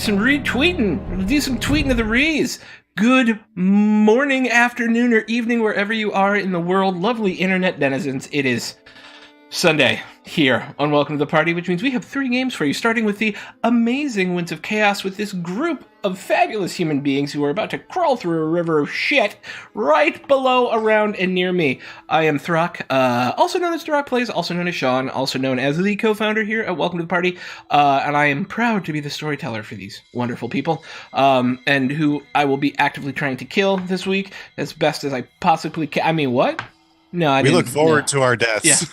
some retweeting. Do some tweeting of the rees. Good morning, afternoon, or evening, wherever you are in the world. Lovely internet denizens. It is Sunday here on Welcome to the Party, which means we have 3 games for you, starting with the amazing Winds of Chaos with this group of fabulous human beings who are about to crawl through a river of shit right below, around, and near me. I am Throck, also known as Throck Plays, also known as Sean, also known as the co-founder here at Welcome to the Party, and I am proud to be the storyteller for these wonderful people, and who I will be actively trying to kill this week as best as I possibly can. I mean, what? No, I didn't. We look forward to our deaths.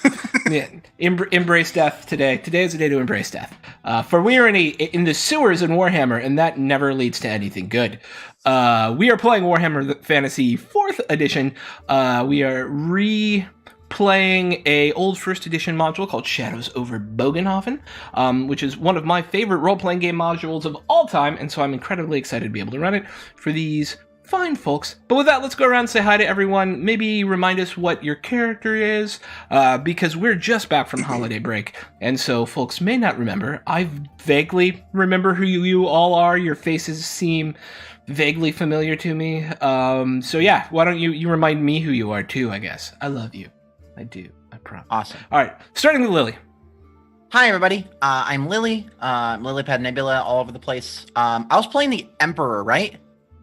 Yeah. Embrace death today. Today is the day to embrace death. For we are in the sewers in Warhammer, and that never leads to anything good. We are playing Warhammer Fantasy 4th Edition. We are replaying a old 1st edition module called Shadows over Bogenhofen, which is one of my favorite role-playing game modules of all time, and so I'm incredibly excited to be able to run it for these fine folks. But with that, let's go around and say hi to everyone. Maybe remind us what your character is, because we're just back from holiday break, and so folks may not remember. I vaguely remember who you all are. Your faces seem vaguely familiar to me. So yeah, why don't you remind me who you are too, I guess. I love you. I do. I promise. Awesome. All right, starting with Lily. Hi, everybody. I'm Lily. Lilypad Nebula all over the place. I was playing the Emperor, right?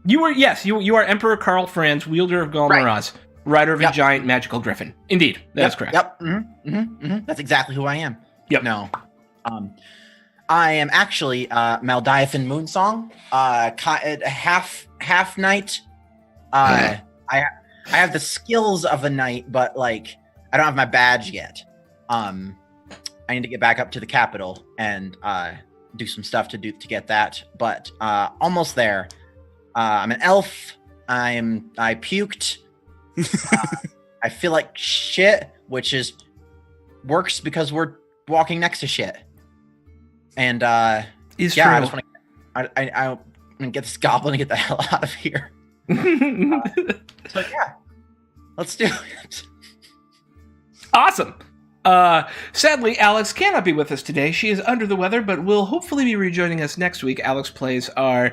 You are Emperor Karl Franz, wielder of Golmaraz, rider of a giant magical griffin. Indeed, that is correct. Yep. That's exactly who I am. Yep. No. I am actually Maldiathan Moonsong, half knight. I have the skills of a knight, but like I don't have my badge yet. I need to get back up to the capital and do some stuff to get that, but almost there. I'm an elf. I puked. I feel like shit, which works because we're walking next to shit. And true. I just want to. I want to get this goblin and get the hell out of here. So yeah, let's do it. Awesome. Sadly, Alex cannot be with us today. She is under the weather, but will hopefully be rejoining us next week. Alex plays our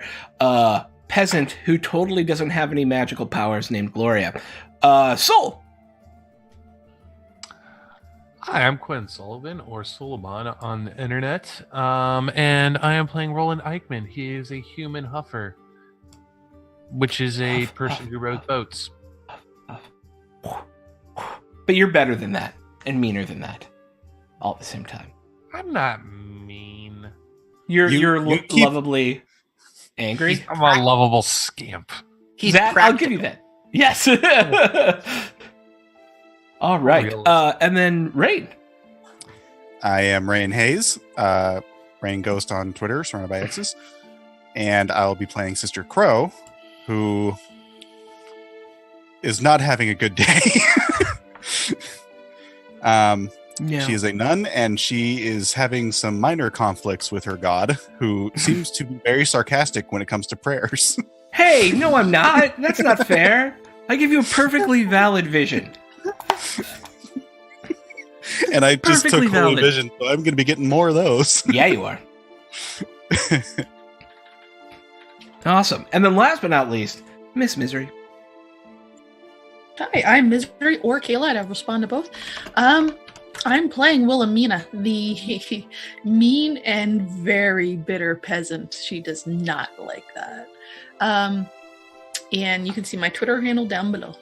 peasant who totally doesn't have any magical powers named Gloria. Sol. Hi, I'm Quinn Sullivan, or Suleiman on the internet, and I am playing Roland Eichmann. He is a human huffer, which is a person who rode boats. But you're better than that, and meaner than that, all at the same time. I'm not mean. You're lovably angry. I'm a lovable scamp. I'll give you that. Yes. All right. And then Rain. I am Rain Hayes, Rain Ghost on Twitter, surrounded by X's, and I'll be playing Sister Crow, who is not having a good day. She is a nun, and she is having some minor conflicts with her god, who seems to be very sarcastic when it comes to prayers. Hey, no, I'm not. That's not fair. I give you a perfectly valid vision. And I just took Holy Vision, so I'm going to be getting more of those. Yeah, you are. Awesome. And then last but not least, Miss Misery. Hi, I'm Misery or Kayla. I'll respond to both. I'm playing Wilhelmina, the mean and very bitter peasant. She does not like that. And you can see my Twitter handle down below.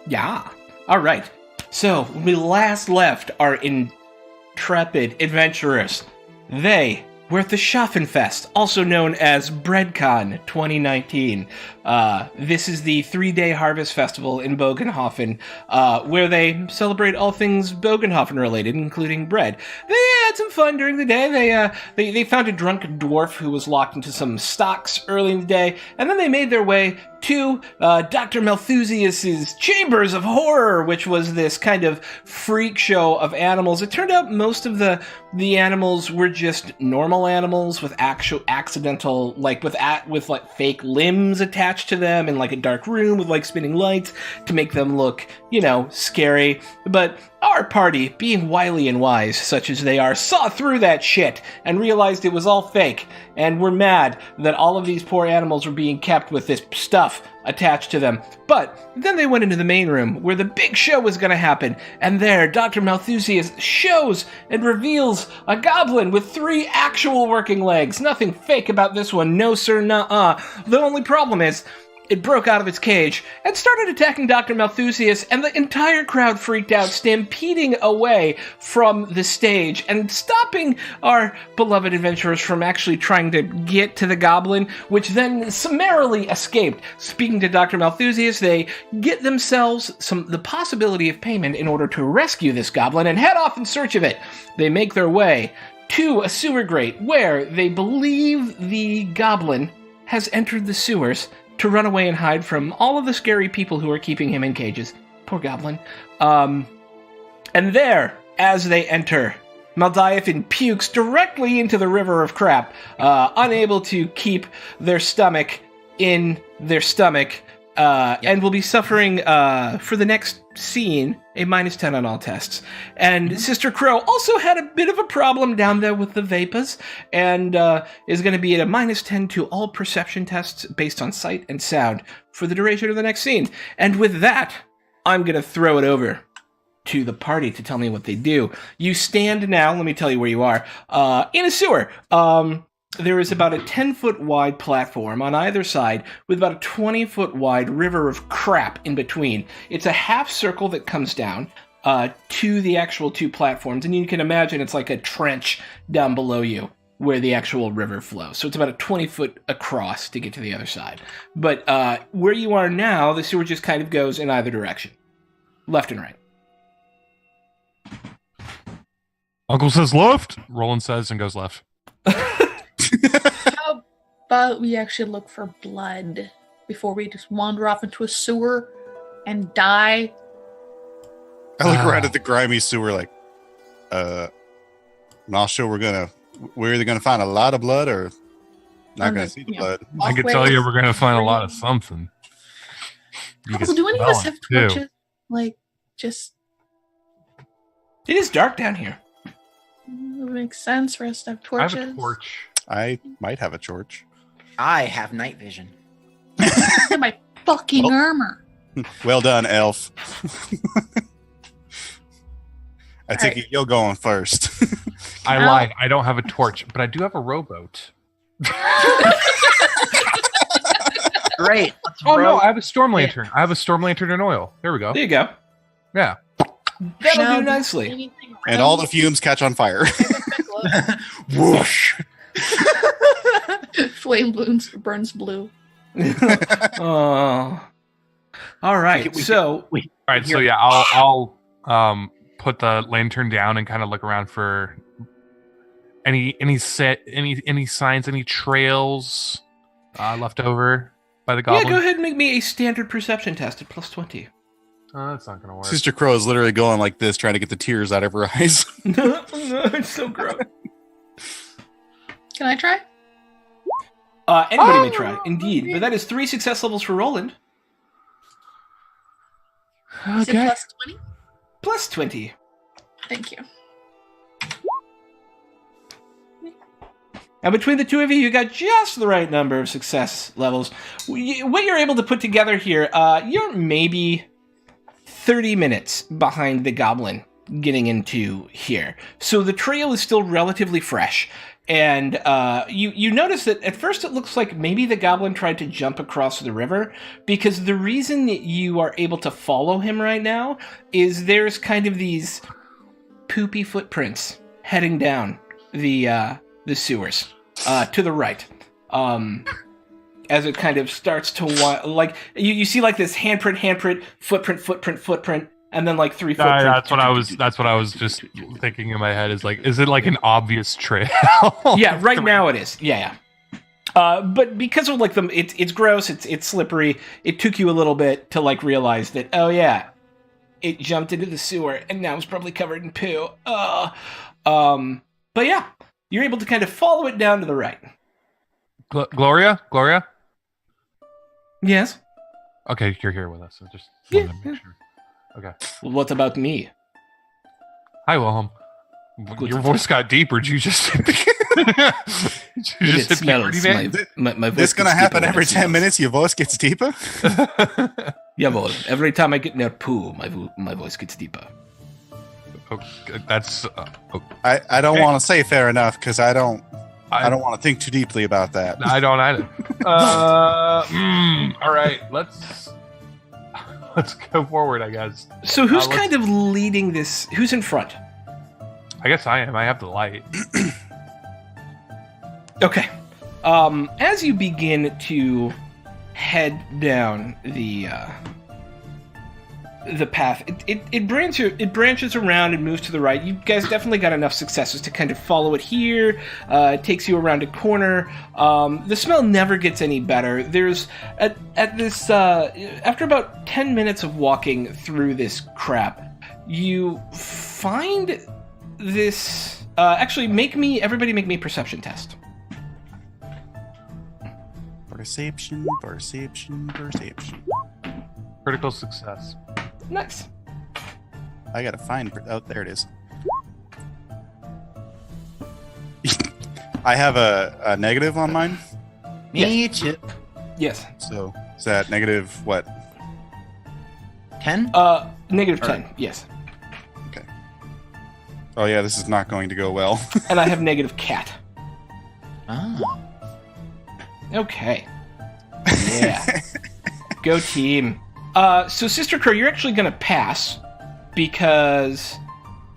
Yeah. All right. So, when we last left our intrepid adventurers, they were at the Schaffenfest, also known as BreadCon 2019. This is the 3-day harvest festival in Bogenhofen, where they celebrate all things Bogenhofen related, including bread. They had some fun during the day. They found a drunk dwarf who was locked into some stocks early in the day, and then they made their way to Dr. Malthusius's Chambers of Horror, which was this kind of freak show of animals. It turned out most of the animals were just normal animals with accidental, with fake limbs attached to them in like a dark room with like spinning lights to make them look, scary. But all Our party, being wily and wise, such as they are, saw through that shit and realized it was all fake, and were mad that all of these poor animals were being kept with this stuff attached to them. But then they went into the main room, where the big show was going to happen, and there Dr. Malthusius shows and reveals a goblin with 3 actual working legs. Nothing fake about this one, no sir, nuh-uh. The only problem is, it broke out of its cage and started attacking Dr. Malthusius, and the entire crowd freaked out, stampeding away from the stage and stopping our beloved adventurers from actually trying to get to the goblin, which then summarily escaped. Speaking to Dr. Malthusius, they get themselves the possibility of payment in order to rescue this goblin and head off in search of it. They make their way to a sewer grate where they believe the goblin has entered the sewers to run away and hide from all of the scary people who are keeping him in cages. Poor goblin. And there, as they enter, Maldiathan pukes directly into the river of crap, unable to keep their stomach in their stomach, and will be suffering, for the next scene, a -10 on all tests. And Sister Crow also had a bit of a problem down there with the vapors, and is going to be at a -10 to all perception tests based on sight and sound for the duration of the next scene. And with that, I'm going to throw it over to the party to tell me what they do. You stand now, let me tell you where you are, in a sewer. There is about a 10-foot wide platform on either side with about a 20-foot wide river of crap in between. It's a half circle that comes down to the actual 2 platforms, and you can imagine it's like a trench down below you where the actual river flows. So it's about a 20-foot across to get to the other side. But where you are now, the sewer just kind of goes in either direction, left and right. Uncle says left. Roland says and goes left. How about we actually look for blood before we just wander off into a sewer and die? I look around at the grimy sewer like, not sure we're either gonna find a lot of blood or not gonna see the blood. I can tell you we're gonna find a lot of something. Do any of us have torches? Like, just... It is dark down here. It makes sense for us to have torches. I have a torch. I might have a torch. I have night vision. Look at my fucking armor. Well done, elf. I take it you're going first. I lied. I don't have a torch, but I do have a rowboat. Great. Oh no, I have a storm lantern. I have a storm lantern and oil. There we go. There you go. Yeah. That'll do nicely. And all the fumes catch on fire. Whoosh. Flame burns blue. Oh. All right. All right. So yeah, I'll put the lantern down and kind of look around for any signs, any trails left over by the goblin. Yeah, go ahead and make me a standard perception test at +20. That's not gonna work. Sister Crow is literally going like this, trying to get the tears out of her eyes. No, it's so gross. Can I try? Anybody may try, indeed. But that is 3 success levels for Roland. Is it +20? +20. Thank you. And between the two of you, you got just the right number of success levels. What you're able to put together here, you're maybe 30 minutes behind the goblin getting into here. So the trail is still relatively fresh. And you notice that at first it looks like maybe the goblin tried to jump across the river, because the reason that you are able to follow him right now is there's kind of these poopy footprints heading down the sewers to the right. As it kind of starts to like you see like this handprint, footprint, and then like 3 footprints. That's what I was just thinking in my head. Is it like an obvious trail? Yeah, right now it is. Yeah. But because of like it's gross, it's slippery. It took you a little bit to like realize that. Oh yeah, it jumped into the sewer and now it's probably covered in poo. But yeah, you're able to kind of follow it down to the right. Gloria. Yes. Okay, you're here with us. So just Yeah. wanted to make sure. Okay. Well, what about me? Hi, Wilhelm. Your voice got deeper. Did you just? Did you just hit puberty, man? My voice This gonna gets happen deeper when every it 10 smells. minutes. Your voice gets deeper. Jawohl. Every time I get near poo, my voice gets deeper. Okay, that's. I don't Okay. want to say fair enough because I don't want to think too deeply about that. I don't either. All right, let's go forward. I guess. So who's let's- kind of leading this? Who's in front? I guess I am. I have the light. Okay. As you begin to head down the path, it branches around and moves to the right. You guys definitely got enough successes to kind of follow it here. It takes you around a corner. The smell never gets any better. There's at this after about 10 minutes of walking through this crap, you find this. Actually, everybody make me a perception test. Perception. Critical success. Nice. I gotta find. Oh, there it is. I have a negative on mine. Me too. Yes. So is that negative what? 10? Negative 10. Yes. Oh yeah, this is not going to go well. And I have negative cat. Ah. Okay. Yeah. Go team. So Sister Crow, you're actually gonna pass because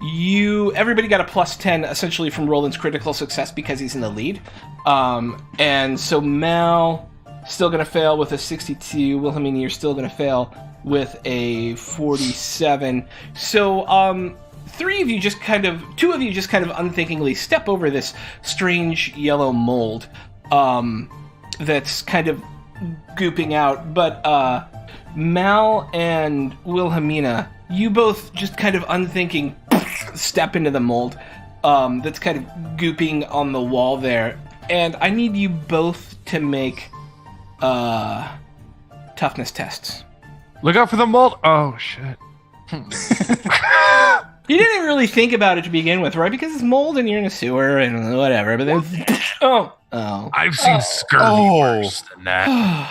everybody got a plus 10 essentially from Roland's critical success because he's in the lead. And so Mal still gonna fail with a 62. Wilhelmina, you're still gonna fail with a 47. So two of you just kind of unthinkingly step over this strange yellow mold that's kind of gooping out. But Mal and Wilhelmina, you both just kind of unthinking step into the mold that's kind of gooping on the wall there. And I need you both to make toughness tests. Look out for the mold. Oh shit. You didn't really think about it to begin with, right? Because it's mold and you're in a sewer and whatever. But then, oh, I've seen scurvy Oh. worse than that.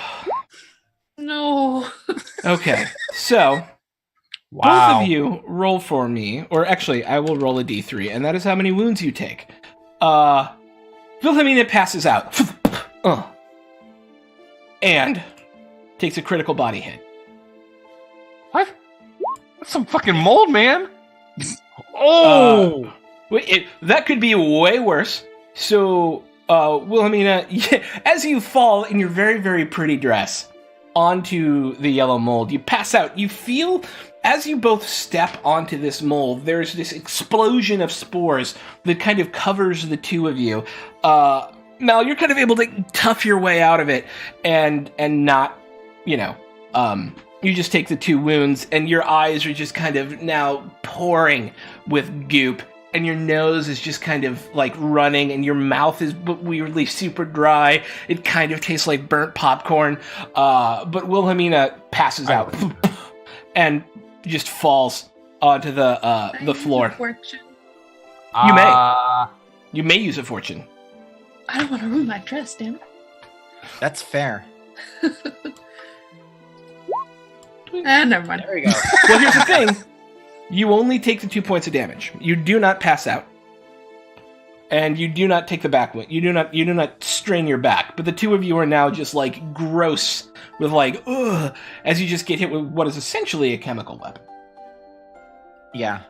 No. okay. So Wow. both of you roll for me, or actually, I will roll a d3, and that is how many wounds you take. Wilhelmina passes out, and takes a critical body hit. What? That's some fucking mold, man. Oh. That could be way worse. So, Wilhelmina, as you fall in your very, very pretty dress onto the yellow mold, you pass out. You feel, as you both step onto this mold, there's this explosion of spores that kind of covers the two of you. Mal, you're kind of able to tough your way out of it and not, you just take the 2 wounds, and your eyes are just kind of now pouring with goop, and your nose is just kind of like running, and your mouth is weirdly super dry. It kind of tastes like burnt popcorn. But Wilhelmina passes out and just falls onto the floor. Fortune. You may. You may use a fortune. I don't want to ruin my dress, damn it. That's fair. Never mind. There we go. Well, here's the thing. You only take the 2 points of damage. You do not pass out. And you do not take the back wound. You do not strain your back. But the 2 of you are now just like gross with like, ugh, as you just get hit with what is essentially a chemical weapon. Yeah.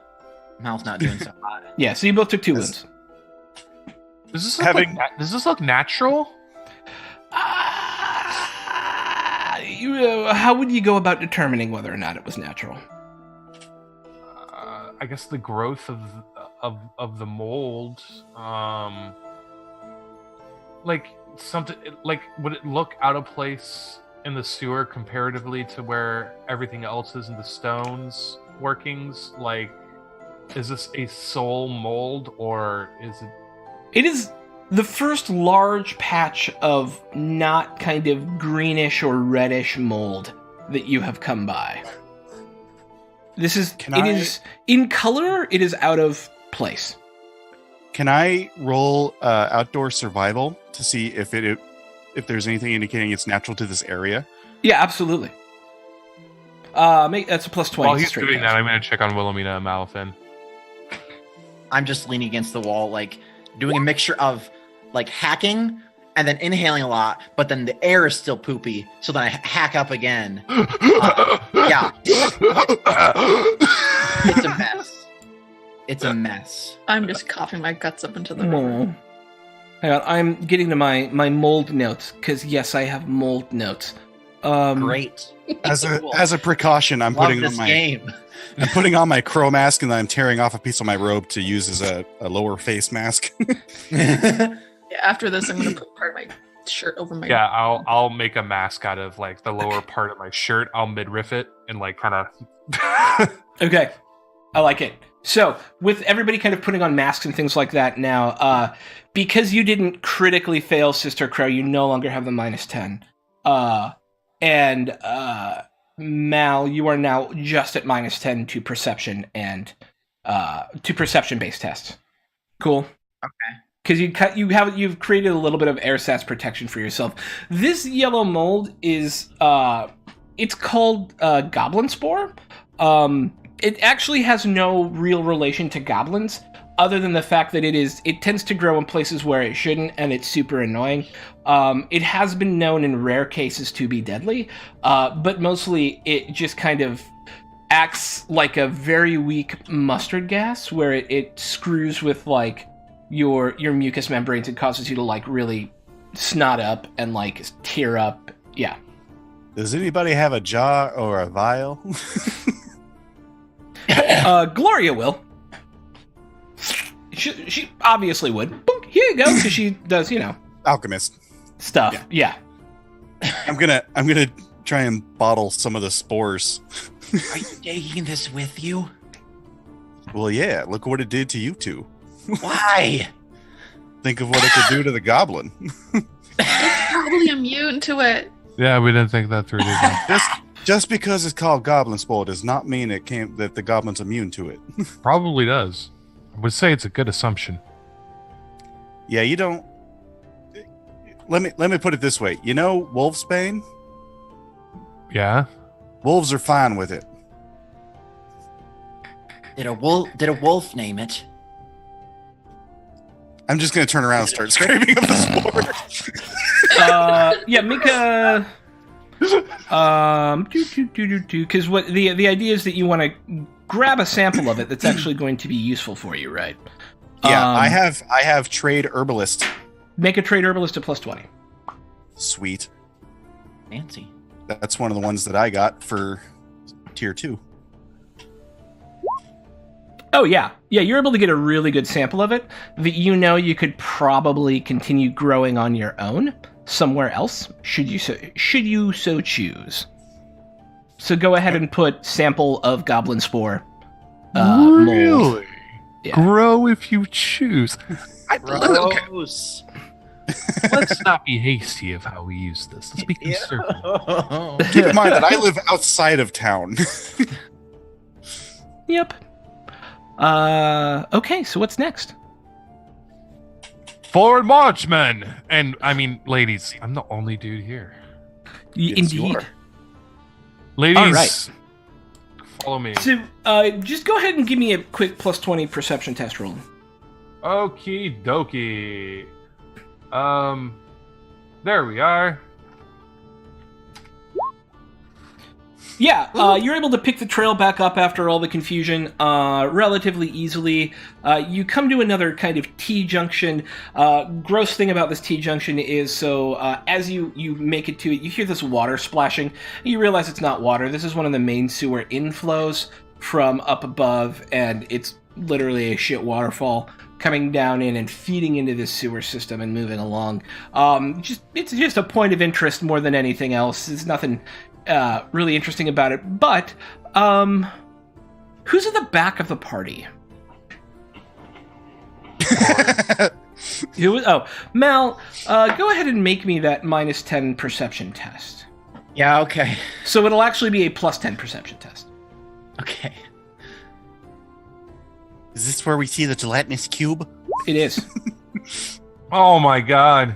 Mal's not doing so hot. Yeah, so you both took 2 wounds. Does this look natural? How would you go about determining whether or not it was natural? I guess the growth of the mold, like something like, would it look out of place in the sewer comparatively to where everything else is in the stones workings? Like, is this a soul mold, or is it? It is the first large patch of not kind of greenish or reddish mold that you have come by. Can is in color. It is out of place. Can I roll outdoor survival to see if there's anything indicating it's natural to this area? Yeah, absolutely. That's a plus 20. While he's straight doing cast. that, I'm going to check on Wilhelmina and Malafin. I'm just leaning against the wall, like doing a mixture of like hacking and then inhaling a lot, but then the air is still poopy, so then I hack up again. Yeah. It's a mess. It's a mess. I'm just coughing my guts up into the room. Hang on, I'm getting to my mold notes, because yes, I have mold notes. Great. As Cool. a precaution, I'm Love putting this on my game. I'm putting on my crow mask, and then I'm tearing off a piece of my robe to use as a lower face mask. Yeah, after this, I'm going to put part of my shirt over my. Yeah, I'll make a mask out of like the lower part of my shirt. I'll midriff it and like kind of. Okay, I like it. So, with everybody kind of putting on masks and things like that now, because you didn't critically fail Sister Crow, you no longer have the -10. And Mal, you are now just at -10 to perception and to perception-based tests. Cool. Okay. Because you've created a little bit of air stats protection for yourself. This yellow mold is it's called goblin spore. It actually has no real relation to goblins, other than the fact that it tends to grow in places where it shouldn't, and it's super annoying. It has been known in rare cases to be deadly, but mostly it just kind of acts like a very weak mustard gas, where it screws with like your mucous membranes and causes you to like really snot up and like tear up. Yeah. Does anybody have a jar or a vial? Gloria will. She obviously would. Boink, here you go, because she does, Alchemist. stuff. Yeah. I'm gonna try and bottle some of the spores. Are you taking this with you? Well, yeah. Look what it did to you two. Why? Think of what it could do to the goblin. It's probably immune to it. Yeah, we didn't think that through. Did we? Just because it's called goblin spore does not mean that the goblin's immune to it. Probably does. I would say it's a good assumption. Yeah, you don't. Let me put it this way. You know, wolfsbane. Yeah. Wolves are fine with it. Did a wolf name it? I'm just gonna turn around and start scraping up the spore. Yeah, Mika. Because what the idea is that you want to grab a sample of it that's actually going to be useful for you, right? Yeah, I have trade herbalist. Make a trade herbalist at +20. Sweet. Fancy. That's one of the ones that I got for tier 2. Oh yeah, you're able to get a really good sample of it that you could probably continue growing on your own somewhere else, should you so choose. So go ahead and put sample of goblin spore. Mold. Really? Yeah. Grow if you choose. Gross. Let's not be hasty of how we use this. Let's be conservative. Keep in mind that I live outside of town. Yep. Okay, so what's next? Forward march, men! And, I mean, ladies, I'm the only dude here. Yes, you Indeed. are. Ladies, All right. follow me. So, just go ahead and give me a quick +20 perception test roll. Okie dokie. There we are. Yeah, you're able to pick the trail back up after all the confusion relatively easily. You come to another kind of T-junction. Gross thing about this T-junction is, as you make it to it, you hear this water splashing. You realize it's not water. This is one of the main sewer inflows from up above, and it's literally a shit waterfall coming down in and feeding into this sewer system and moving along. It's just a point of interest more than anything else. There's nothing really interesting about it, but who's at the back of the party? Mal, go ahead and make me that -10 perception test. Yeah, okay. So it'll actually be a +10 perception test. Okay. Is this where we see the gelatinous cube? It is. Oh my god.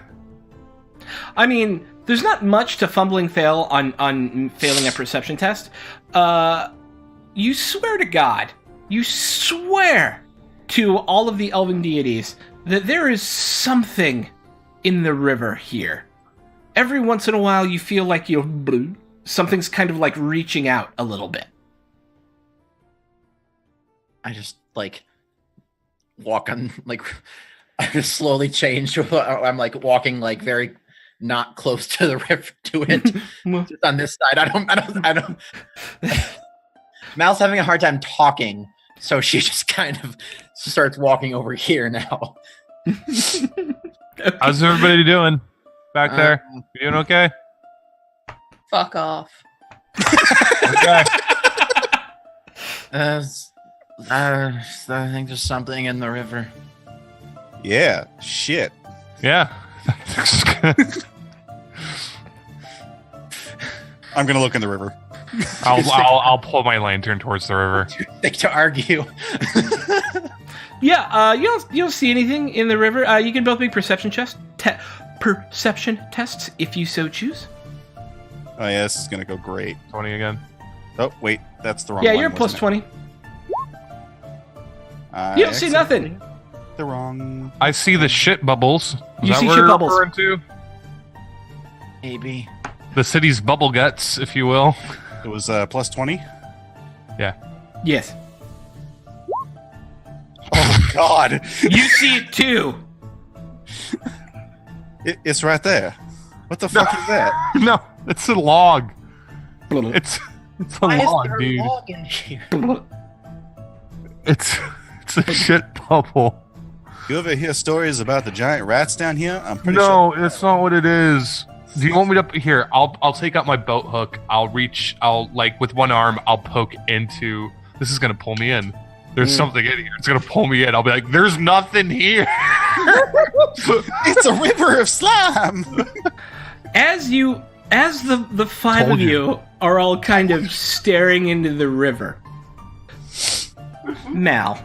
I mean, there's not much to fumbling fail on failing a perception test. You swear to God, you swear to all of the elven deities that there is something in the river here. Every once in a while, you feel like something's kind of like reaching out a little bit. I just like walk on like I just slowly change. I'm like walking like very not close to the river to it. Just on this side. I don't Mal's having a hard time talking, so she just kind of starts walking over here now. How's everybody doing back there? You doing okay? Fuck off. Okay. I think there's something in the river. Yeah, shit. Yeah. I'm gonna look in the river. I'll pull my lantern towards the river. Think to argue. Yeah, you don't see anything in the river. You can both make perception tests if you so choose. Oh yeah, this is gonna go great. 20 again. Oh wait, that's the wrong Yeah, one. you're plus wasn't 20. it? You don't see nothing. The wrong. I see the shit bubbles. Is You that see what shit you're bubbles. referring to? Maybe. The city's bubble guts, if you will. It was plus 20. Yes. Oh God, You see it too. it's right there. What the fuck is that? No, it's a log. It's a Why log, is there dude. a log in here? It's a shit bubble. You ever hear stories about the giant rats down here? I'm pretty No, sure. it's not what it is. Do you want me to here? I'll take out my boat hook. I'll like with one arm. I'll poke into. This is gonna pull me in. There's something in here. It's gonna pull me in. I'll be like, there's nothing here. It's a river of slime. As the five Told of you are all kind of staring into the river. Mal,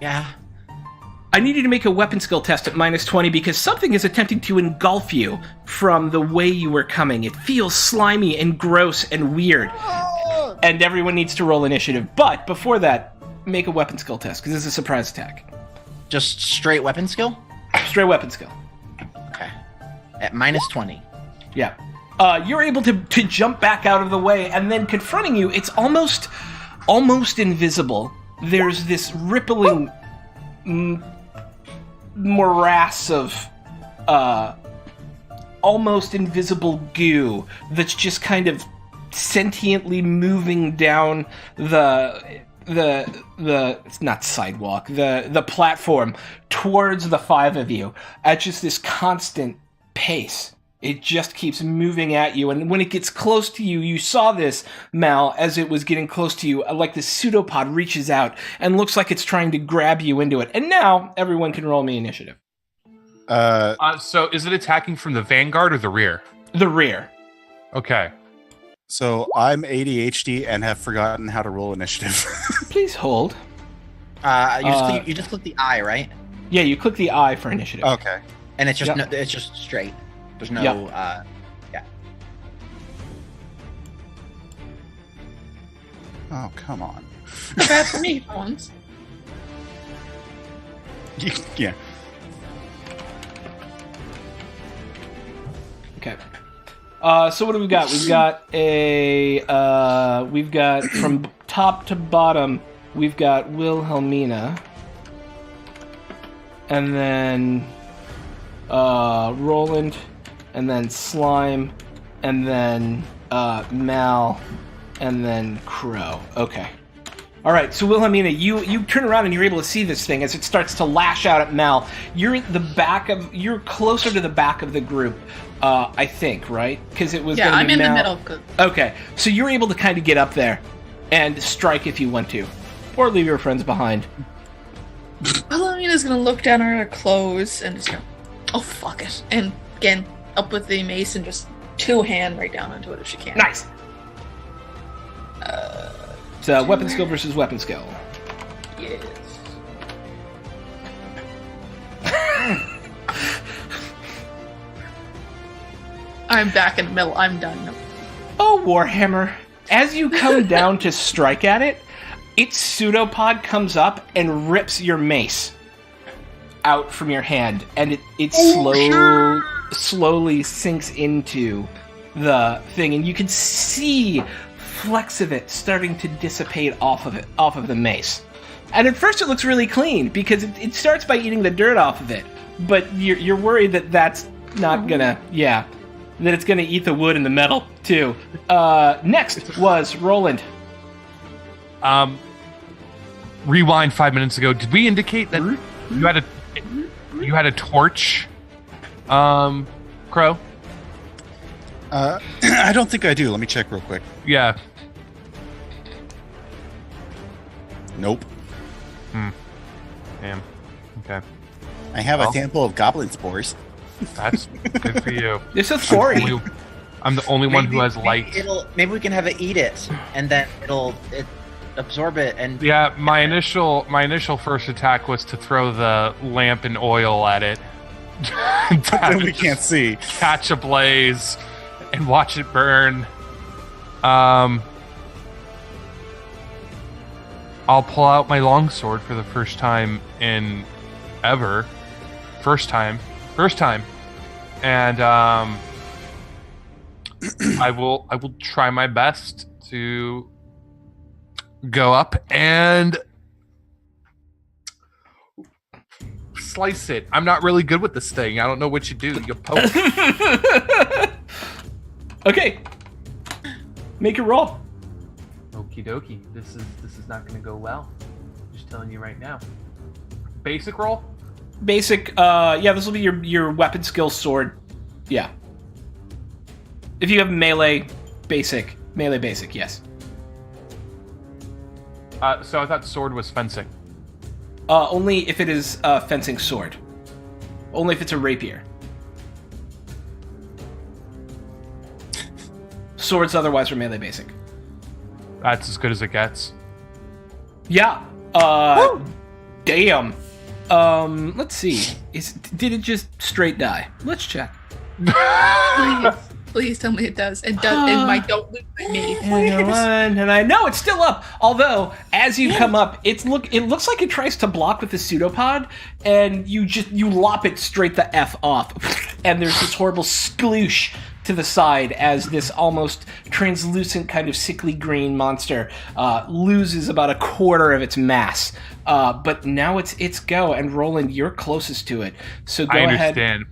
Yeah. I need you to make a weapon skill test at minus 20 because something is attempting to engulf you from the way you were coming. It feels slimy and gross and weird. And everyone needs to roll initiative. But before that, make a weapon skill test because this is a surprise attack. Just straight weapon skill? Straight weapon skill. Okay. At minus 20. Yeah. You're able to jump back out of the way, and then confronting you, it's almost invisible. There's this rippling morass of almost invisible goo that's just kind of sentiently moving down the it's not sidewalk, the platform towards the five of you at just this constant pace. It just keeps moving at you, and when it gets close to you, you saw this, Mal, as it was getting close to you, like the pseudopod reaches out and looks like it's trying to grab you into it. And now, everyone can roll me initiative. So is it attacking from the vanguard or the rear? The rear. Okay. So I'm ADHD and have forgotten how to roll initiative. Please hold. You just click the eye, right? Yeah, you click the I for initiative. Okay. And it's just Yep. it's just straight. There's no Yep. yeah. Oh, come on. Not bad for me for once. Yeah. Okay. So what do we got? We've got from top to bottom, we've got Wilhelmina. And then Roland, and then Slime, and then Mal, and then Crow. Okay. All right, so Wilhelmina, you turn around and you're able to see this thing as it starts to lash out at Mal. You're closer to the back of the group, I think, right? Because it was. Yeah, gonna I'm be in the Mal. middle. Good. Okay, so you're able to kind of get up there and strike if you want to, or leave your friends behind. Wilhelmina's gonna look down at her clothes and just go, oh, fuck it. And again, up with the mace and just two-hand right down into it if she can. Nice. So weapon skill versus weapon skill. Yes. I'm back in the middle. I'm done. Oh, Warhammer. As you come down to strike at it, its pseudopod comes up and rips your mace out from your hand, and it slowly sinks into the thing, and you can see flecks of it starting to dissipate off of the mace. And at first it looks really clean because it starts by eating the dirt off of it, but you're worried that that's not gonna, that it's gonna eat the wood and the metal too. Next was Roland. Rewind 5 minutes ago. Did we indicate that you had a torch, Crow? I don't think I do. Let me check real quick. Yeah. Nope. Damn. Okay. I have a sample of goblin spores. That's good for you. This is gory. I'm the only one who has light. Maybe we can have it eat it, and then it absorb it. And Yeah, my initial first attack was to throw the lamp and oil at it. Then we can't see. Catch a blaze and watch it burn. I'll pull out my longsword for the first time in ever. First time. And I will try my best to go up and slice it. I'm not really good with this thing. I don't know what you do. You poke. Okay. Make a roll. Okie dokie. This is not going to go well. Just telling you right now. Basic roll? Basic, this will be your weapon skill sword. Yeah. If you have melee basic, yes. So I thought sword was fencing. Only if it is a fencing sword. Only if it's a rapier. Swords otherwise are melee basic. That's as good as it gets. Yeah. Damn. Let's see. Did it just straight die? Let's check. Please tell me it does. It does. And my don't lose my me. And I know it's still up. Although, as you come up, it looks like it tries to block with the pseudopod, and you lop it straight the F off, and there's this horrible sploosh to the side as this almost translucent kind of sickly green monster loses about a quarter of its mass. But now it's go, and Roland, you're closest to it. So go ahead. I understand.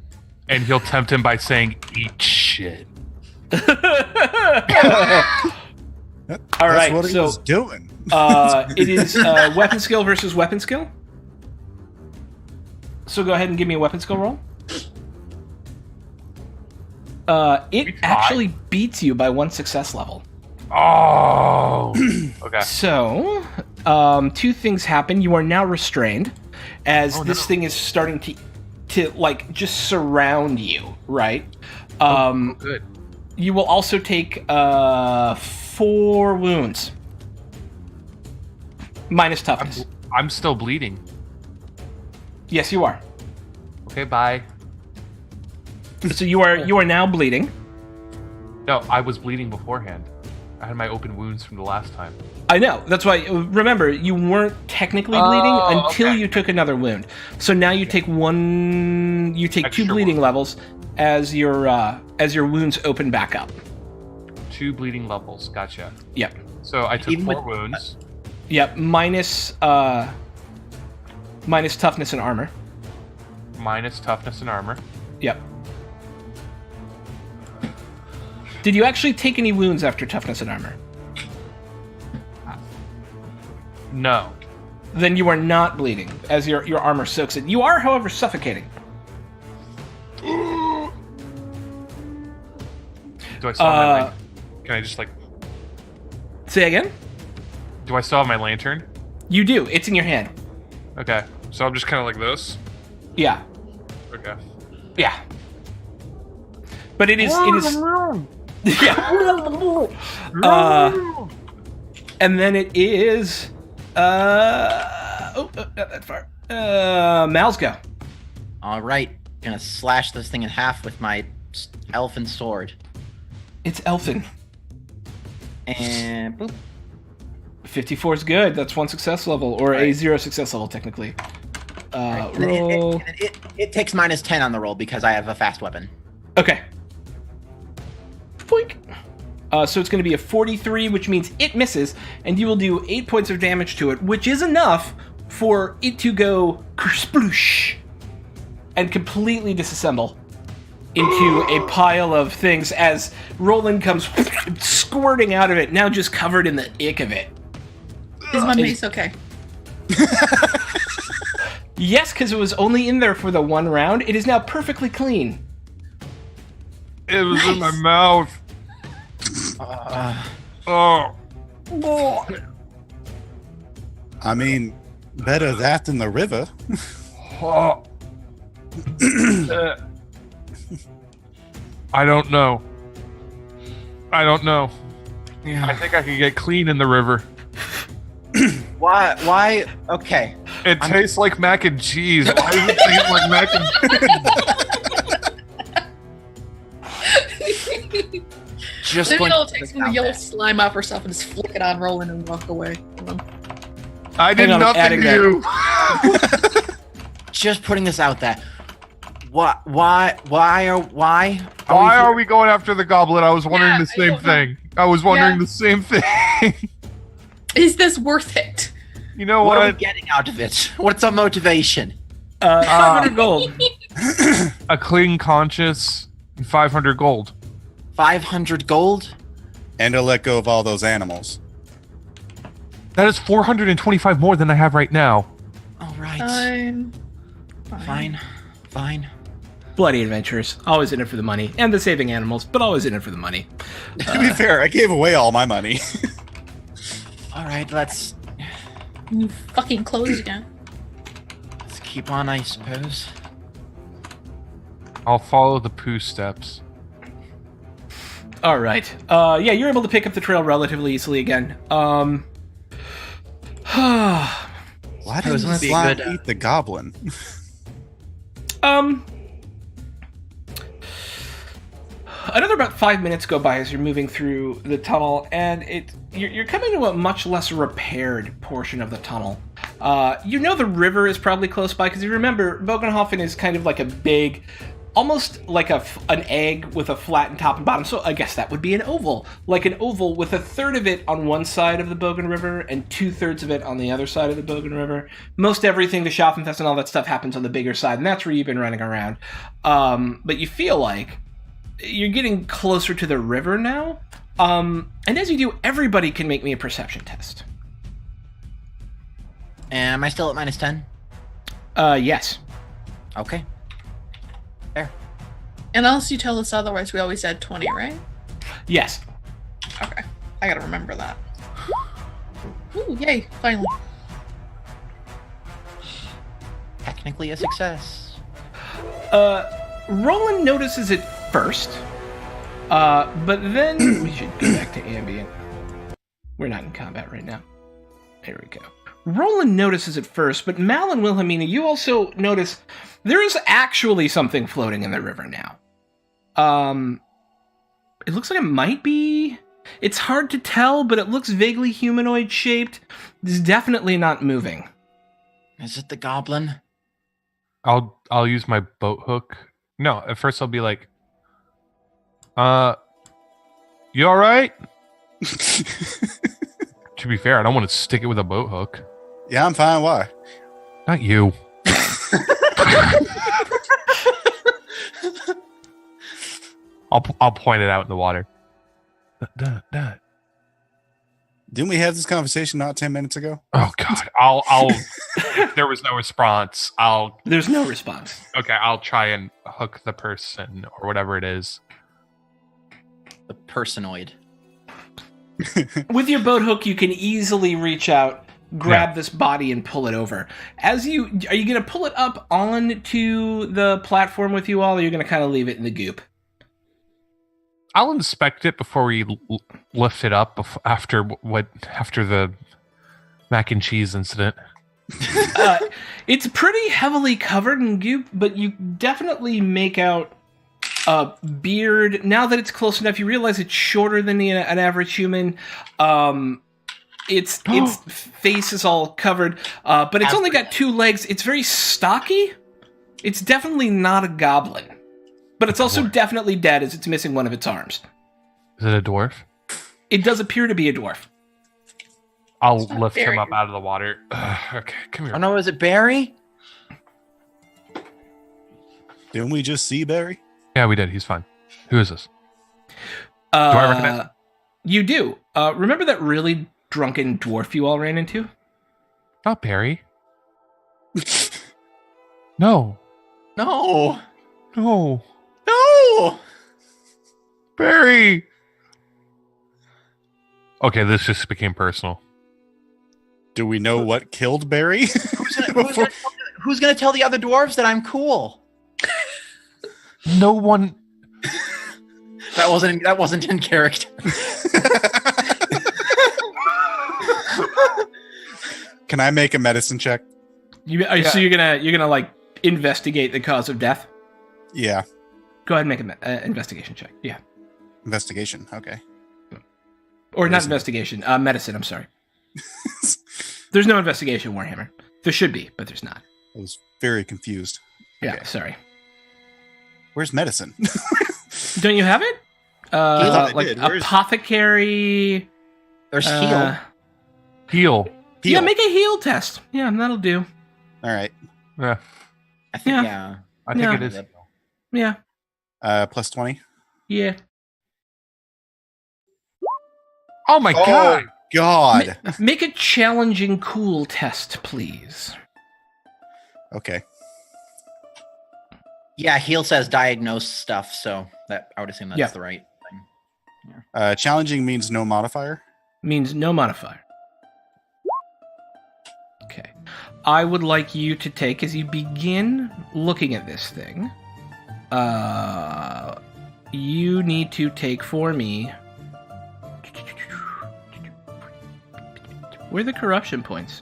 And he'll tempt him by saying, "Eat shit." All That's right, what he was doing. It is weapon skill versus weapon skill. So go ahead and give me a weapon skill roll. It actually beats you by 1 success level. Oh. Okay. So, two things happen. You are now restrained, as this thing is starting to like just surround you, right? Good. You will also take 4 wounds. Minus toughness. I'm still bleeding. Yes, you are. Okay, bye. So you are now bleeding. No, I was bleeding beforehand. I had my open wounds from the last time. I know. That's why. Remember, you weren't technically bleeding until you took another wound. So now you take 1. You take Extra 2 bleeding wound. levels as your wounds open back up. 2 bleeding levels. Gotcha. Yep. So I took Even 4 with- wounds. Yep. Minus toughness and armor. Minus toughness and armor. Yep. Did you actually take any wounds after toughness and armor? No. Then you are not bleeding, as your armor soaks it. You are, however, suffocating. Do I still have my Can I just Say again? do I still have my lantern? You do. It's in your hand. Okay. So I'm just kind of like this. Yeah. Okay. Yeah. But it is. Yeah. And then it is. Not that far. Mal's go. All right, gonna slash this thing in half with my Elfin sword. It's elfin. And boop. 54 is good. That's 1 success level, or a 0 success level, technically. Roll. It takes -10 on the roll because I have a fast weapon. Okay. Boink. So it's going to be a 43, which means it misses, and you will do 8 points of damage to it, which is enough for it to go kersploosh and completely disassemble into a pile of things as Roland comes squirting out of it, now just covered in the ick of it. Is my mace okay? Yes, because it was only in there for the 1 round. It is now perfectly clean. It was in my mouth. Oh. I mean, better that than the river. Oh. I don't know. Yeah. I think I could get clean in the river. Why? Okay. It tastes like mac and cheese. Why does it taste like mac and cheese? Just Then going it'll to take put some of the this yellow out slime off herself and just flick it on Roland and walk away. I did Hang on, I'm nothing adding to that. you. there. Just putting this out there. Why Are we going after the goblin? I was wondering Yeah, the I same don't know. thing. I was wondering Yeah. the same thing. Is this worth it? You know What what? are we getting out of it? What's our motivation? 500 gold. A clean conscience and 500 gold. 500 gold? And to let go of all those animals. That is 425 more than I have right now. All right. Fine. Bloody adventurers. Always in it for the money. And the saving animals, but always in it for the money. To be fair, I gave away all my money. All right, let's You fucking close again. keep on, I suppose. I'll follow the poo steps. All right. Yeah, you're able to pick up the trail relatively easily again. Why Suppose didn't it would be a Slime good, eat the goblin? Another about 5 minutes go by as you're moving through the tunnel, and you're coming to a much less repaired portion of the tunnel. You know the river is probably close by, because you remember, Bogenhofen is kind of like a big, almost like an egg with a flattened top and bottom, so I guess that would be an oval. Like an oval with a third of it on one side of the Bogen River and 2/3 of it on the other side of the Bogen River. Most everything, the Schaffenfest and all that stuff, happens on the bigger side, and that's where you've been running around. But you feel like you're getting closer to the river now. And as you do, everybody can make me a perception test. Am I still at -10? Yes. Okay. There. And unless you tell us otherwise, we always add 20, right? Yes. Okay. I gotta remember that. Ooh, yay, finally. Technically a success. Roland notices it first, but then we should go back to ambient. We're not in combat right now. There we go. Roland notices it first, but Mal and Wilhelmina, you also notice there is actually something floating in the river now. It looks like it might be... It's hard to tell, but it looks vaguely humanoid shaped. It's definitely not moving. Is it the goblin? I'll use my boat hook. No, at first I'll be like, you all right? To be fair, I don't want to stick it with a boat hook. Yeah, I'm fine. Why? Not you. I'll point it out in the water. Didn't we have this conversation not 10 minutes ago? Oh God, I'll. If there was no response, There's no response. Okay, I'll try and hook the person or whatever it is. The personoid. With your boat hook, you can easily reach out, grab this body, and pull it over. Are you going to pull it up onto the platform with you all, or are you going to kind of leave it in the goop? I'll inspect it before we lift it up after the mac and cheese incident. It's pretty heavily covered in goop, but you definitely make out beard. Now that it's close enough, you realize it's shorter than an average human. Its face is all covered, but it's only got 2 legs. It's very stocky. It's definitely not a goblin, but it's also definitely dead as it's missing one of its arms. Is it a dwarf? It does appear to be a dwarf. I'll lift him up out of the water. Okay, come here. Oh no, is it Barry? Didn't we just see Barry? Yeah, we did. He's fine. Who is this? Do I recognize? You do. Remember that really drunken dwarf you all ran into? Not Barry. No. No. No. No. Barry. Okay, this just became personal. Do we know what killed Barry? Who's gonna tell the other dwarves that I'm cool? No one. That wasn't in character. Can I make a medicine check? So you're gonna like investigate the cause of death? Yeah. Go ahead and make an investigation check. Yeah. Investigation. Okay. Or not investigation. Medicine. I'm sorry. There's no investigation, Warhammer. There should be, but there's not. I was very confused. Yeah. Okay. Sorry. Where's medicine? Don't you have it? Like apothecary. There's heal. Heal. Yeah, make a heal test. Yeah, that'll do. All right. Yeah. I think I think it is. Yeah. Plus 20. Yeah. Oh my god. God. Make a challenging cool test, please. Okay. Yeah, heal says diagnose stuff, so that I would assume that's the right thing. Challenging means no modifier. Means no modifier. Okay. I would like you to take, as you begin looking at this thing, you need to take for me. Where are the corruption points?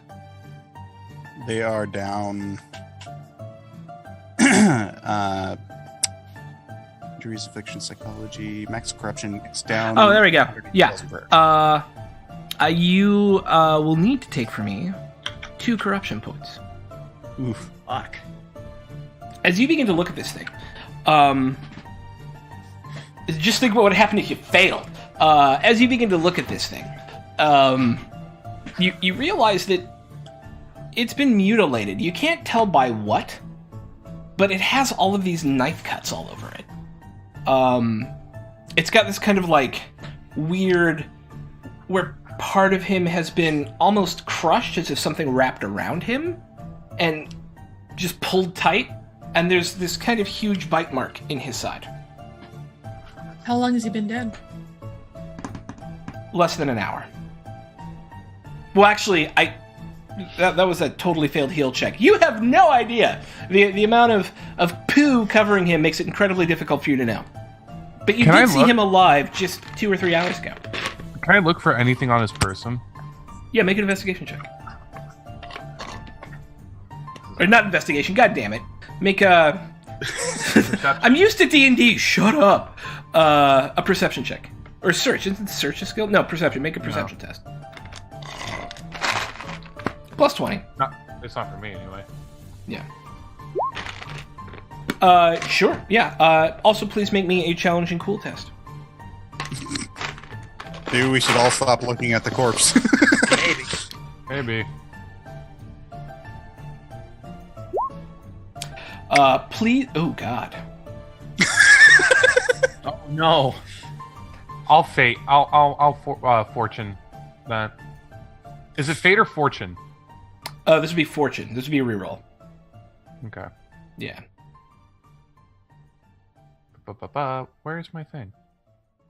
They are down. Injuries, affliction, psychology, max corruption. It's down. Oh, there we go. Yeah. You will need to take for me 2 corruption points. Oof. Fuck. As you begin to look at this thing, just think about what happened if you failed. As you begin to look at this thing, you realize that it's been mutilated. You can't tell by what, but it has all of these knife cuts all over it. It's got this kind of like weird, where part of him has been almost crushed as if something wrapped around him and just pulled tight, and there's this kind of huge bite mark in his side. How long has he been dead? Less than an hour. Well, actually, that was a totally failed heal check. You have no idea. The amount of poo covering him makes it incredibly difficult for you to know. But you did see him alive just 2 or 3 hours ago. Can I look for anything on his person? Yeah, make an investigation check. Or not investigation, god damn it. Make a... I'm used to D&D, shut up. A perception check. Or search, isn't search a skill? No, perception, make a perception test. Plus 20. It's not for me anyway. Yeah. Sure, yeah. Also, please make me a challenging cool test. Maybe we should all stop looking at the corpse. Maybe. Please... Oh, God. Oh, no. I'll fate. I'll fortune that. Is it fate or fortune? This would be fortune. This would be a reroll. Okay. Yeah. Where's my thing?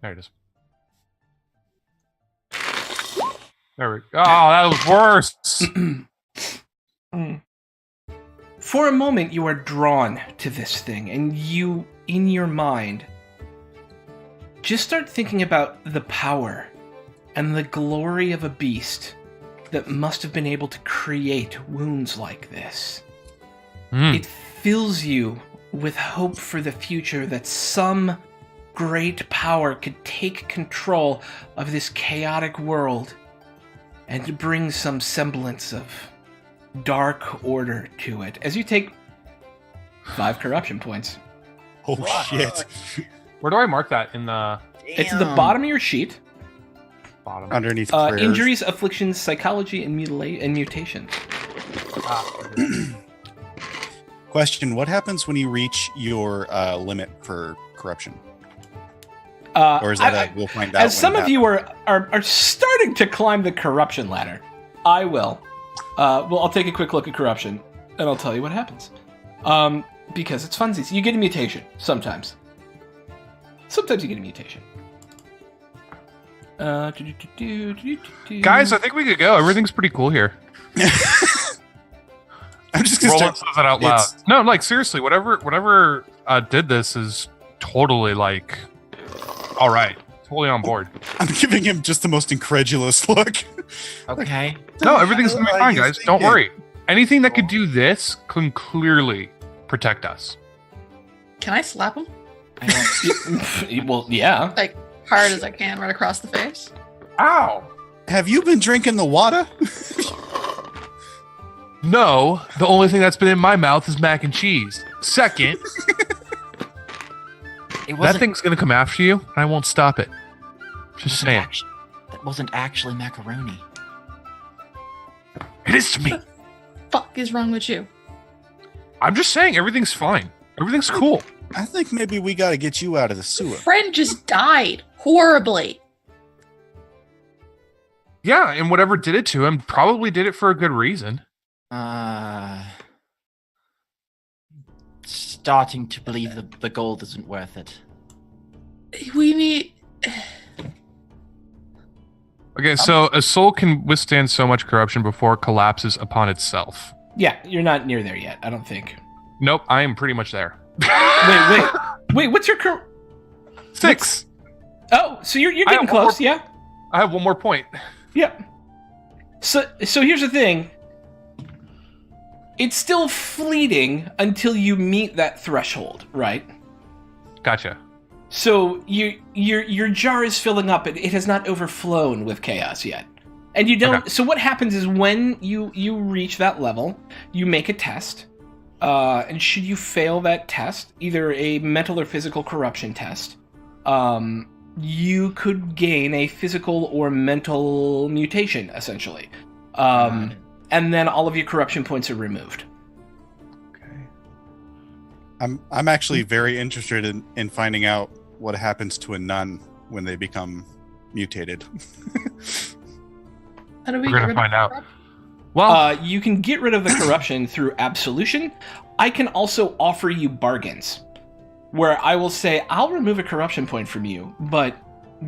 There it is. There we go. Oh, that was worse. For a moment, you are drawn to this thing, and you, in your mind, just start thinking about the power and the glory of a beast that must have been able to create wounds like this. It fills you with hope for the future that some great power could take control of this chaotic world and to bring some semblance of dark order to it. As you take 5 corruption points. Oh shit! Where do I mark that in the It's at the bottom of your sheet. bottom? Underneath prayers. Injuries, afflictions, psychology, and mutation. Question: what happens when you reach your limit for corruption? Or is that we'll find out? As some of you are starting to climb the corruption ladder, I will. I'll take a quick look at corruption, and I'll tell you what happens. Because it's funsies. You get a mutation sometimes. Sometimes you get a mutation. Guys, I think we could go. Everything's pretty cool here. I'm just gonna Roland start. says it out loud. No, like seriously, whatever did this is totally like, all right, totally on board. I'm giving him just the most incredulous look. Okay. No, everything's gonna be What are fine, you guys. Don't thinking? worry. Anything that could do this can clearly protect us. Can I slap him? I don't, Well, yeah. Like, hard as I can, right across the face? Ow! Have you been drinking the water? No, the only thing that's been in my mouth is mac and cheese. Second, that thing's gonna come after you, and I won't stop it. Just saying. That wasn't actually macaroni. It is to me. Fuck is wrong with you? I'm just saying everything's fine. Everything's cool. I think maybe we got to get you out of the sewer. Friend just died horribly. Yeah, and whatever did it to him probably did it for a good reason. Starting to believe the gold isn't worth it. We need. Okay, so a soul can withstand so much corruption before it collapses upon itself. Yeah, you're not near there yet, I don't think. Nope, I am pretty much there. Wait, what's your 6. Oh, so you're I getting have one close, more- yeah? I have one more point. Yep. So here's the thing. It's still fleeting until you meet that threshold, right? Gotcha. So your jar is filling up, and it has not overflown with chaos yet. And you don't. Okay. So what happens is when you reach that level, you make a test, and should you fail that test, either a mental or physical corruption test, you could gain a physical or mental mutation, essentially. And then all of your corruption points are removed. Okay. I'm actually very interested in finding out what happens to a nun when they become mutated. How do we We're get gonna rid of find out. corrupt- Well, You can get rid of the corruption through absolution. I can also offer you bargains, where I will say, I'll remove a corruption point from you, but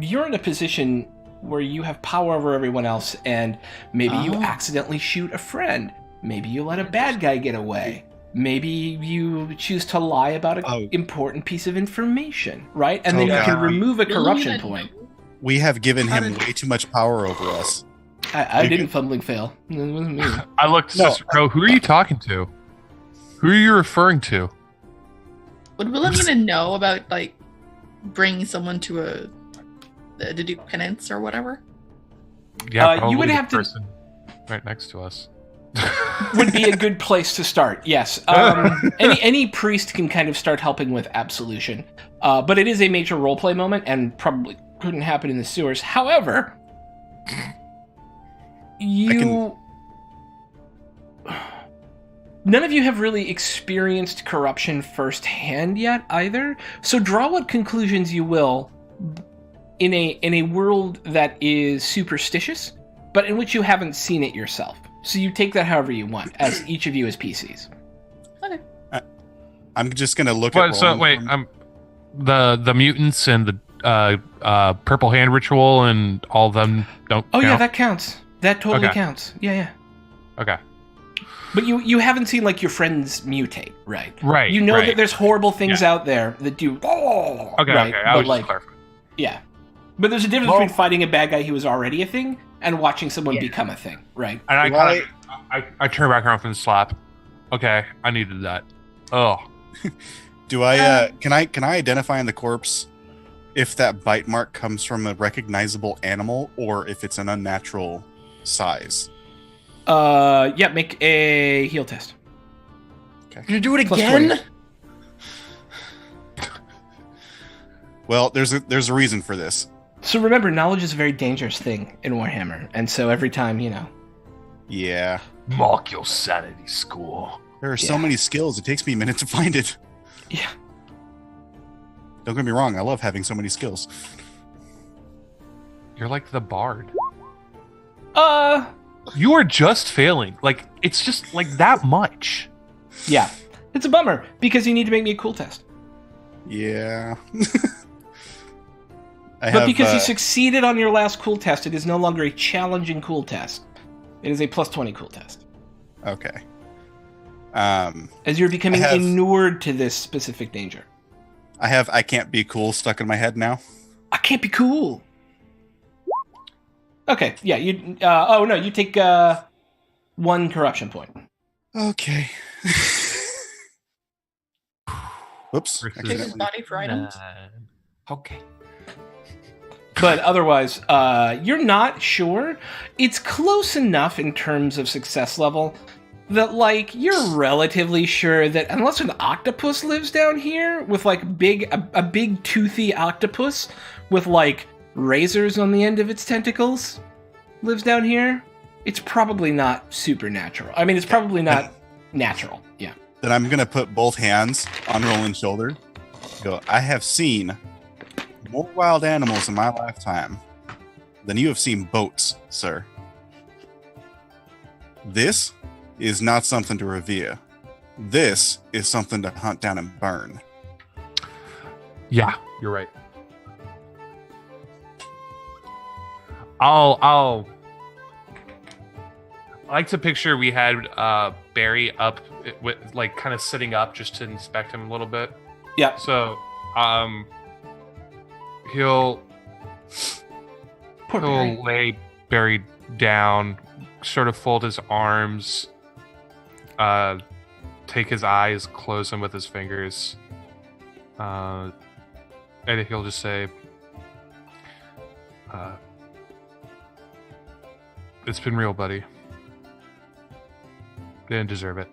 you're in a position where you have power over everyone else, and maybe you Oh. accidentally shoot a friend. Maybe you let a bad guy get away. Maybe you choose to lie about an important piece of information, right? And then you can remove a corruption point. We have given him way too much power over us. I didn't fumbling fail. It wasn't me. I looked, No. Sister Crow, who are you talking to? Who are you referring to? Would Wilhelmina know about, like, bringing someone to do penance or whatever? Yeah, you probably would the have to- person right next to us. Would be a good place to start. Yes, any priest can kind of start helping with absolution, but it is a major roleplay moment and probably couldn't happen in the sewers. However, none of you have really experienced corruption firsthand yet either. So draw what conclusions you will in a world that is superstitious, but in which you haven't seen it yourself. So you take that however you want, as each of you as PCs. Okay. I'm just gonna look But at. so Roland wait, from- the mutants and the purple hand ritual and all of them don't. Oh yeah, count? that counts. That totally Okay. counts. Yeah. Okay. But you haven't seen like your friends mutate, right? Right. You know right. that there's horrible things Yeah. out there that do. Oh, Okay. right? Okay. I But was like, just clarifying. yeah. But there's a difference Well- between fighting a bad guy who was already a thing and watching someone Yeah. become a thing, right? And I Why- kind of I turn back around from the slap. Okay, I needed that. Oh, Do I can I identify in the corpse if that bite mark comes from a recognizable animal or if it's an unnatural size? Yeah, make a heal test. Did you do it Plus again? 20. Well, there's a reason for this. So remember, knowledge is a very dangerous thing in Warhammer, and so every time, Yeah. Mock your sanity score. There are so Yeah. many skills. It takes me a minute to find it. Yeah. Don't get me wrong. I love having so many skills. You're like the bard. Uh, You are just failing. Like, it's just like that much. yeah. It's a bummer, because you need to make me a cool test. Yeah. But because you succeeded on your last cool test, it is no longer a challenging cool test. It is a plus 20 cool test. Okay. As you're becoming I have- inured to this specific danger. I can't be cool stuck in my head now. I can't be cool. Okay, yeah, you take 1 corruption point. Okay. Whoops. Versus Take his body for items. 9. Okay. But otherwise, you're not sure. It's close enough in terms of success level that, like, you're relatively sure that unless an octopus lives down here with, like, a big toothy octopus with, like, razors on the end of its tentacles lives down here, it's probably not supernatural. I mean, it's probably not natural. Yeah. Then I'm gonna put both hands on Roland's shoulder. Go. I have seen more wild animals in my lifetime than you have seen boats, sir. This is not something to revere. This is something to hunt down and burn. Yeah, you're right. I like to picture we had Barry up with, like, kind of sitting up just to inspect him a little bit. Yeah. So, he'll Poor Barry. lay Barry down, sort of fold his arms, take his eyes, close them with his fingers, and he'll just say, "It's been real, buddy. Didn't deserve it.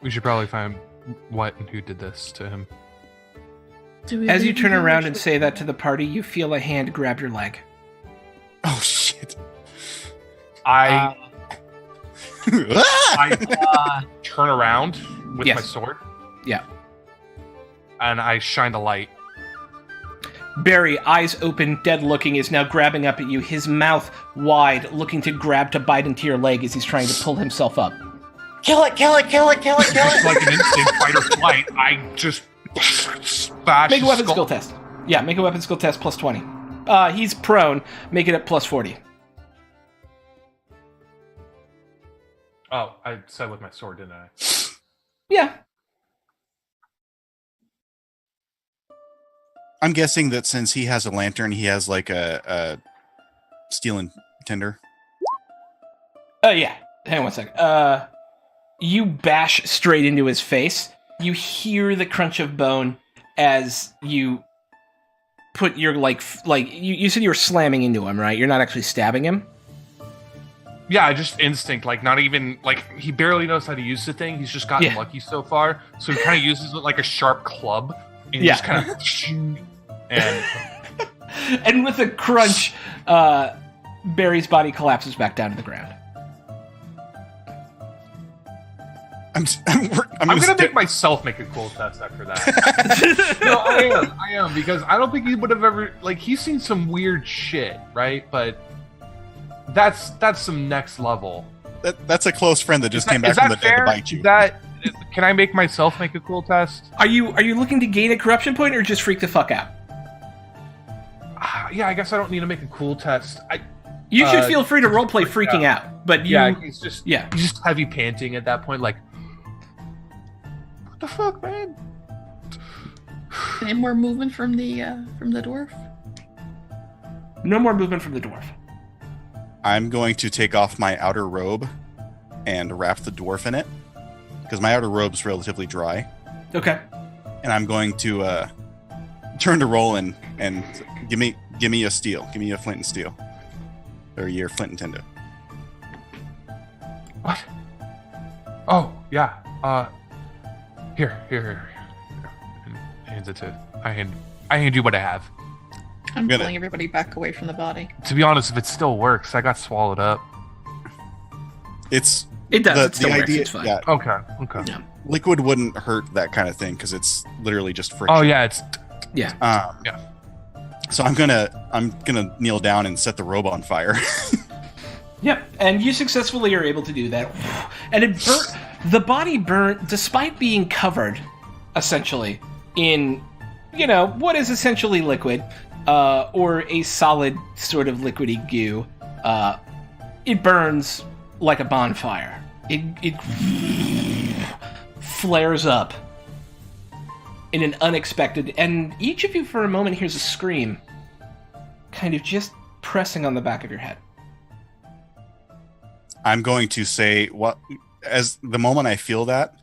We should probably find what and who did this to him." As you turn around and say that to the party, you feel a hand grab your leg. Oh shit! I Ah! turn around with Yes. my sword. Yeah. And I shine the light. Barry, eyes open, dead looking, is now grabbing up at you, his mouth wide, looking to grab to bite into your leg as he's trying to pull himself up. Kill it, kill it, kill it, kill it, kill It's it. like an instant fight or flight. I just smash Make a his weapon skull. skill test. Yeah, make a weapon skill test plus 20. He's prone. Make it at plus 40. Oh, I said with my sword, didn't I? Yeah. I'm guessing that since he has a lantern, he has like a steel and tinder. Yeah. Hang on one second. You bash straight into his face. You hear the crunch of bone as you put your, you said you were slamming into him, right? You're not actually stabbing him? Yeah, just instinct. Like, not even, like, he barely knows how to use the thing. He's just gotten Yeah. lucky so far. So he kind of uses it like a sharp club. And Yeah. just kind of... and And with a crunch, Barry's body collapses back down to the ground. I'm I'm gonna make myself make a cool test after that. No, I am, because I don't think he would have ever, like, he's seen some weird shit, right? But that's some next level. That's a close friend that just Is came that- back is from the that dead to fair? bite you. Is that, can I make myself make a cool test? Are you looking to gain a corruption point or just freak the fuck out? Yeah, I guess I don't need to make a cool test. You should feel free to roleplay freaking out, but you... Yeah, he's just Yeah. he's just heavy panting at that point, like, what the fuck, man? Any more movement from the dwarf? No more movement from the dwarf. I'm going to take off my outer robe and wrap the dwarf in it because my outer robe's relatively dry, Okay. and I'm going to turn to Roland and give me a steel. Give me a flint and steel. Or your flint and tinder. What? Oh, yeah. Here. And hands it to. I hand you what I have. I'm Gonna- pulling everybody back away from the body. To be honest, if it still works, I got swallowed up. It does. The It still works. idea, It's fine. yeah, Okay. Yeah. liquid wouldn't hurt that kind of thing because it's literally just friction. Oh yeah, it's Yeah. Yeah. So I'm gonna kneel down and set the robe on fire. Yep, and you successfully are able to do that. And it burnt. The body burnt, despite being covered, essentially, in, what is essentially liquid, or a solid sort of liquidy goo. It burns like a bonfire. It flares up in an unexpected, and each of you for a moment hears a scream, kind of just pressing on the back of your head. I'm going to say as the moment I feel that,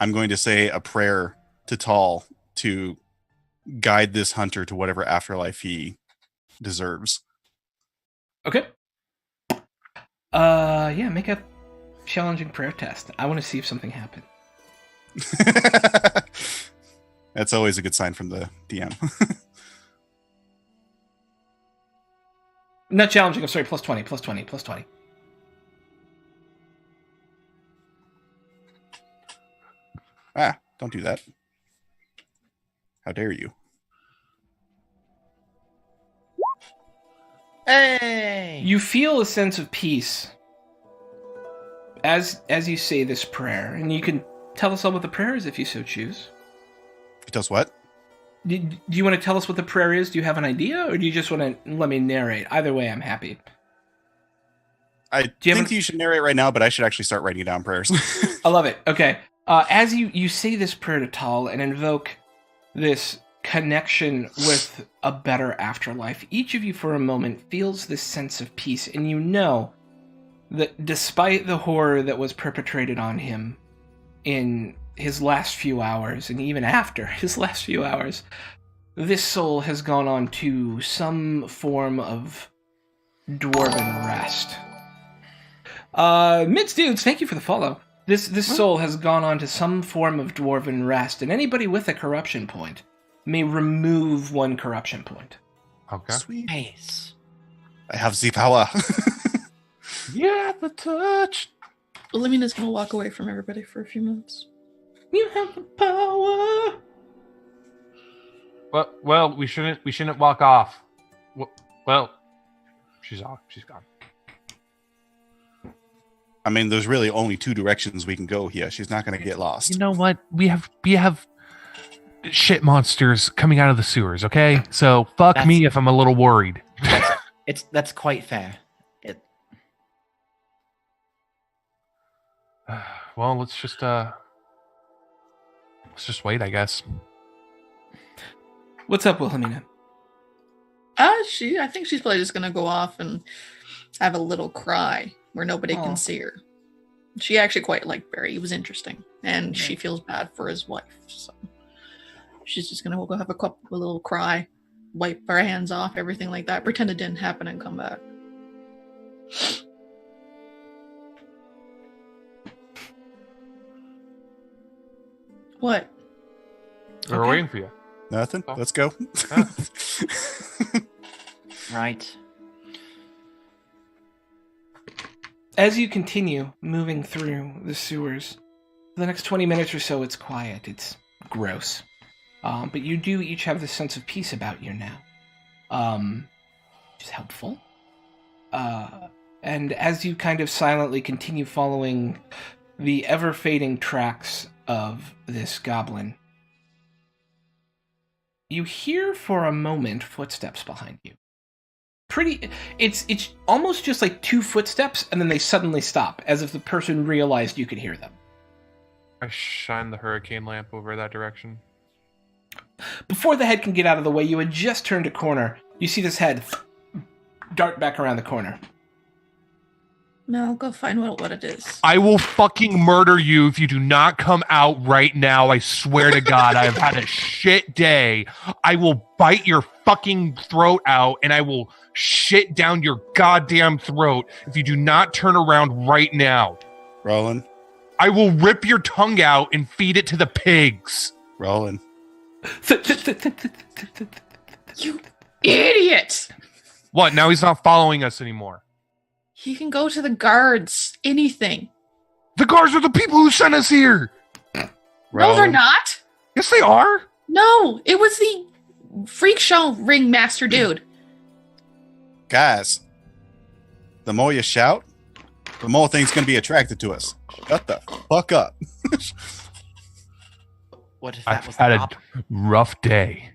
I'm going to say a prayer to Tal to guide this hunter to whatever afterlife he deserves. Okay. Yeah, make a challenging prayer test. I want to see if something happened. That's always a good sign from the DM. Not challenging, I'm sorry, plus 20. Don't do that. How dare you? Hey! You feel a sense of peace as you say this prayer, and you can tell us all what the prayer is if you so choose. It does what? Do you want to tell us what the prayer is? Do you have an idea, or do you just want to let me narrate? Either way, I'm happy. I you have think you should narrate right now, but I should actually start writing down prayers. I love it. Okay. As you say this prayer to Tal and invoke this connection with a better afterlife, each of you for a moment feels this sense of peace, and you know that despite the horror that was perpetrated on him in his last few hours, and even after his last few hours, this soul has gone on to some form of dwarven rest. Mids Dudes, thank you for the follow. This soul has gone on to some form of dwarven rest, and anybody with a corruption point may remove one corruption point. okay. Sweet. Nice. I have the power. Yeah, the touch. Limina's gonna walk away from everybody for a few minutes. You have the power. Well, we shouldn't walk off. Well, she's off. She's gone. I mean, there's really only two directions we can go here. She's not going to get lost. You know what? We have shit monsters coming out of the sewers. Okay, so fuck me if I'm a little worried. That's quite fair. Well, let's just wait, I guess. What's up, Wilhelmina? I think she's probably just gonna go off and have a little cry where nobody Aw. can see her. She actually quite liked Barry. He was interesting, and she feels bad for his wife. So she's just gonna go have a little cry, wipe her hands off, everything like that, pretend it didn't happen, and come back. What? We're Okay. waiting for you. Nothing? Oh. Let's go. Right. As you continue moving through the sewers, for the next 20 minutes or so, it's quiet. It's gross. But you do each have this sense of peace about you now. Which is helpful. And as you kind of silently continue following the ever-fading tracks of this goblin, you hear for a moment footsteps behind you. It's almost just like two footsteps, and then they suddenly stop, as if the person realized you could hear them. I shine the hurricane lamp over that direction. Before the head can get out of the way, you had just turned a corner. You see this head dart back around the corner. Mel, go find what it is. I will fucking murder you if you do not come out right now. I swear to God, I've had a shit day. I will bite your fucking throat out and I will shit down your goddamn throat if you do not turn around right now. Roland. I will rip your tongue out and feed it to the pigs. Roland. You idiot! What? Now he's not following us anymore. He can go to the guards. Anything. The guards are the people who sent us here. No, Roland. they're not. Yes, they are. No, it was the freak show ringmaster dude. Guys, the more you shout, the more things can be attracted to us. Shut the fuck up. What if that I've was had the a op- rough day.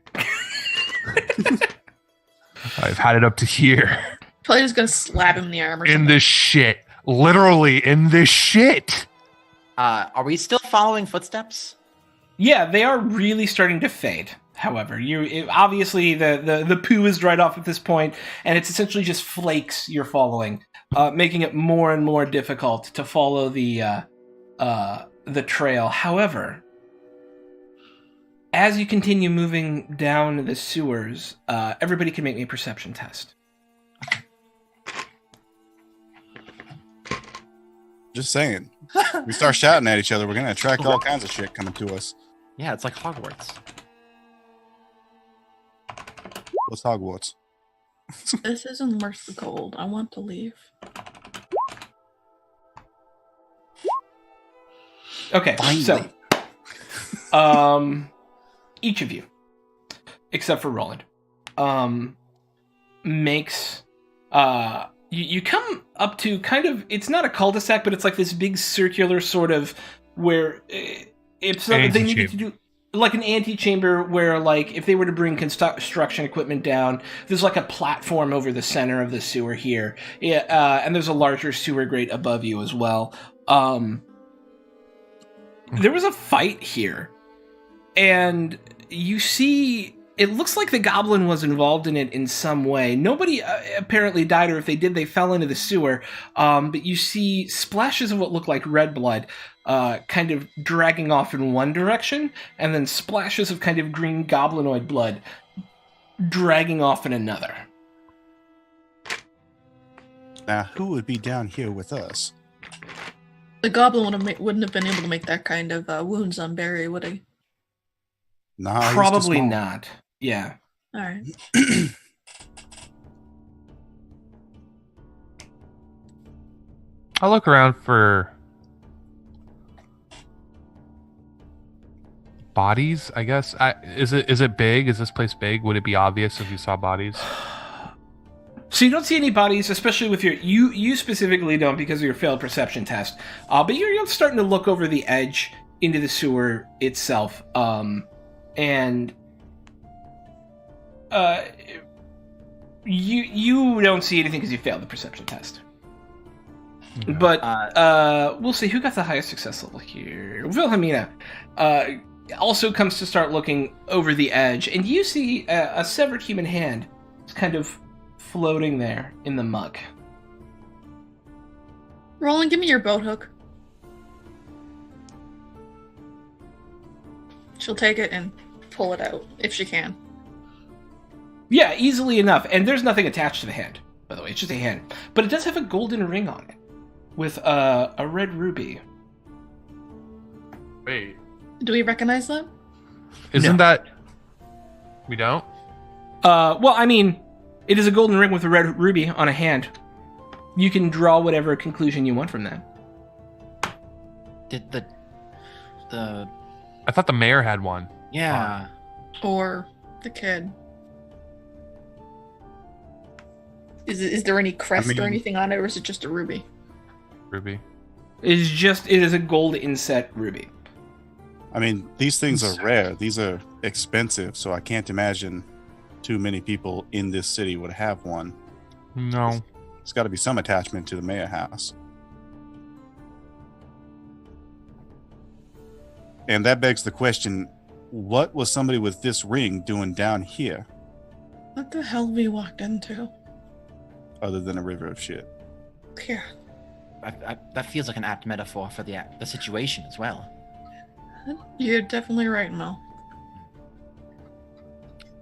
I've had it up to here. Probably just gonna slap him in the arm or In something. this shit. Literally in this shit. Are we still following footsteps? Yeah, they are really starting to fade. However, obviously the poo is dried off at this point, and it's essentially just flakes you're following, making it more and more difficult to follow the trail. However, as you continue moving down the sewers, everybody can make me a perception test. Just saying. We start shouting at each other, we're going to attract all kinds of shit coming to us. Yeah, it's like Hogwarts. What's Hogwarts? This isn't worth the gold. I want to leave. Okay, Finally. so each of you, except for Roland, makes you come up to kind of, it's not a cul-de-sac, but it's like this big circular sort of where if something they needed to do like an antechamber where, like, if they were to bring construction equipment down, there's like a platform over the center of the sewer here, and there's a larger sewer grate above you as well. There was a fight here, and you see, it looks like the goblin was involved in it in some way. Nobody apparently died, or if they did, they fell into the sewer. But you see splashes of what look like red blood kind of dragging off in one direction, and then splashes of kind of green goblinoid blood dragging off in another. Now, who would be down here with us? The goblin wouldn't have been able to make that kind of wounds on Barry, would he? Nah, he's too Probably small. not. Yeah. All right. I'll look around for bodies, I guess. Is it big? Is this place big? Would it be obvious if you saw bodies? So you don't see any bodies, especially with you specifically don't because of your failed perception test. But you're starting to look over the edge into the sewer itself, and you don't see anything because you failed the perception test. Okay. But we'll see who got the highest success level here. Wilhelmina also comes to start looking over the edge, and you see a severed human hand kind of floating there in the muck. Roland, give me your boat hook. She'll take it and pull it out, if she can. Yeah, easily enough. And there's nothing attached to the hand, by the way. It's just a hand. But it does have a golden ring on it with a red ruby. Wait, Do we recognize that? isn't that? We don't. Well, I mean, it is a golden ring with a red ruby on a hand. You can draw whatever conclusion you want from that. Did the I thought the mayor had one. yeah. Or the kid? Is there any crest or anything on it, or is it just a ruby? Ruby. It is a gold inset ruby. I mean, these things are rare. These are expensive, so I can't imagine too many people in this city would have one. No. There's got to be some attachment to the mayor house. And that begs the question, what was somebody with this ring doing down here What the hell we walked into? other than a river of shit? Here. that feels like an apt metaphor for the situation as well. You're definitely right, Mel.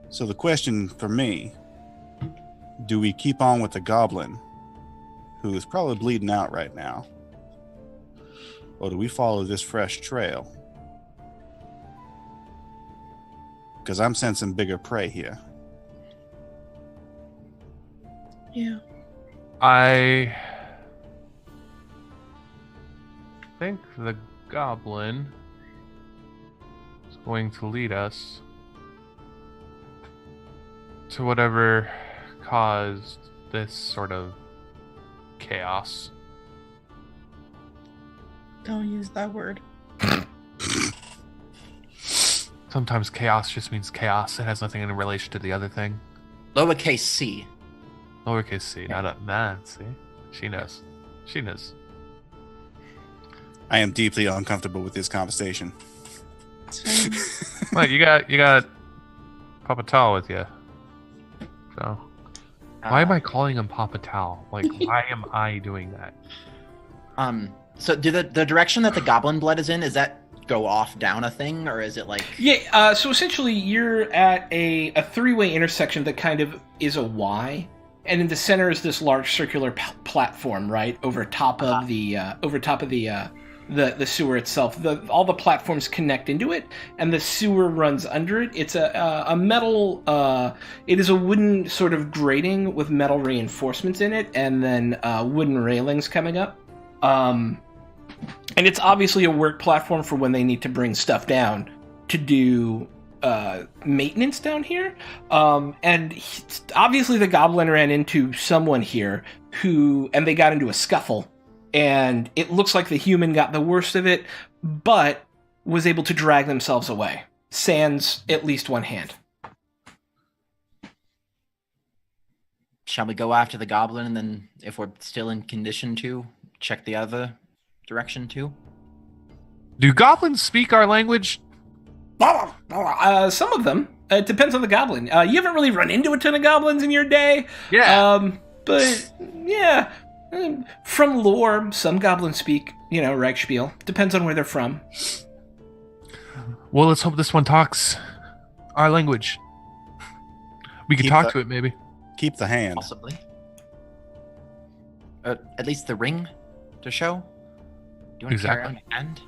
So the question for me, do we keep on with the goblin, who is probably bleeding out right now? Or do we follow this fresh trail? Because I'm sensing bigger prey here. Yeah. I think the goblin is going to lead us to whatever caused this sort of chaos. Don't use that word. Sometimes chaos just means chaos. It has nothing in relation to the other thing. Lowercase c. Lowercase c, not a man. See, she knows. She knows. I am deeply uncomfortable with this conversation. Same. Well, you got Papa Tal with you. So why am I calling him Papa Tal? Like, why am I doing that? So do the direction that the goblin blood is in, is that go off down a thing, or is it like... Yeah, so essentially you're at a three-way intersection that kind of is a Y, and in the center is this large circular platform, right, over top of the sewer itself. All the platforms connect into it, and the sewer runs under it. It's a metal. It is a wooden sort of grating with metal reinforcements in it, and then wooden railings coming up. And it's obviously a work platform for when they need to bring stuff down to do maintenance down here. Obviously the goblin ran into someone here and they got into a scuffle. And it looks like the human got the worst of it, but was able to drag themselves away. Sans at least one hand. Shall we go after the goblin, and then if we're still in condition to, check the other direction too? Do goblins speak our language? Some of them. It depends on the goblin. You haven't really run into a ton of goblins in your day. Yeah. But yeah. From lore, some goblins speak, Reichspiel. Depends on where they're from. Well, let's hope this one talks our language. We can talk to it, maybe. Keep the hand. Possibly. At least the ring to show? Do you want to carry on your hand?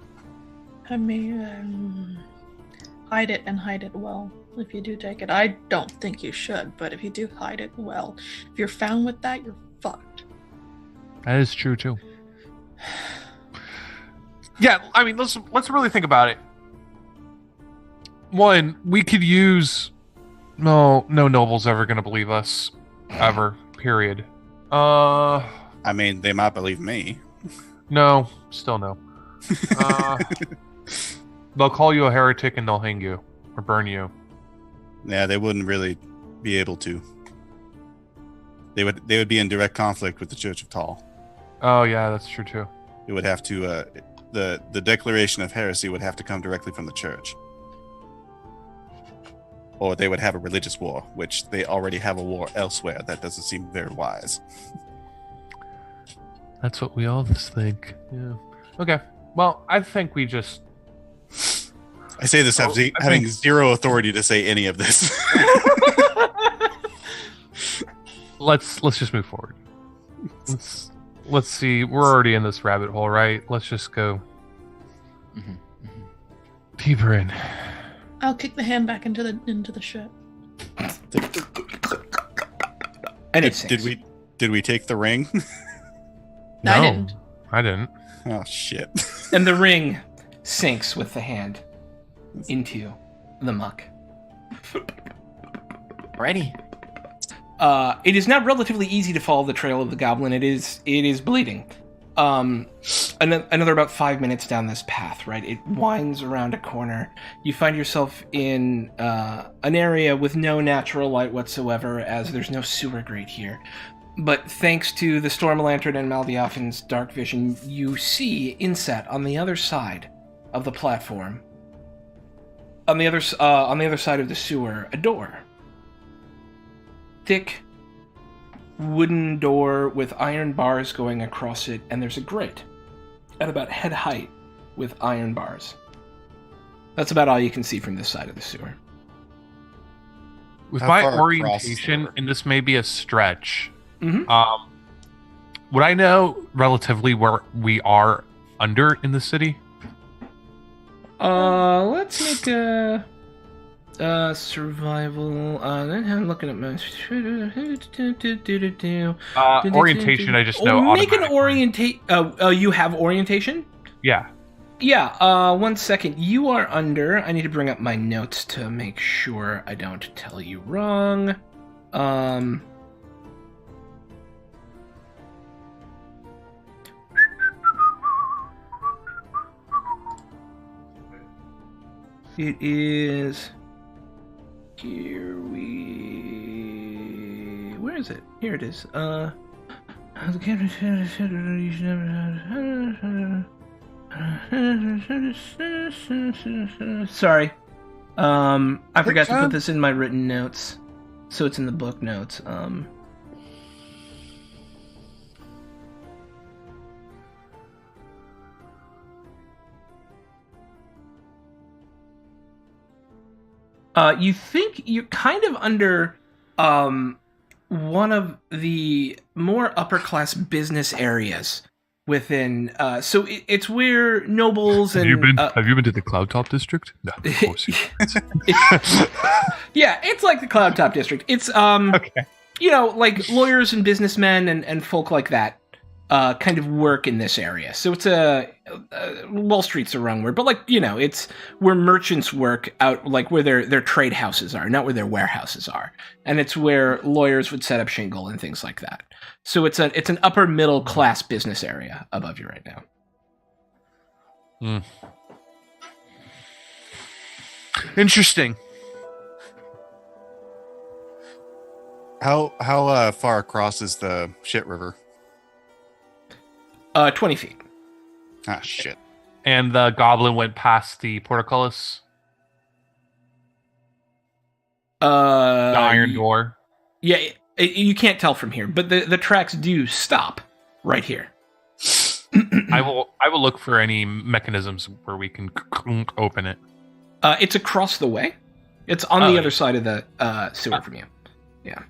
I mean, hide it and hide it well. If you do take it, I don't think you should, but if you do hide it well, if you're found with that, you're fucked. That is true too. Yeah, I mean, let's really think about it. One, we could use no noble's ever gonna believe us, ever. Period. I mean, they might believe me. No, still no. They'll call you a heretic and they'll hang you or burn you. Yeah, they wouldn't really be able to. They would be in direct conflict with the Church of Tal. Oh yeah, that's true too. It would have to the declaration of heresy would have to come directly from the church. Or they would have a religious war, which they already have a war elsewhere. That doesn't seem very wise. That's what we all just think. Yeah. Okay. Well, I think we just... I say this having zero authority to say any of this. Let's just move forward. Let's see. We're already in this rabbit hole, right? Let's just go deeper in. I'll kick the hand back into the shit. And did we take the ring? No, I didn't. I didn't. Oh shit. And the ring sinks with the hand into the muck. Alrighty. It is now relatively easy to follow the trail of the goblin. It is bleeding. Another about 5 minutes down this path, right? It winds around a corner. You find yourself in an area with no natural light whatsoever, as there's no sewer grate here. But thanks to the Storm Lantern and Maldiafen's dark vision, you see inset on the other side of the platform. On the other side of the sewer, a door. Thick, wooden door with iron bars going across it, and there's a grate at about head height with iron bars. That's about all you can see from this side of the sewer. With How my far across orientation, the- and this may be a stretch, Mhm. would I know relatively where we are under in the city? Let's make a survival. I'm looking at my Orientation, I just know. Make an automatically. orientate. Oh, you have orientation? Yeah. Yeah. 1 second. You are under. I need to bring up my notes to make sure I don't tell you wrong. It is. Where is it? Here it is. Sorry. I forgot to put this in my written notes. So it's in the book notes. You think you're kind of under one of the more upper class business areas within. So it's where nobles and Have you been to the Cloud Top District? No, of course you. yeah, it's like the Cloud Top District. It's Okay. like lawyers and businessmen and folk like that kind of work in this area. So it's Wall Street's the wrong word, but it's where merchants work out, like where their trade houses are, not where their warehouses are. And it's where lawyers would set up shingle and things like that. So it's an upper middle class business area above you right now. Interesting. How far across is the shit river? 20 feet. Ah, shit. And the goblin went past the portcullis, the iron door. Yeah, you can't tell from here, but the tracks do stop right here. I will look for any mechanisms where we can open it. It's across the way. It's on the other side of the sewer from you. Yeah.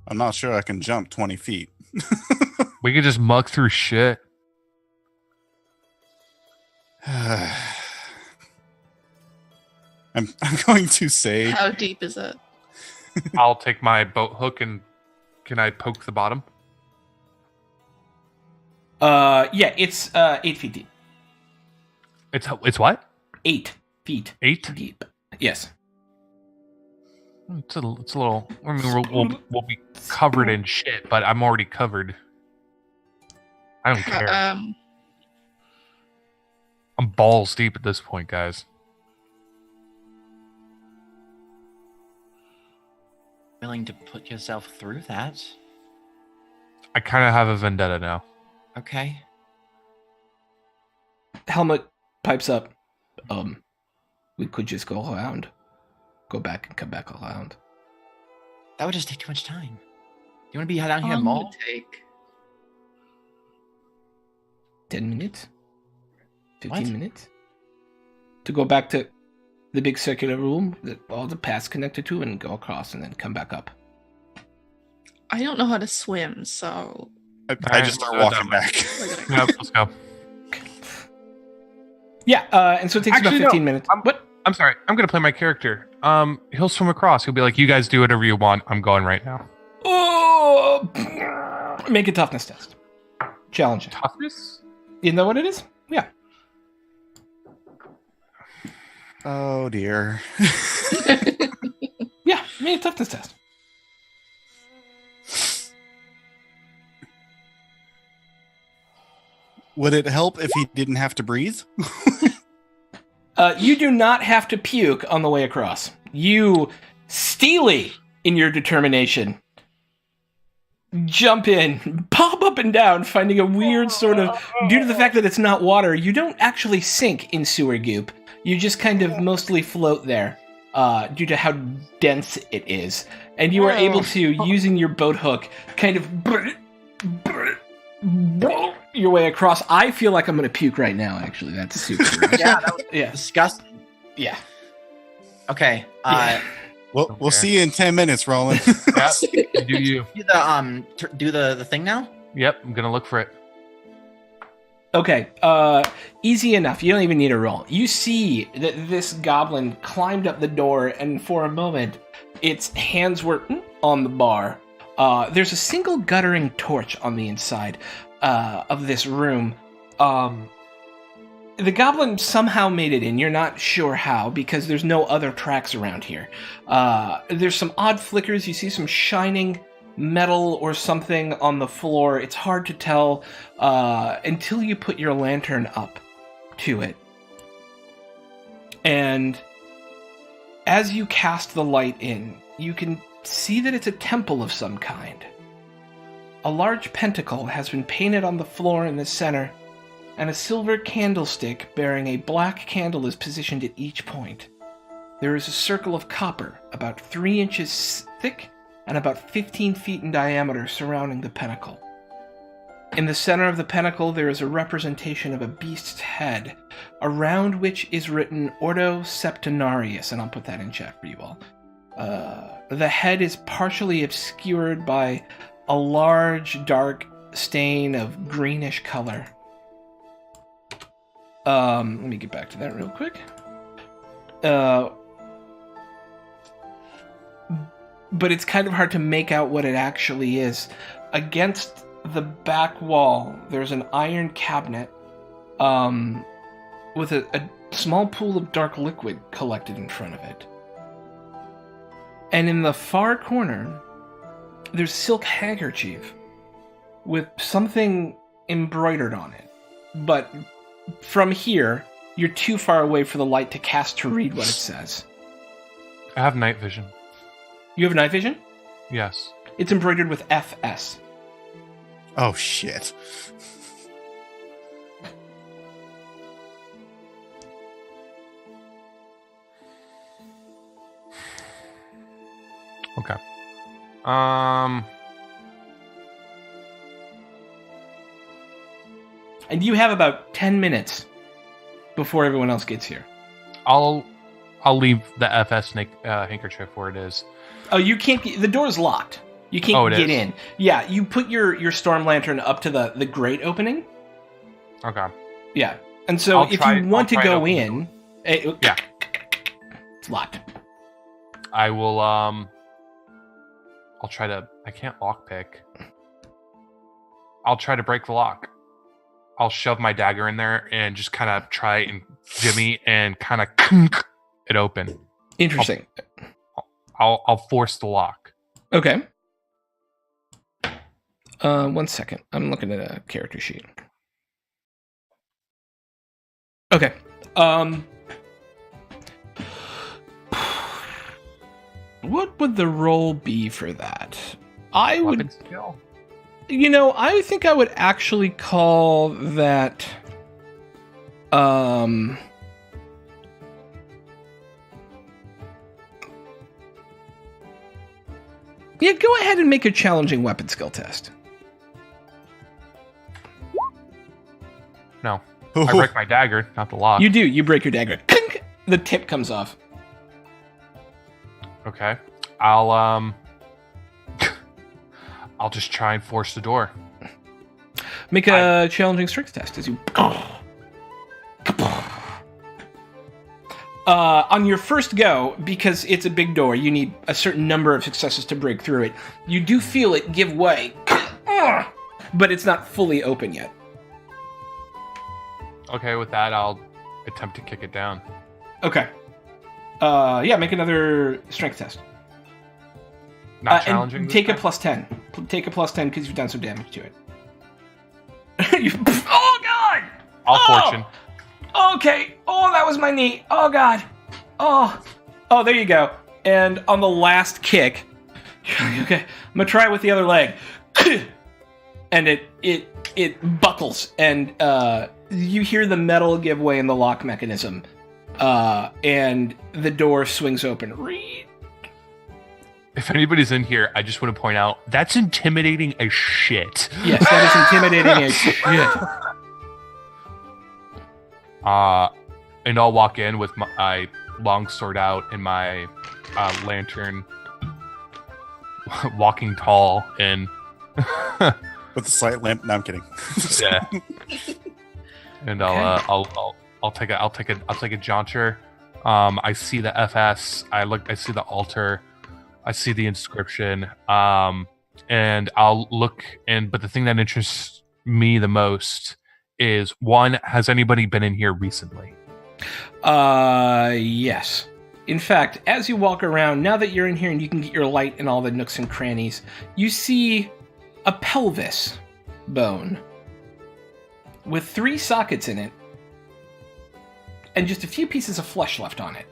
I'm not sure I can jump 20 feet. We could just mug through shit. I'm going to say How deep is it? I'll take my boat hook and can I poke the bottom? Yeah, it's 8 feet deep. It's what? 8 feet 8? deep. Yes. It's a little. I mean, we'll be covered in shit, but I'm already covered. I don't care. I'm balls deep at this point, guys. Willing to put yourself through that? I kind of have a vendetta now. Okay. Helmut pipes up. We could just go around. Go back and come back around. That would just take too much time. You want to be down How here long more? would it take? 10 minutes? 15 What? minutes? To go back to the big circular room that all the paths connected to and go across and then come back up. I don't know how to swim, so I just start walking back. Yep, let's go. Yeah, and so it takes Actually, about 15 minutes. What? I'm sorry. I'm gonna play my character. He'll swim across. He'll be like, "You guys do whatever you want. I'm going right now." Oh! Make a toughness test. Challenging. Toughness? You know what it is? Yeah. Oh dear. Yeah, make a toughness test. Would it help if he didn't have to breathe? You do not have to puke on the way across. You, steely in your determination, jump in, pop up and down, finding a weird sort of... Due to the fact that it's not water, you don't actually sink in sewer goop. You just kind of mostly float there. due to how dense it is. And you are able to, using your boat hook, kind of your way across. I feel like I'm going to puke right now, actually. That's super gross. Yeah, that was Yeah. disgusting. Yeah. Okay. We'll see you in 10 minutes, Roland. Yep. You do you. Do the thing now. Yep. I'm gonna look for it. Okay, easy enough. You don't even need a roll. You see that this goblin climbed up the door, and for a moment, its hands were on the bar. There's a single guttering torch on the inside of this room. The goblin somehow made it in. You're not sure how, because there's no other tracks around here. There's some odd flickers. You see some shining metal or something on the floor. It's hard to tell until you put your lantern up to it. And as you cast the light in, you can see that it's a temple of some kind. A large pentacle has been painted on the floor in the center, and a silver candlestick bearing a black candle is positioned at each point. There is a circle of copper about 3 inches thick and about 15 feet in diameter surrounding the pinnacle. In the center of the pinnacle, there is a representation of a beast's head, around which is written Ordo Septenarius, and I'll put that in chat for you all. The head is partially obscured by a large, dark stain of greenish color. Let me get back to that real quick. But it's kind of hard to make out what it actually is. Against the back wall, there's an iron cabinet with a small pool of dark liquid collected in front of it. And in the far corner, there's a silk handkerchief with something embroidered on it. But from here, you're too far away for the light to cast to read what it says. I have night vision. You have night vision? Yes. It's embroidered with FS. Oh, shit. Okay. And you have about 10 minutes before everyone else gets here. I'll leave the FS handkerchief where it is. Oh, you can't get... The door's locked. You can't get in. Yeah, you put your storm lantern up to the grate opening. Okay. Yeah. And so if you want to go in... Yeah. It's locked. I will, I'll try to... I can't lockpick. I'll try to break the lock. I'll shove my dagger in there and just kind of try and jimmy and kind of it open. Interesting. I'll force the lock. Okay. 1 second. I'm looking at a character sheet. Okay. What would the roll be for that? I would... Weapon skill. You know, I think I would actually call that... Yeah, go ahead and make a challenging weapon skill test. No. I break my dagger, not the lock. You do. You break your dagger. The tip comes off. Okay. I'll just try and force the door. Make a challenging strength test as you... on your first go, because it's a big door, you need a certain number of successes to break through it. You do feel it give way, but it's not fully open yet. Okay, with that, I'll attempt to kick it down. Okay. Yeah, make another strength test. Not challenging. And take a plus 10. Take a plus 10 because you've done some damage to it. Oh, God! I'll fortune. Okay. Oh, that was my knee. Oh, God. Oh, there you go. And on the last kick, okay, I'm gonna try it with the other leg, and it buckles, and you hear the metal give way in the lock mechanism, and the door swings open. If anybody's in here, I just want to point out that's intimidating as shit. Yes, that is intimidating as shit. And I'll walk in with my long sword out and my lantern, walking tall and With a slight lamp. No, I'm kidding. yeah. And I'll take a jaunter. I see the FS. I see the altar. I see the inscription. And I'll look in. But the thing that interests me the most is, one, has anybody been in here recently? Yes. In fact, as you walk around, now that you're in here and you can get your light in all the nooks and crannies, you see a pelvis bone with 3 sockets in it and just a few pieces of flesh left on it.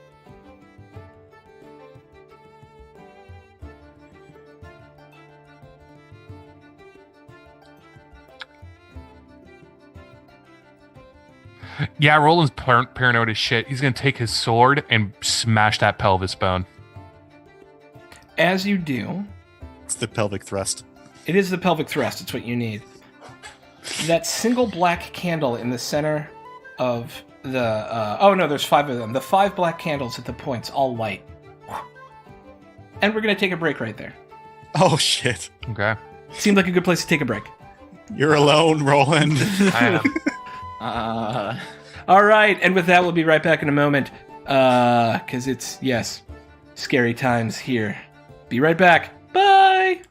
Yeah, Roland's paranoid as shit. He's gonna take his sword and smash that pelvis bone. As you do, It's the pelvic thrust. it is the pelvic thrust. It's what you need. That single black candle in the center of the... oh no, there's 5 of them. The 5 black candles at the points all light. And we're going to take a break right there. Oh shit! Okay. Seemed like a good place to take a break. You're alone, Roland. I am. All right, and with that, we'll be right back in a moment. Because it's, yes, scary times here. Be right back. Bye!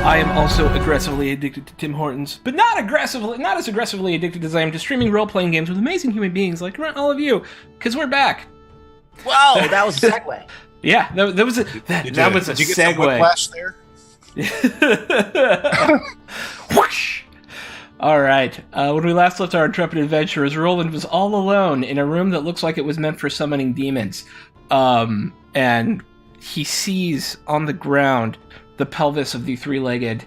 I am also aggressively addicted to Tim Hortons, but not as aggressively addicted as I am to streaming role-playing games with amazing human beings like all of you, because we're back. Whoa, that was a segue. Yeah, that was a Did you get some segue. whiplash there? Whoosh! All right. When we last left our intrepid adventurers, Roland was all alone in a room that looks like it was meant for summoning demons. And he sees on the ground the pelvis of the three-legged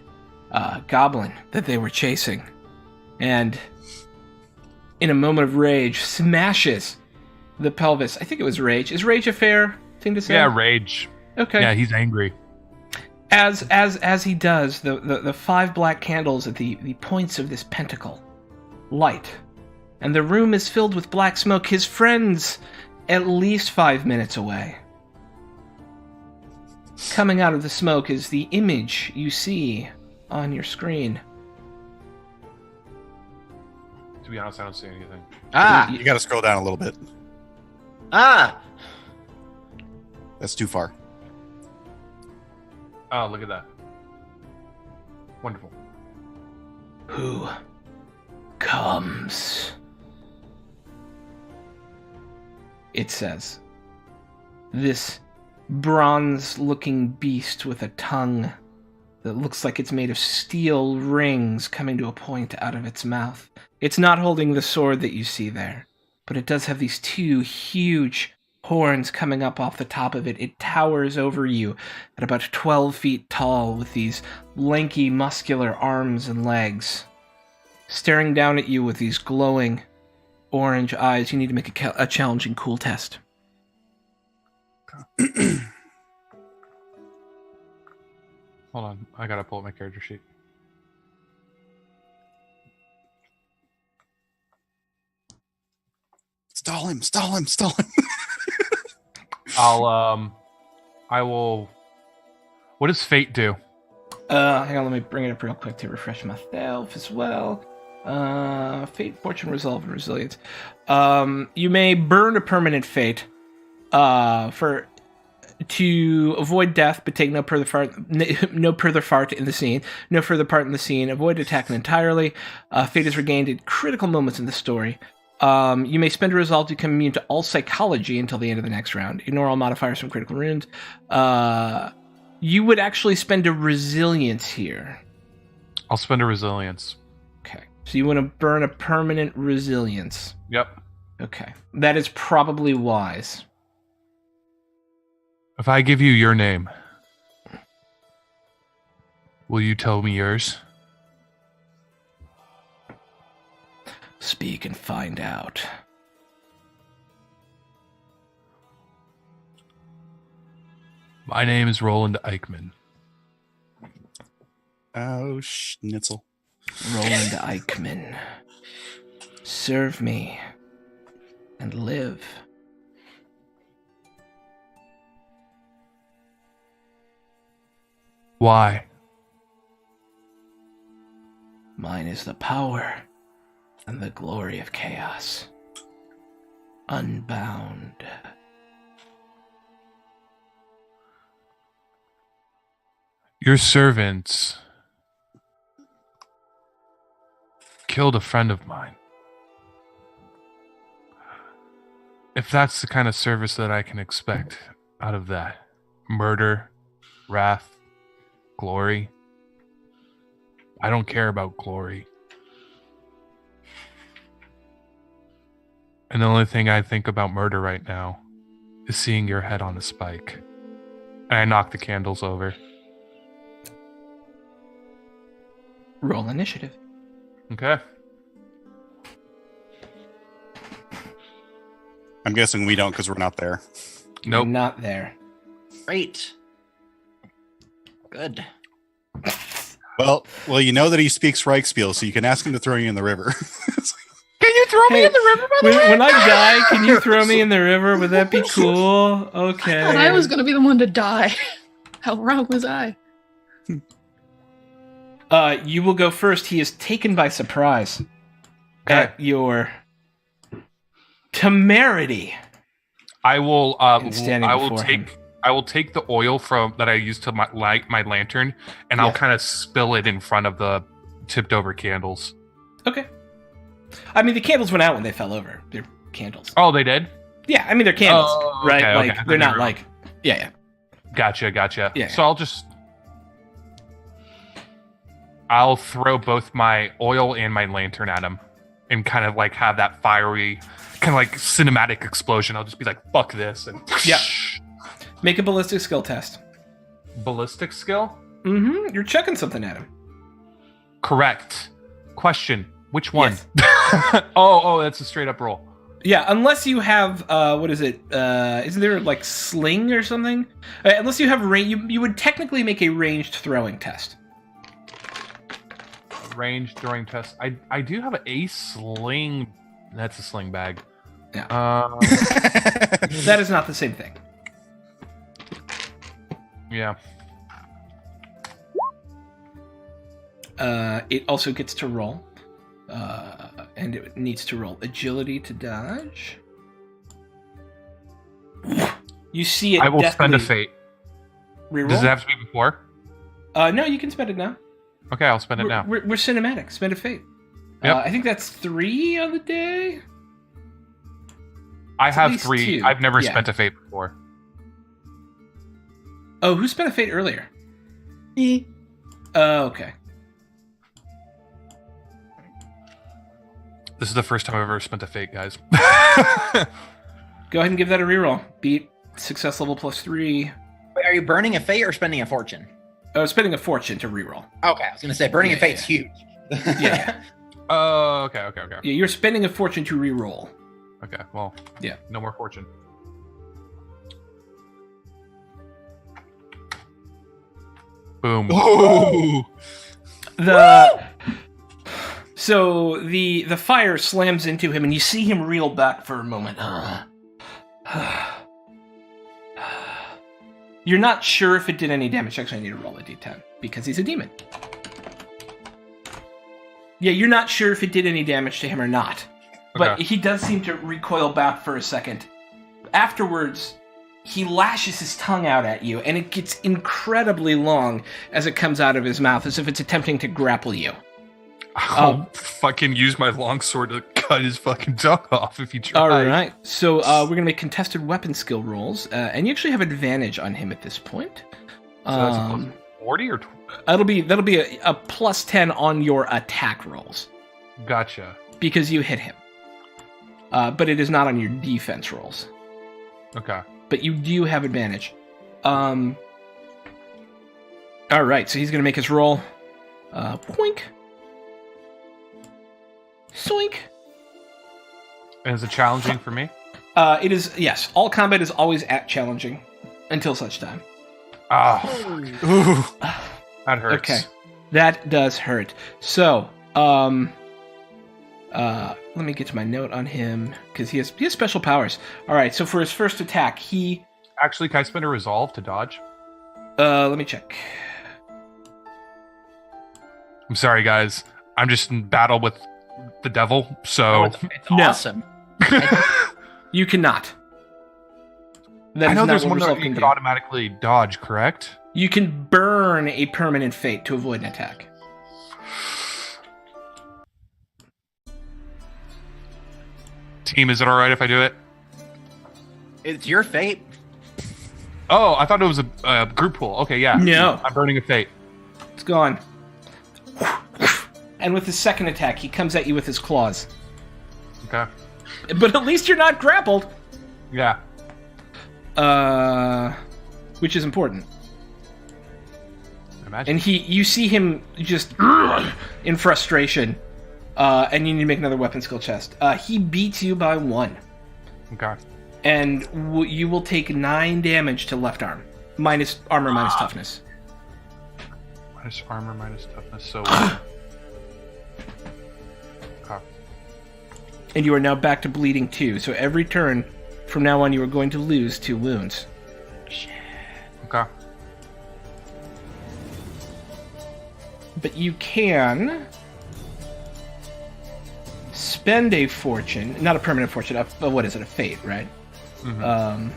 goblin that they were chasing. And in a moment of rage, smashes the pelvis. I think it was rage. Is rage a fair thing to say? Yeah, rage. Okay. Yeah, he's angry. As he does, the 5 black candles at the points of this pentacle light, and the room is filled with black smoke. His friends, at least 5 minutes away. Coming out of the smoke is the image you see on your screen. To be honest, I don't see anything. You got to scroll down a little bit. That's too far. Oh, look at that. Wonderful. Who comes? It says. This bronze-looking beast with a tongue that looks like it's made of steel rings coming to a point out of its mouth. It's not holding the sword that you see there, but it does have these 2 huge horns coming up off the top of it. It towers over you at about 12 feet tall with these lanky, muscular arms and legs. Staring down at you with these glowing orange eyes. You need to make a challenging cool test. Hold on, I gotta pull up my character sheet. Stall him. I will. What does fate do? Hang on, let me bring it up real quick to refresh myself as well. Fate, fortune, resolve, and resilience. You may burn a permanent fate to avoid death, but take no further part in the scene. Avoid attack entirely. Fate is regained at critical moments in the story. You may spend a resolve to become immune to all psychology until the end of the next round. Ignore all modifiers from critical runes. You would actually spend a resilience here. I'll spend a resilience. Okay. So you want to burn a permanent resilience. Yep. Okay. That is probably wise. If I give you your name, will you tell me yours? Speak and find out. My name is Roland Eichmann. Oh, schnitzel. Roland Eichmann. Serve me and live. Why? Mine is the power and the glory of chaos. Unbound. Your servants killed a friend of mine. If that's the kind of service that I can expect out of that, murder, wrath, glory. I don't care about glory. And the only thing I think about murder right now is seeing your head on a spike. And I knock the candles over. Roll initiative. Okay. I'm guessing we don't because we're not there. Nope. Not there. Great. Good. Well, you know that he speaks Reichspiel, so you can ask him to throw you in the river. Can you throw me in the river, by the way? When I die, can you throw me in the river? Would that be cool? Okay. I thought I was going to be the one to die. How wrong was I? You will go first. He is taken by surprise at your temerity. I will. And standing I will before take. him. I will take the oil from that I used to light my lantern, and I'll Yeah. kind of spill it in front of the tipped over candles. Okay. I mean, the candles went out when they fell over. They're candles. Oh, they did? Yeah, I mean, they're candles, Oh, right? okay, Like, okay. they're not Never mind. like... Yeah. Gotcha. Yeah. So I'll throw both my oil and my lantern at him and kind of like have that fiery, kind of like cinematic explosion. I'll just be like, fuck this. And Yeah. Make a ballistic skill test. Ballistic skill? Mm-hmm. You're chucking something at him. Correct. Question. Which one? Yes. oh, that's a straight up roll. Yeah, unless you have, what is it? Isn't there, like, sling or something? Unless you have you would technically make a ranged throwing test. Range throwing test. I do have a sling. That's a sling bag. Yeah. Mm-hmm. That is not the same thing. Yeah. It also gets to roll. And it needs to roll agility to dodge. You see it. I will spend a definitely- fate. Reroll? Does it have to be before? No, you can spend it now. Okay, I'll spend it now. We're cinematic. Spend a fate. Yep. I think that's 3 on the day. I It's at have least 3. 2. I've never Yeah. spent a fate before. Oh, who spent a fate earlier? Me. Oh, okay. This is the first time I've ever spent a fate, guys. Go ahead and give that a reroll. Beat success level +3. Wait, are you burning a fate or spending a fortune? Oh, spending a fortune to reroll. Okay, I was gonna say burning Yeah, a fate's yeah. huge. Yeah. Oh, okay. Yeah, you're spending a fortune to reroll. Okay, well, Yeah. no more fortune. Boom. Ooh. So the fire slams into him, and you see him reel back for a moment. You're not sure if it did any damage. Actually, I need to roll a d10 because he's a demon. Yeah, you're not sure if it did any damage to him or not, but Okay. he does seem to recoil back for a second. Afterwards, he lashes his tongue out at you, and it gets incredibly long as it comes out of his mouth, as if it's attempting to grapple you. I'll fucking use my longsword to cut his fucking tongue off if you try. All right, so we're gonna make contested weapon skill rolls, and you actually have advantage on him at this point. So that's a plus 40 or That'll be a +10 on your attack rolls Gotcha. because you hit him, but it is not on your defense rolls. Okay. But you do have advantage. All right, so he's gonna make his roll. Poink. Soink. And is it challenging for me? It is, yes. All combat is always challenging until such time. Ah, Ooh. that hurts. Okay, that does hurt. So, let me get to my note on him because he has special powers. All right, so for his first attack, he Actually, can I spend a resolve to dodge? let me check. I'm sorry, guys. I'm just in battle with the devil, so... It's No. awesome. You cannot. That I is know not there's what one resolve that can you could do. automatically dodge, correct? You can burn a permanent fate to avoid an attack. Team, is it alright if I do it? It's your fate. Oh, I thought it was a group pool. Okay, yeah. No. I'm burning a fate. It's gone. And with his second attack, he comes at you with his claws. Okay. But at least you're not grappled. Yeah. Which is important. Imagine. And you see him just in frustration. And you need to make another weapon skill test. He beats you by 1. Okay. And you will take 9 damage to left arm. Minus armor, minus toughness. Minus armor, minus toughness, so... okay. And you are now back to bleeding 2. So every turn from now on, you are going to lose 2 wounds. Okay. But you can spend a fortune, not a permanent fortune, what is it, a fate, right? Mhm.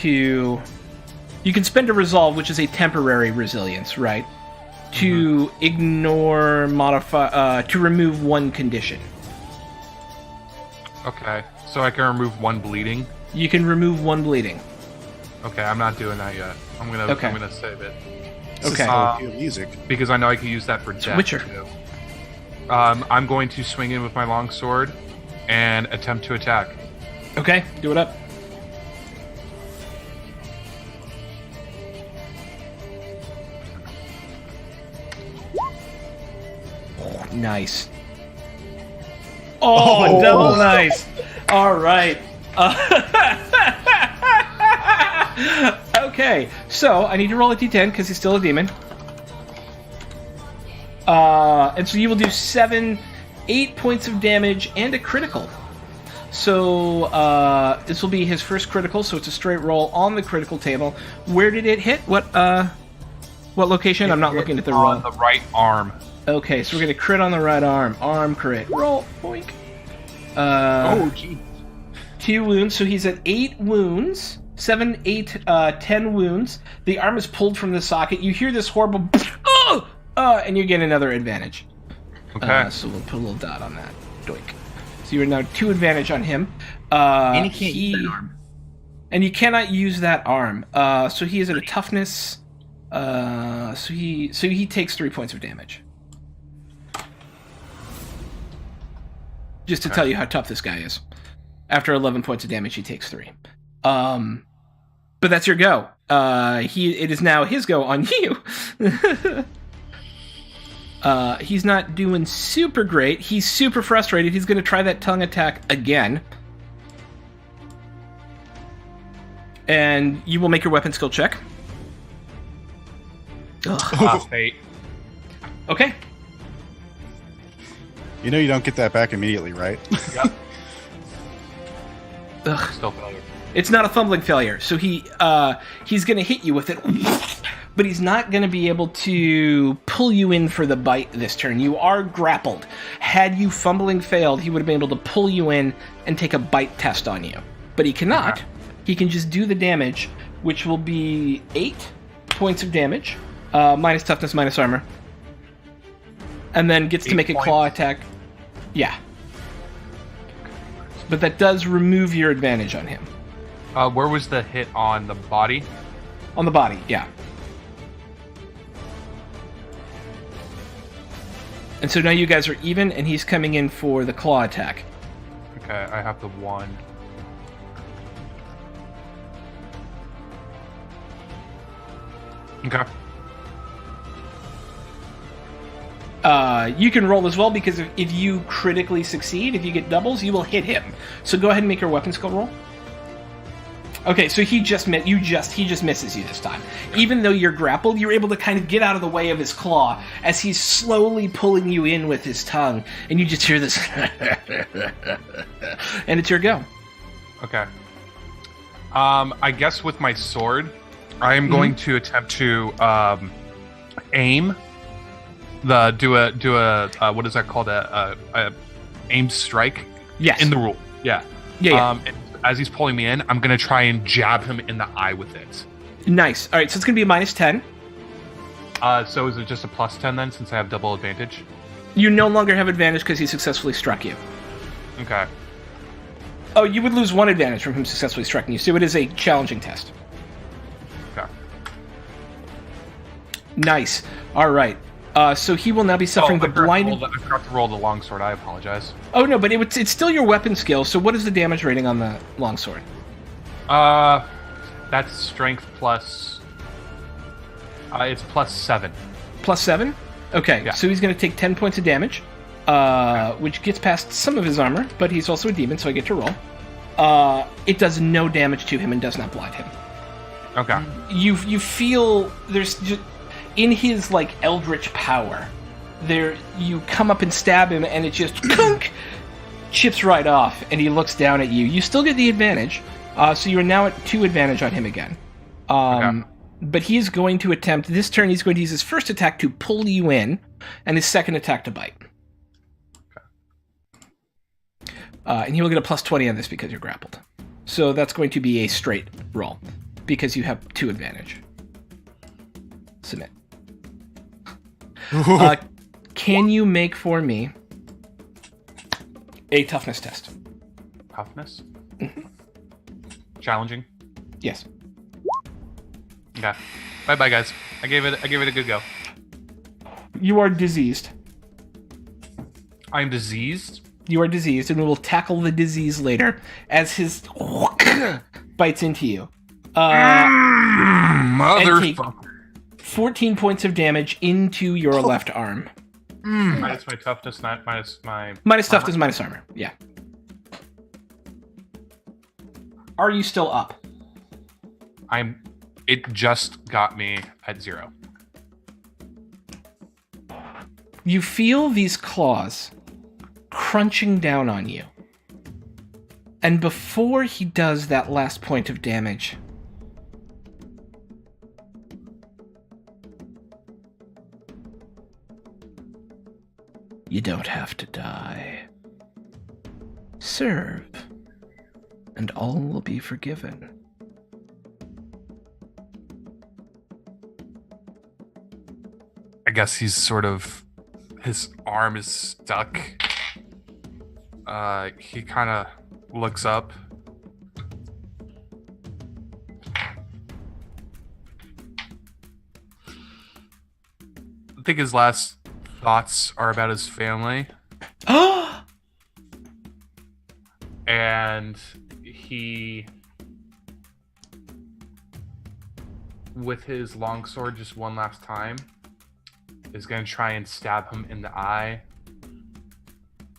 To You can spend a resolve, which is a temporary resilience, right? To ignore, modify, to remove one condition. Okay, so I can remove one bleeding. You can remove one bleeding. Okay, I'm not doing that yet. I'm gonna save it. Okay. Music. Because I know I can use that for death Witcher. too. I'm going to swing in with my longsword and attempt to attack. Okay, do it up. Oh, nice. Oh, double nice. All right. Okay, so I need to roll a d10 because he's still a demon. And so you will do 8 points of damage and a critical. So this will be his first critical, so it's a straight roll on the critical table. Where did it hit? What location? I'm not looking at the roll. On the right arm. Okay, so we're gonna crit on the right arm. Arm crit. Roll. Boink. Oh, gee. 2 wounds, so he's at 8 wounds. 7, 8, 10 wounds. The arm is pulled from the socket. You hear this horrible and you get another advantage. Okay. So we'll put a little dot on that. Doink. So you're now 2 advantage on him. And he can't use that arm. And you cannot use that arm. So he is at a toughness. So he takes 3 points of damage. Just to tell you how tough this guy is. After 11 points of damage, he takes 3. But that's your go. It is now his go on you. He's not doing super great. He's super frustrated. He's going to try that tongue attack again. And you will make your weapon skill check. Fate. Okay. You know you don't get that back immediately, right? Yep. Ugh. Still failure. It's not a fumbling failure. So he's going to hit you with it. But he's not going to be able to pull you in for the bite this turn. You are grappled. Had you fumbling failed, he would have been able to pull you in and take a bite test on you. But he cannot. Okay. He can just do the damage, which will be 8 points of damage, minus toughness, minus armor. And then gets to make a claw attack. Yeah. But that does remove your advantage on him. Where was the hit on the body? On the body, yeah. And so now you guys are even, and he's coming in for the claw attack. Okay, I have the 1. Okay. You can roll as well, because if you critically succeed, if you get doubles, you will hit him. So go ahead and make your weapon skill roll. Okay, so he just misses you this time. Even though you're grappled, you're able to kind of get out of the way of his claw as he's slowly pulling you in with his tongue, and you just hear this, and it's your go. Okay. I guess with my sword, I am going to attempt to aim. Do a what is that called? A aimed strike. Yes. In the rule. Yeah. Yeah. And as he's pulling me in, I'm gonna try and jab him in the eye with it. Nice. All right, so it's gonna be a minus 10. So is it just a plus 10 then, since I have double advantage? You no longer have advantage because he successfully struck you. Okay. Oh, you would lose 1 advantage from him successfully striking you, so it is a challenging test. Okay. Nice. All right. So he will now be suffering the blinded... I forgot to roll the longsword. I apologize. Oh, no, but it's still your weapon skill, so what is the damage rating on the longsword? That's strength plus... it's plus 7. Plus 7? Okay, Yeah. so he's going to take 10 points of damage, which gets past some of his armor, but he's also a demon, so I get to roll. It does no damage to him and does not blind him. Okay. You feel there's just... In his, eldritch power, you come up and stab him, and it just chips right off, and he looks down at you. You still get the advantage, so you are now at 2 advantage on him again. Okay. But he is going to attempt, this turn, he's going to use his first attack to pull you in, and his second attack to bite. And he will get a plus 20 on this because you're grappled. So that's going to be a straight roll. because you have 2 advantage. Submit. Can you make for me a toughness test? Toughness? Challenging? Yes. Okay. Bye-bye, guys. I gave it a good go. You are diseased. I'm diseased? You are diseased, and we will tackle the disease later as his bites into you. And take Motherfucker. 14 points of damage into your left arm. Minus my toughness, not minus my... Minus toughness, minus armor. Yeah. Are you still up? It just got me at 0. You feel these claws crunching down on you. And before he does that last point of damage, you don't have to die. Serve, and all will be forgiven. I guess he's sort of... His arm is stuck. He kind of looks up. I think his last thoughts are about his family. And he, with his longsword just one last time, is going to try and stab him in the eye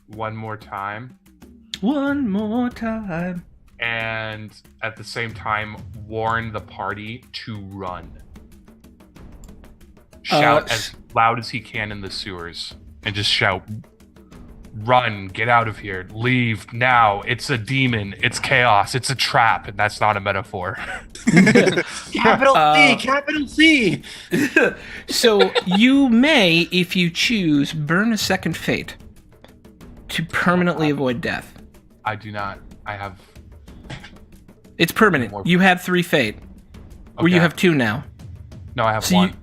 one more time. One more time. And at the same time, warn the party to run. Shout as loud as he can in the sewers. And just shout, run, get out of here, leave now. It's a demon, it's chaos, it's a trap. And that's not a metaphor. Capital C, capital C. So you may, if you choose, burn a second fate to permanently avoid death. I do not. I have... It's permanent. You have 3 fate. Or you Okay. have 2 now. No, I have So 1.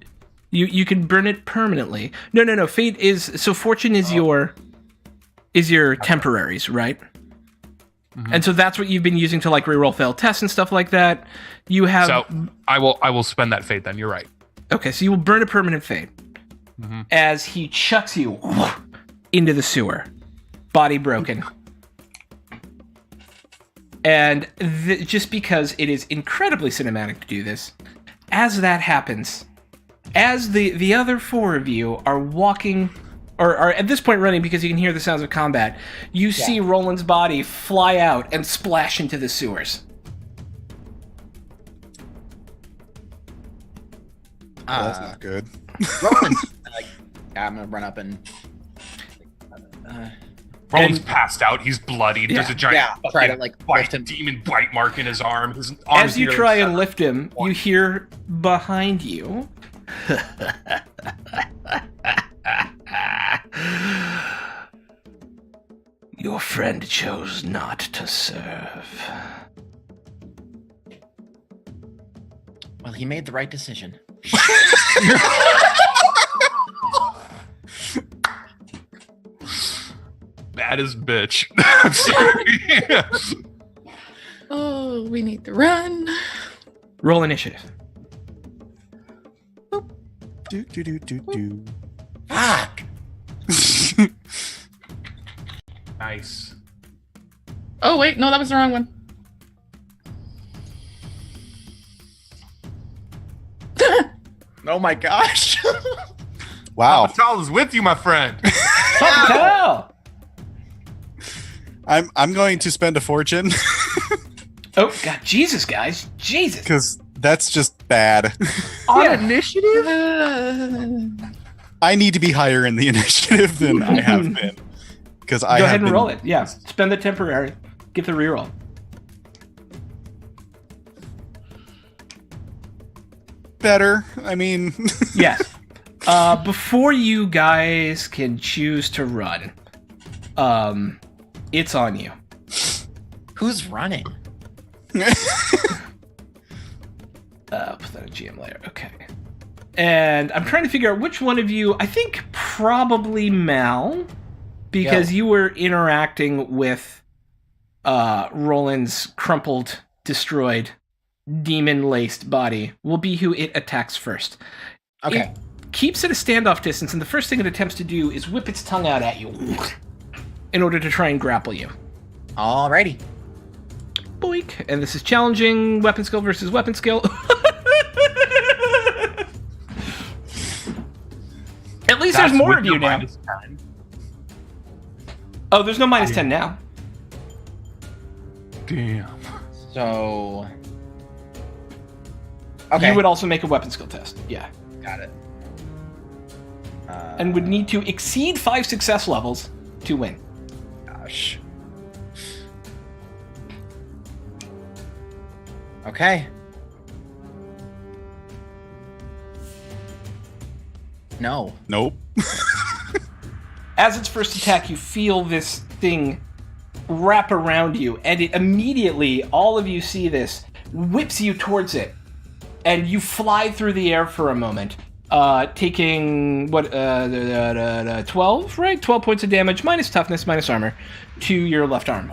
you can burn it permanently. No. Fate is... So fortune is your temporaries, right? Mm-hmm. And so that's what you've been using to like reroll failed tests and stuff like that. You have... So I will spend that fate then. You're right. Okay, so you will burn a permanent fate as he chucks you into the sewer. Body broken. And just because it is incredibly cinematic to do this, as that happens, as the other 4 of you are walking, or are at this point running because you can hear the sounds of combat, you see Roland's body fly out and splash into the sewers. That's not good. Roland, I'm gonna run up and Roland's passed out. He's bloodied. Yeah. There's a giant try to like lift him. demon bite mark in his arm. His arm's As you nearly try and severed. lift him, you hear behind you. Your friend chose not to serve. Well, he made the right decision. Baddest bitch. I'm sorry. Oh, we need to run. Roll initiative. Do. Fuck. Nice. Oh, wait. No, that was the wrong one. Oh my gosh. Wow. Tal is with you, my friend. Hell! I'm going to spend a fortune Oh, God. Jesus, guys. Jesus. because that's just bad. Yeah. initiative? I need to be higher in the initiative than I have been. Because I Go have ahead and been roll it. Yeah. Spend the temporary. Get the reroll. better. I mean, Yes. Before you guys can choose to run, it's on you. Who's running? without a GM layer. Okay. And I'm trying to figure out which one of you. I think probably Mal, because you were interacting with Roland's crumpled, destroyed, demon-laced body. Will be who it attacks first. Okay. It keeps at a standoff distance, and the first thing it attempts to do is whip its tongue out at you in order to try and grapple you. Alrighty. Boink. And this is challenging weapon skill versus weapon skill. At least there's more of you now. -10. Oh, there's no -10 now. Damn. So. Okay. You would also make a weapon skill test. Yeah. Got it. And would need to exceed 5 success levels to win. Gosh. Okay. No. Nope. As its first attack, you feel this thing wrap around you, and it immediately, all of you see this, whips you towards it, and you fly through the air for a moment, taking, 12, right? 12 points of damage, minus toughness, minus armor, to your left arm.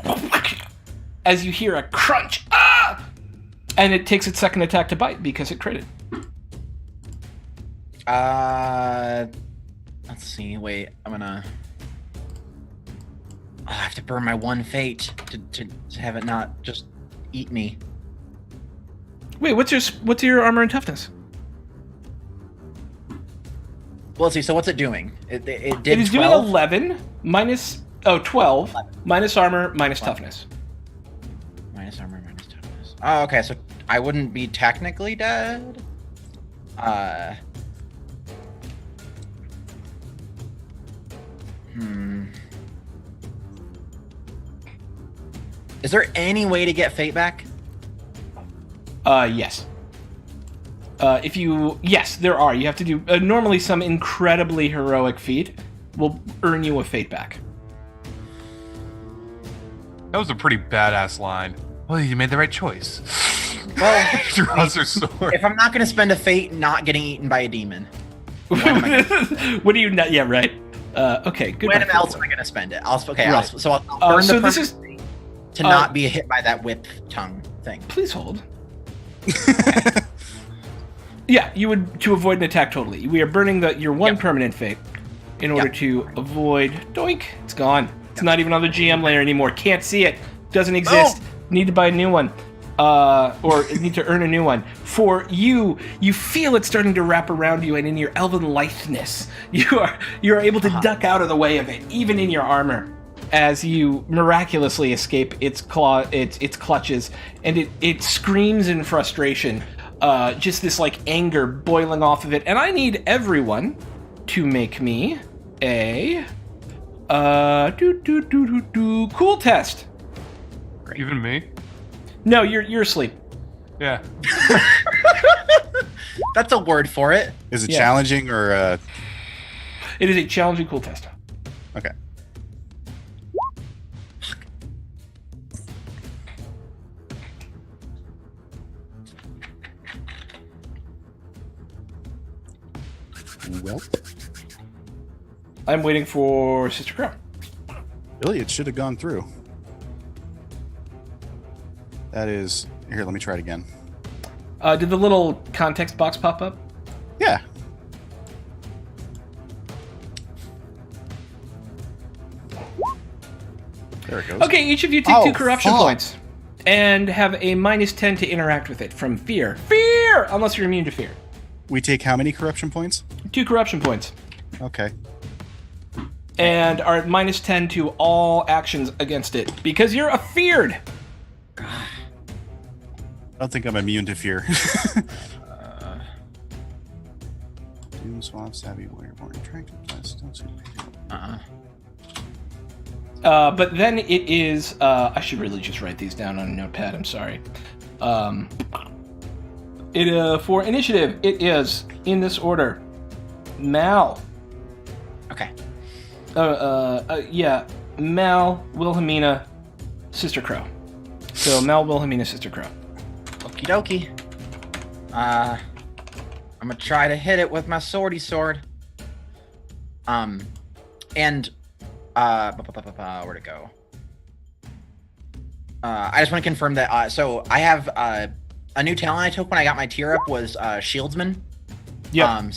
As you hear a crunch, and it takes its second attack to bite because it critted. Let's see. Wait, I'm gonna. I have to burn my one fate to have it not just eat me. Wait, what's your armor and toughness? Well, let's see. So what's it doing? It did. It is 12? doing 11 minus 12 minus armor minus toughness. Minus armor minus toughness. Oh, okay. So I wouldn't be technically dead. Is there any way to get fate back? Yes. Yes, there are. You have to do normally some incredibly heroic feat will earn you a fate back. That was a pretty badass line. Well, you made the right choice. Well, Draws her sword. if I'm not going to spend a fate not getting eaten by a demon, What do you not? Yeah, right. Okay, good. when else am I going to spend it? I'll Right. I'll burn so the this is perfect fate to not be hit by that whip tongue thing. Please hold. Yeah, you would to avoid an attack totally. We are burning your one permanent fate in order to avoid. Doink! It's gone. It's not even on the GM layer anymore. Can't see it. Doesn't exist. Need to buy a new one. Or need to earn a new one. For you feel it starting to wrap around you, and in your elven litheness, you are able to duck out of the way of it, even in your armor, as you miraculously escape its clutches, and it screams in frustration, just this like anger boiling off of it. And I need everyone to make me a cool test. Even me? No, you're asleep. Yeah. That's a word for it. Is it Yeah. challenging or? It is a challenging cool test. Okay. Well, I'm waiting for Sister Crow. really, it should have gone through. That is here. Let me try it again. Did the little context box pop up? Yeah. There it goes. Okay, each of you take 2 Oh, corruption fuck. points and have a -10 to interact with it from fear. Fear! Unless you're immune to fear. We take how many corruption points? 2 corruption points. Okay. And are at -10 to all actions against it because you're afeared. I don't think I'm immune to fear. Doom swap, savvy warrior, more attractive. Don't see. But then it is. I should really just write these down on a notepad. I'm sorry. For initiative, it is in this order: Mal. Okay. Yeah, Mal, Wilhelmina, Sister Crow. So Mal, Wilhelmina, Sister Crow. Okie dokie. I'm gonna try to hit it with my swordy sword. And where'd it go? I just want to confirm that. So I have a new talent I took when I got my tier up was Shieldsman. Yep.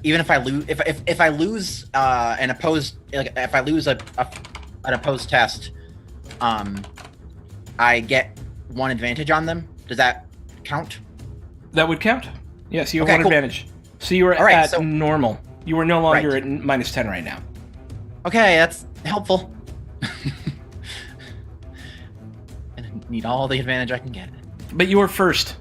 Even if I lose, if I lose an opposed, like if I lose an opposed test, I get 1 advantage on them. Does that count? That would count. Yes, you have Okay, 1 cool. advantage. So you are All right, at so- normal. You are no longer Right. at -10 right now. Okay, that's helpful. And I need all the advantage I can get. But you are first.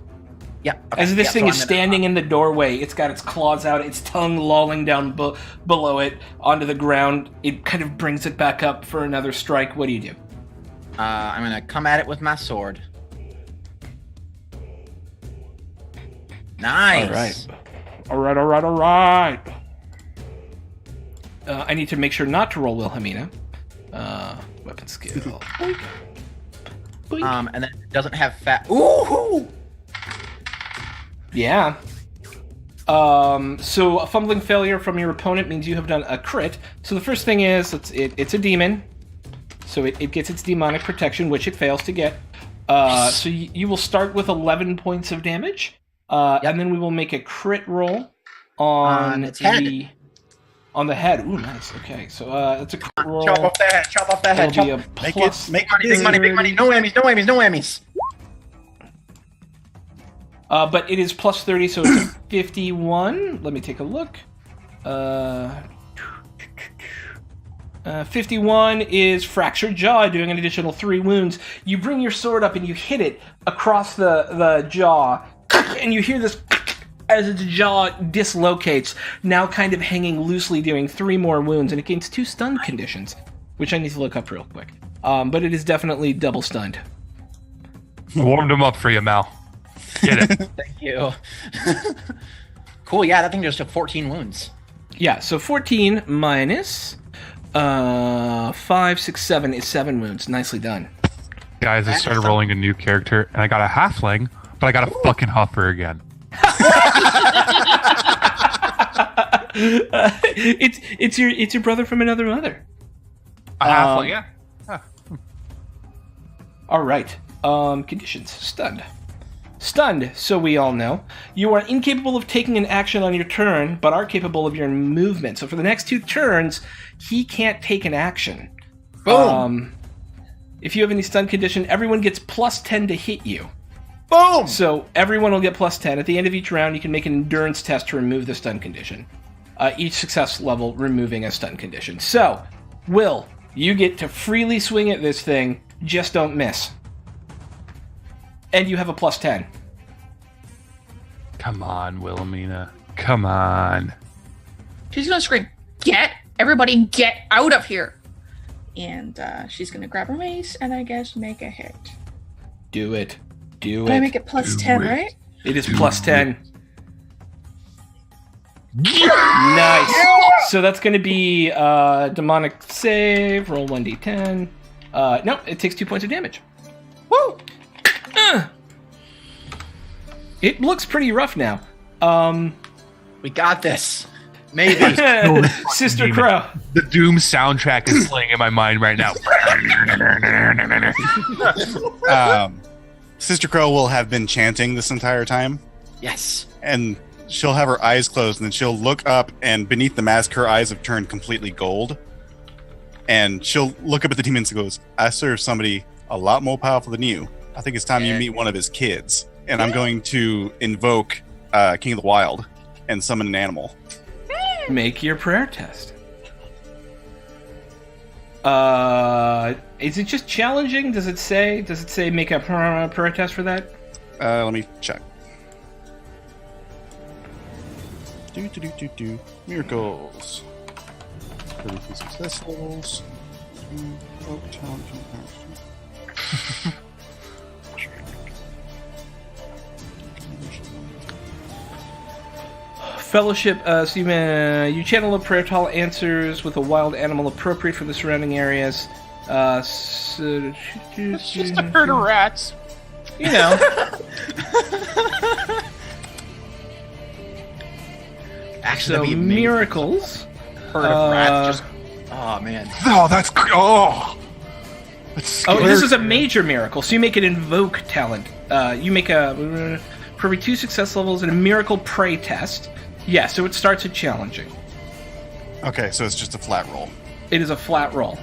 Yep. As this thing so is I'm gonna- standing in the doorway, it's got its claws out, its tongue lolling down below it onto the ground. It kind of brings it back up for another strike. What do you do? I'm gonna come at it with my sword. Nice. All right. I need to make sure not to roll Wilhelmina. Weapon skill. Boink. Boink. And then it doesn't have fat. Ooh! Yeah. So a fumbling failure from your opponent means you have done a crit. So the first thing is, it's a demon. So it gets its demonic protection, which it fails to get. So you will start with 11 points of damage. And then we will make a crit roll on its head. On the head. Ooh, nice. Okay, so it's a crit roll. Chop off that head. Chop off that head. It'll be Chop. a Make plus it make Big money, big money. No whammies, no whammies, no whammies. But it is plus 30, so it's a 51. Let me take a look. 51 is fractured jaw, doing an additional 3 wounds. You bring your sword up and you hit it across the jaw, and you hear this as its jaw dislocates, now kind of hanging loosely, doing 3 more wounds, and it gains 2 stun conditions, which I need to look up real quick. But it is definitely double stunned. I warmed him up for you, Mal. Get it. Thank you. Cool, yeah, that thing just took 14 wounds. Yeah, so 14 minus 5, 6, 7 is 7 wounds. Nicely done. Guys, I started rolling a new character, and I got a halfling, but I got a fucking huffer again. It's your brother from another mother. A halfling, yeah. All right. Conditions. Stunned, so we all know. You are incapable of taking an action on your turn, but are capable of your movement. So for the next 2 turns, he can't take an action. Boom. If you have any stun condition, everyone gets plus 10 to hit you. Boom! So everyone will get plus 10. At the end of each round, you can make an endurance test to remove the stun condition. Each success level removing a stun condition. So, Will, you get to freely swing at this thing, just don't miss. And you have a plus 10. Come on, Wilhelmina. Come on. She's gonna scream, everybody get out of here. And she's gonna grab her mace and I guess make a hit. Do it. But I make it plus Do 10, it. right? It is plus 10. Nice. So that's going to be demonic save. Roll 1d10. No, it takes 2 points of damage. Woo! It looks pretty rough now. We got this. Maybe. Sister Demon. Crow. The Doom soundtrack is playing in my mind right now. Sister Crow will have been chanting this entire time, Yes. and she'll have her eyes closed, and then she'll look up, and beneath the mask, her eyes have turned completely gold. And she'll look up at the demons and goes, "I serve somebody a lot more powerful than you. I think it's time you meet one of his kids." And I'm going to invoke King of the Wild and summon an animal. Make your prayer test. Is it just challenging? Does it say make a prayer test for that? Let me check. Miracles. 33 success levels. Fellowship, so you channel a prayer tall answers with a wild animal appropriate for the surrounding areas. It's just a herd of rats. you know. Actually, So that'd be amazing. miracles. Herd of rats just. Oh man. Oh, that's Oh, this is a major miracle. So you make an invoke talent. You make a for every 2 success levels in a miracle prey test. Yeah, so it starts at challenging. Okay, so it's just a flat roll. It is a flat roll.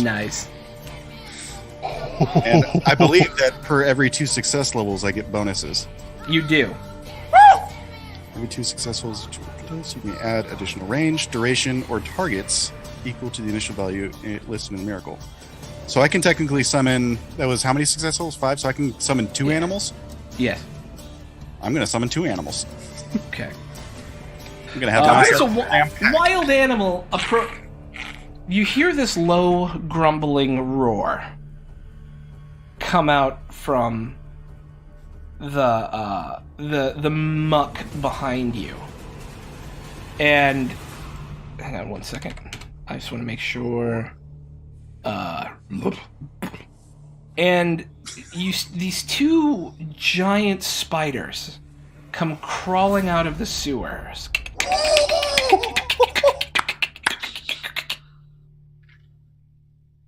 Nice. And I believe that per every 2 success levels, I get bonuses. You do. Every 2 success levels, you may add additional range, duration, or targets equal to the initial value listed in the miracle. So I can technically summon. That was how many success levels? 5. So I can summon 2 animals. Yes. I'm going to summon 2 animals. Okay. I'm going to have There's a wild animal You hear this low grumbling roar come out from the muck behind you. And hang on one second. I just want to make sure. And these 2 giant spiders come crawling out of the sewers.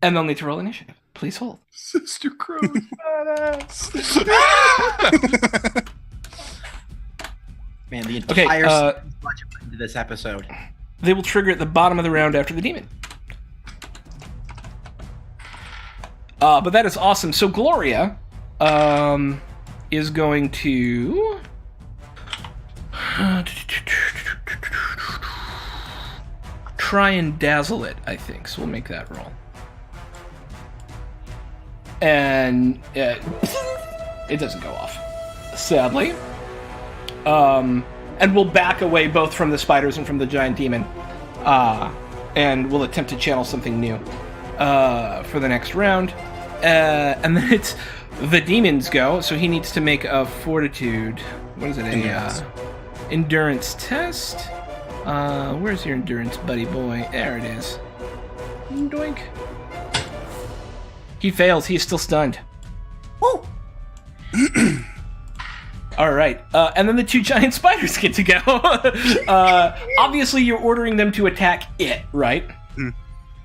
And they'll need to roll initiative. Please hold. Sister Crow's badass. Man, the entire budget went into this episode. They will trigger at the bottom of the round after the demon. But that is awesome. So Gloria is going to try and dazzle it, I think. So we'll make that roll. And it doesn't go off, sadly. And we'll back away both from the spiders and from the giant demon. And we'll attempt to channel something new for the next round. And then it's the demon's go, so he needs to make a fortitude. What is it? Endurance test. Where's your endurance, buddy boy? There it is. Doink. He fails. He is still stunned. Woo! All right. And then the 2 giant spiders get to go. Obviously, you're ordering them to attack it, right?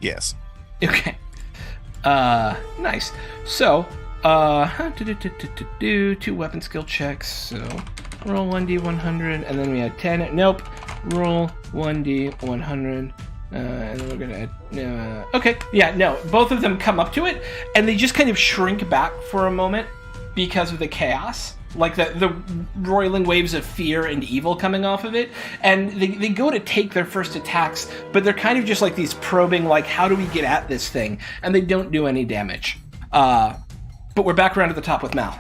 Yes. Okay. Nice. So, 2 weapon skill checks. So, roll 1d100, and then we had 10. Nope. Roll 1d100. And then we're gonna okay, yeah, no, both of them come up to it and they just kind of shrink back for a moment because of the chaos, like the roiling waves of fear and evil coming off of it, and they go to take their first attacks, but they're kind of just like these probing, like, how do we get at this thing, and they don't do any damage. But we're back around to the top with Mal.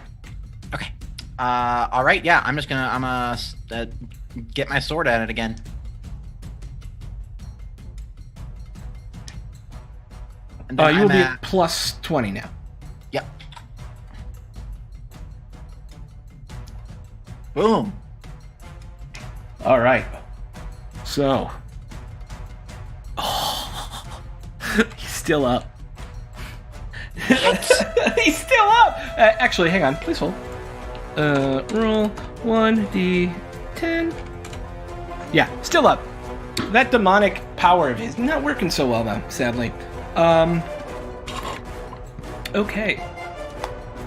Okay. All right. Yeah, I'm gonna get my sword at it again. And then You will I'm be at plus 20 now. Yep. Boom. All right. So. He's still up. He's still up! Actually, hang on. Please hold. Roll 1d10. Yeah, still up. That demonic power of his not working so well, though, sadly. Okay.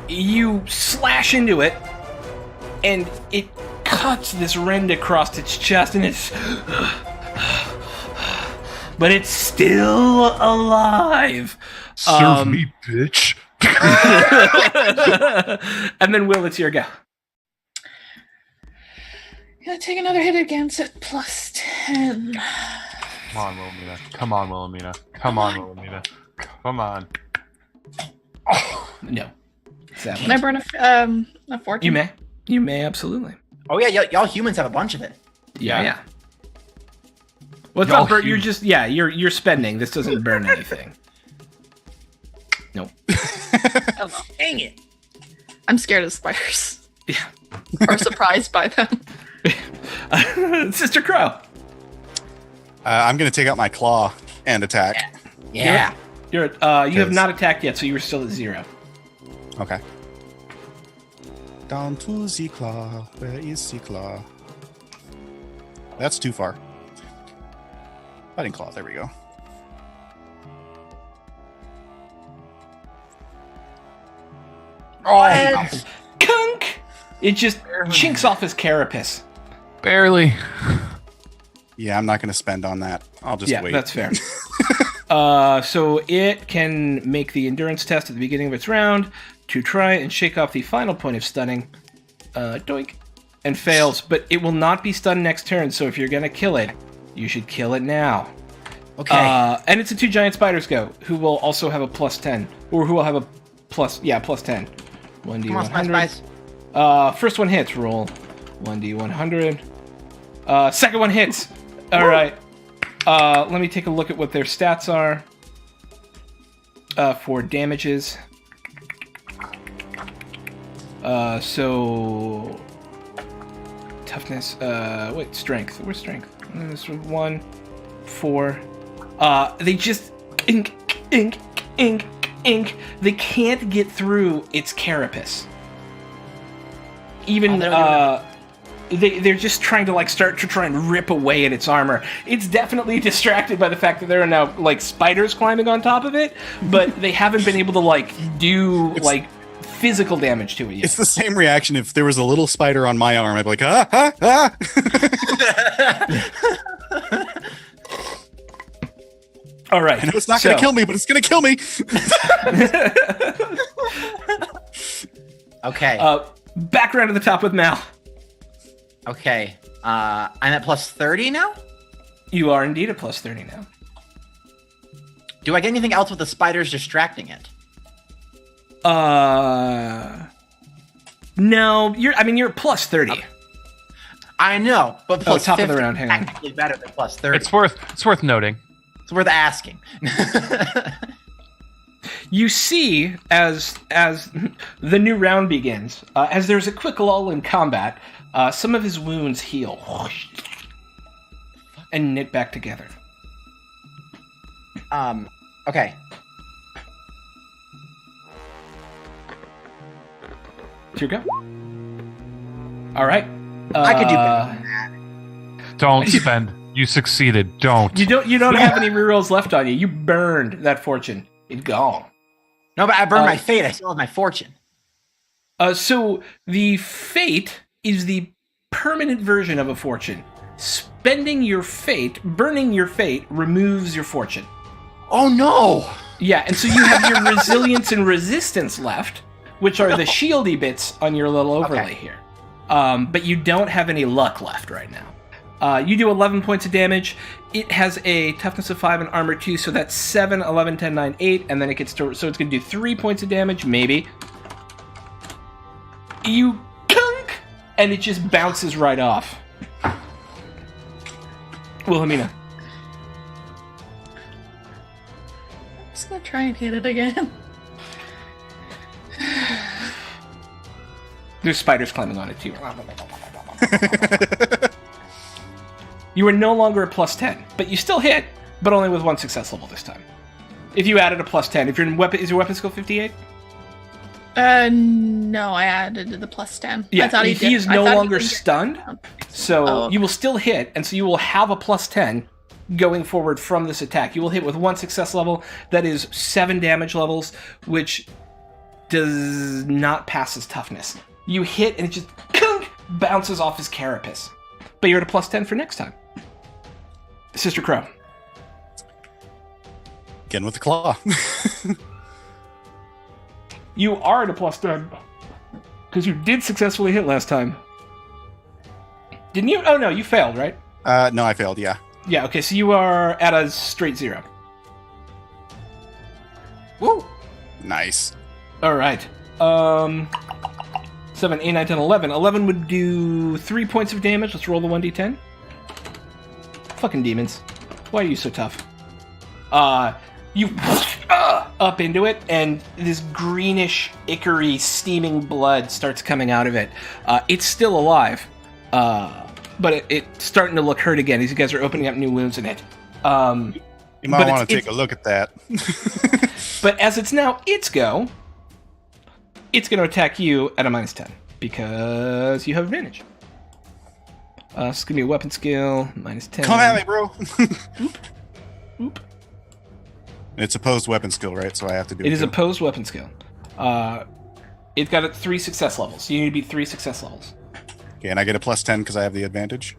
You slash into it, and it cuts this rend across its chest, and it's... but it's still alive. Serve me, bitch. And then, Will, it's your go. Gonna take another hit against it, plus 10. Come on, Wilhelmina. Come on, Wilhelmina. Come on, Wilhelmina. Come on. No. Sadly. Can I burn a fortune? You may. You may, absolutely. Oh yeah, y'all humans have a bunch of it. Yeah. Well, it's Y'all not burn. You're huge. just, you're spending. This doesn't burn anything. Nope. Oh, Dang it. I'm scared of spiders. Yeah. Or surprised by them. Sister Crow. I'm going to take out my claw and attack. Yeah. You have Yes. not attacked yet, so you're still at 0. Okay. Down to the claw. Where is the claw? That's too far. Fighting claw. There we go. Oh, Kunk! It just chinks off his carapace. Barely. Yeah, I'm not going to spend on that. I'll just Yeah, wait. that's fair. So it can make the endurance test at the beginning of its round to try and shake off the final point of stunning. Doink. And fails, but it will not be stunned next turn, so if you're going to kill it, you should kill it now. okay. And it's a 2 giant spiders go, who will also have a +10, or who will have a +10. 1d100. Come on, Spice. First one hits, roll 1d100. Second one hits. All right. Let me take a look at what their stats are for damages. So toughness. Wait, strength. Where's strength? This was 1, 4. They just ink. They can't get through its carapace. Even they're just trying to start to try and rip away at its armor. It's definitely distracted by the fact that there are now spiders climbing on top of it, but they haven't been able to do physical damage to it yet. It's the same reaction if there was a little spider on my arm. I'd be like, ah, ah, ah. All right. I know it's not going to kill me, but it's going to kill me. Okay. Back around to the top with Mal. Okay. I'm at +30 now? You are indeed at +30 now. Do I get anything else with the spiders distracting it? No, you're at +30. I know, but plus top of the 50 round, hang on. is actually better than +30. It's worth noting. It's worth asking. You see, as the new round begins, as there's a quick lull in combat, some of his wounds heal and knit back together. Okay. Here you go. All right. I could do better than that. Don't spend. You succeeded. Don't. You don't have any rerolls left on you. You burned that fortune. It's gone. No, but I burned my fate. I still have my fortune. So the fate is the permanent version of a fortune. Spending your fate, burning your fate, removes your fortune. Oh no! Yeah, and so you have your resilience and resistance left, which are the shieldy bits on your little overlay here. But you don't have any luck left right now. You do 11 points of damage. It has a toughness of 5 and armor 2, so that's 7, 11, 10, 9, 8, and then it gets to... So it's going to do 3 points of damage, maybe. You kunk! And it just bounces right off. Wilhelmina. Just gonna try and hit it again. There's spiders climbing on it, too. You are no longer a +10, but you still hit, but only with 1 success level this time. If you added a +10, if you're in weapon, is your weapon skill 58? No, I added the +10. Yeah, I thought he is no longer didn't get- stunned, so Oh, okay. you will still hit, and so you will have a +10 going forward from this attack. You will hit with 1 success level, that is 7 damage levels, which does not pass as toughness. You hit, and it just bounces off his carapace. But you're at a +10 for next time. Sister Crow. Again with the claw. You are at a +10. Because you did successfully hit last time. Didn't you? Oh no, you failed, right? No, I failed, yeah. Yeah, okay, so you are at a straight 0. Woo! Nice. Alright. 7, 8, 9, 10, 11. 11 would do 3 points of damage. Let's roll the 1d10. Fucking demons. Why are you so tough? You up into it, and this greenish, ichory, steaming blood starts coming out of it. It's still alive, but it's starting to look hurt again as you guys are opening up new wounds in it. You might want to take a look at that. But as it's now its go, it's going to attack you at a -10 because you have advantage. So it's going to be a weapon skill, -10. Come at me, bro. Oop. It's opposed weapon skill, right? So I have to do it. It is too. opposed weapon skill. It's got 3 success levels. So you need to beat 3 success levels. Okay, and I get a +10 because I have the advantage.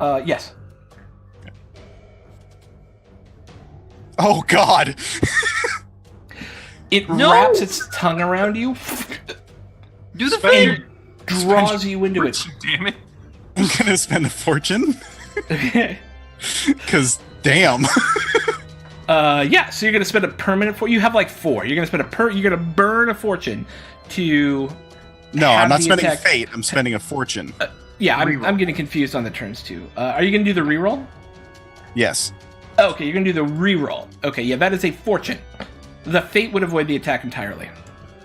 Yes. Oh God! It No! wraps its tongue around you, Do the Spend- draws you into it. Damn it. I'm gonna spend a fortune because damn. Yeah, so you're gonna spend a permanent you have like 4. You're gonna spend you're gonna burn a fortune to No, have I'm not the spending attack- fate. I'm spending a fortune. Yeah, I'm Reroll. getting confused on the turns too. Are you gonna do the reroll? Yes. Okay, you're gonna do the reroll. Okay, yeah, that is a fortune. The fate would avoid the attack entirely.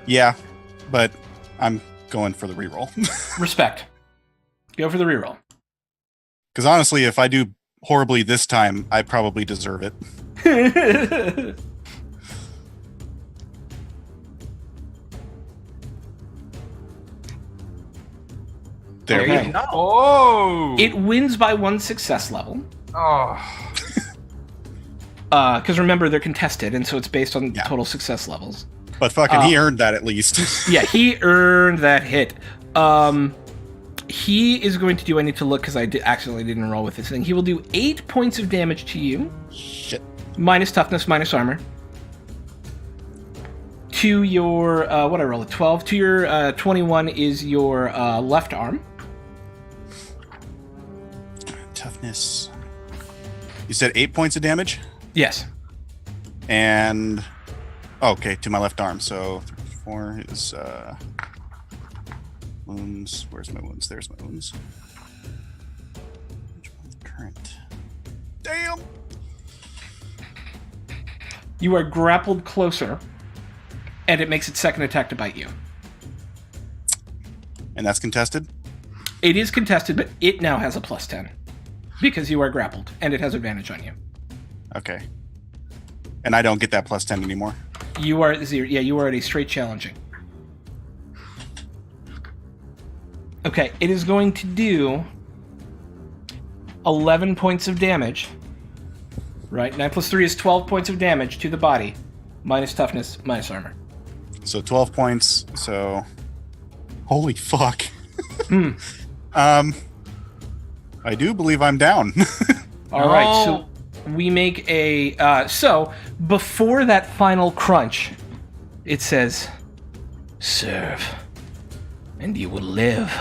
Yeah, but I'm going for the reroll. Respect. Go for the reroll. Because honestly, if I do horribly this time, I probably deserve it. There we Okay. go. No. Oh. It wins by 1 success level. Oh. Because remember, they're contested, and so it's based on Yeah. total success levels. But fucking, he earned that at least. Yeah, he earned that hit. He is going to do, I need to look because I accidentally didn't roll with this thing. He will do 8 points of damage to you, Shit. minus toughness, minus armor. To your, what I roll a 12. To your 21 is your left arm. Toughness. You said 8 points of damage? Yes. And okay, to my left arm. So 4 is wounds. Where's my wounds? There's my wounds. Which one's current? Damn. You are grappled closer, and it makes its second attack to bite you. And that's contested. It is contested, but it now has a +10 because you are grappled, and it has advantage on you. Okay. And I don't get that +10 anymore. You are at 0. Yeah, you are at a straight challenging. Okay, it is going to do 11 points of damage. Right, 9 plus 3 is 12 points of damage to the body, minus toughness, minus armor. So 12 points. So holy fuck. Hmm. I do believe I'm down. All right, so we make a so before that final crunch, it says, "Serve, and you will live."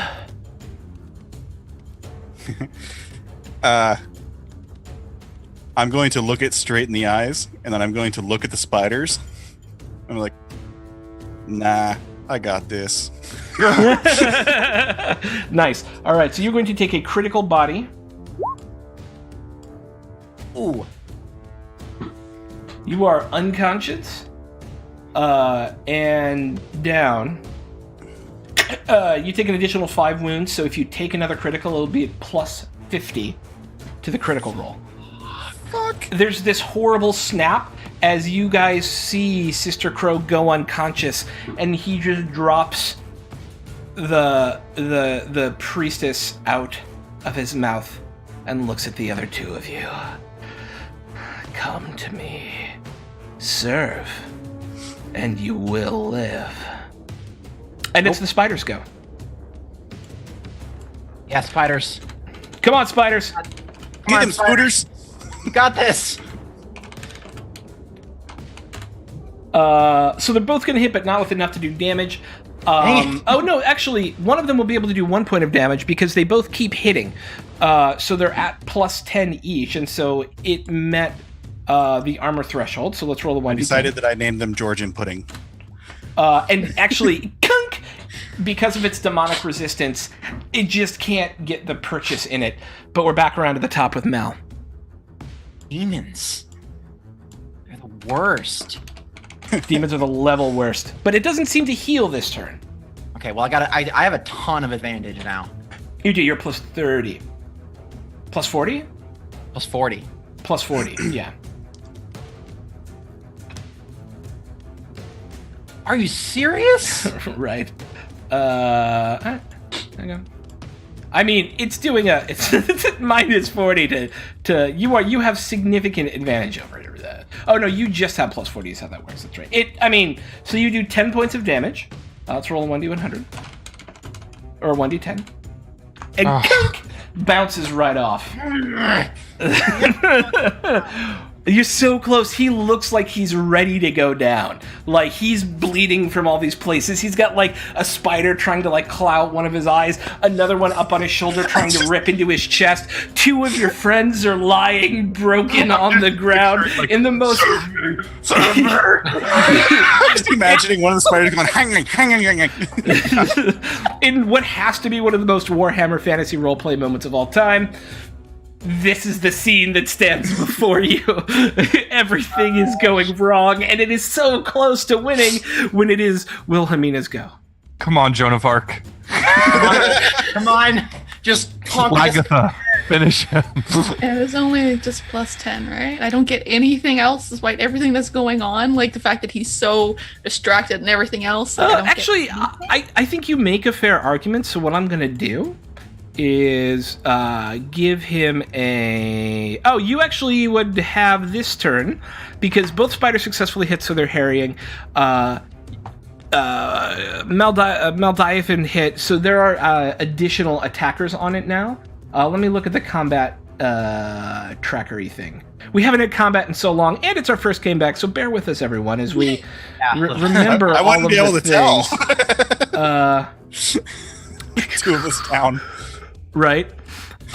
I'm going to look it straight in the eyes, and then I'm going to look at the spiders. I'm like, nah, I got this. Nice. All right, so you're going to take a critical body. Ooh. You are unconscious, and down. You take an additional 5 wounds, so if you take another critical, it'll be at plus 50 to the critical roll. Fuck. There's this horrible snap as you guys see Sister Crow go unconscious, and he just drops the priestess out of his mouth and looks at the other two of you. Come to me. Serve, and you will live. And it's the spiders go. Yeah, spiders. Come on, spiders. Come Get on, them, Scooters. You got this. So they're both going to hit, but not with enough to do damage. Oh no, actually, one of them will be able to do 1 point of damage because they both keep hitting. So they're at plus 10 each, and so it met the armor threshold. So let's roll the 1d10. Decided that I named them Georgian pudding. And actually, kunk, because of its demonic resistance, it just can't get the purchase in it. But we're back around to the top with Mel. Demons. They're the worst. Demons are the level worst, but it doesn't seem to heal this turn. Okay, well I have a ton of advantage now. You do. You're plus 30, plus 40, Plus 40. plus 40. Yeah. Are you serious? Right. Hang on. I mean, it's doing it's at minus 40 to you have significant advantage over it. Oh no, you just have plus 40 is how that works. That's right. So you do 10 points of damage. Let's roll a 1d100 or a 1d10, and Kirk bounces right off. You're so close. He looks like he's ready to go down. Like, he's bleeding from all these places. He's got, like, a spider trying to, like, claw out one of his eyes. Another one up on his shoulder trying to rip into his chest. Two of your friends are lying broken on the ground in the most... Just imagining one of the spiders going, hanging. In what has to be one of the most Warhammer fantasy roleplay moments of all time, this is the scene that stands before you. Everything is going wrong, and it is so close to winning when it is Wilhelmina's go. Come on, Joan of Arc. Come on. Just honk this. Lagatha, finish him. It was only just plus 10, right? I don't get anything else despite everything that's going on, like the fact that he's so distracted and everything else. Actually, I think you make a fair argument, so what I'm going to do is give him a... Oh, you actually would have this turn, because both spiders successfully hit, so they're harrying. Maldiathan hit, so there are additional attackers on it now. Let me look at the combat trackery thing. We haven't had combat in so long, and it's our first game back, so bear with us, everyone, as we remember I all wouldn't of be able the to things. Two of us down. Right.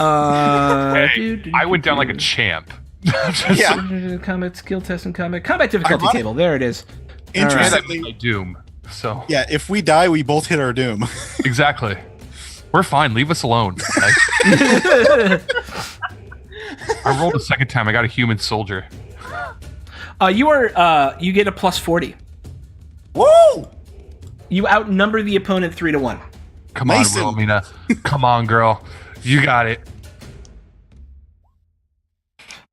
I went down like a champ. Yeah. Combat skill test and combat difficulty table. There it is. Interestingly, My doom. So yeah, if we die, we both hit our doom. exactly. We're fine. Leave us alone. I rolled a second time. I got a human soldier. You get a plus 40. Woo! You outnumber the opponent 3-1. Come Mason. on, Wilhelmina. Come on, girl. You got it.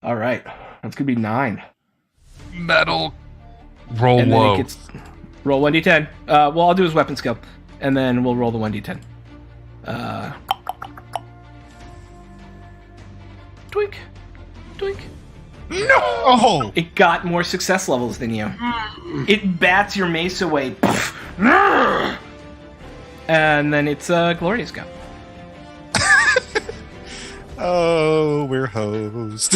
All right, that's gonna be 9. Metal. Roll And then low. it gets roll 1d10. Well, I'll do his weapon skill, and then we'll roll the 1d10. Twink, twink. No! Oh! It got more success levels than you. It bats your mace away. And then it's Gloria's go. Oh, we're hosed.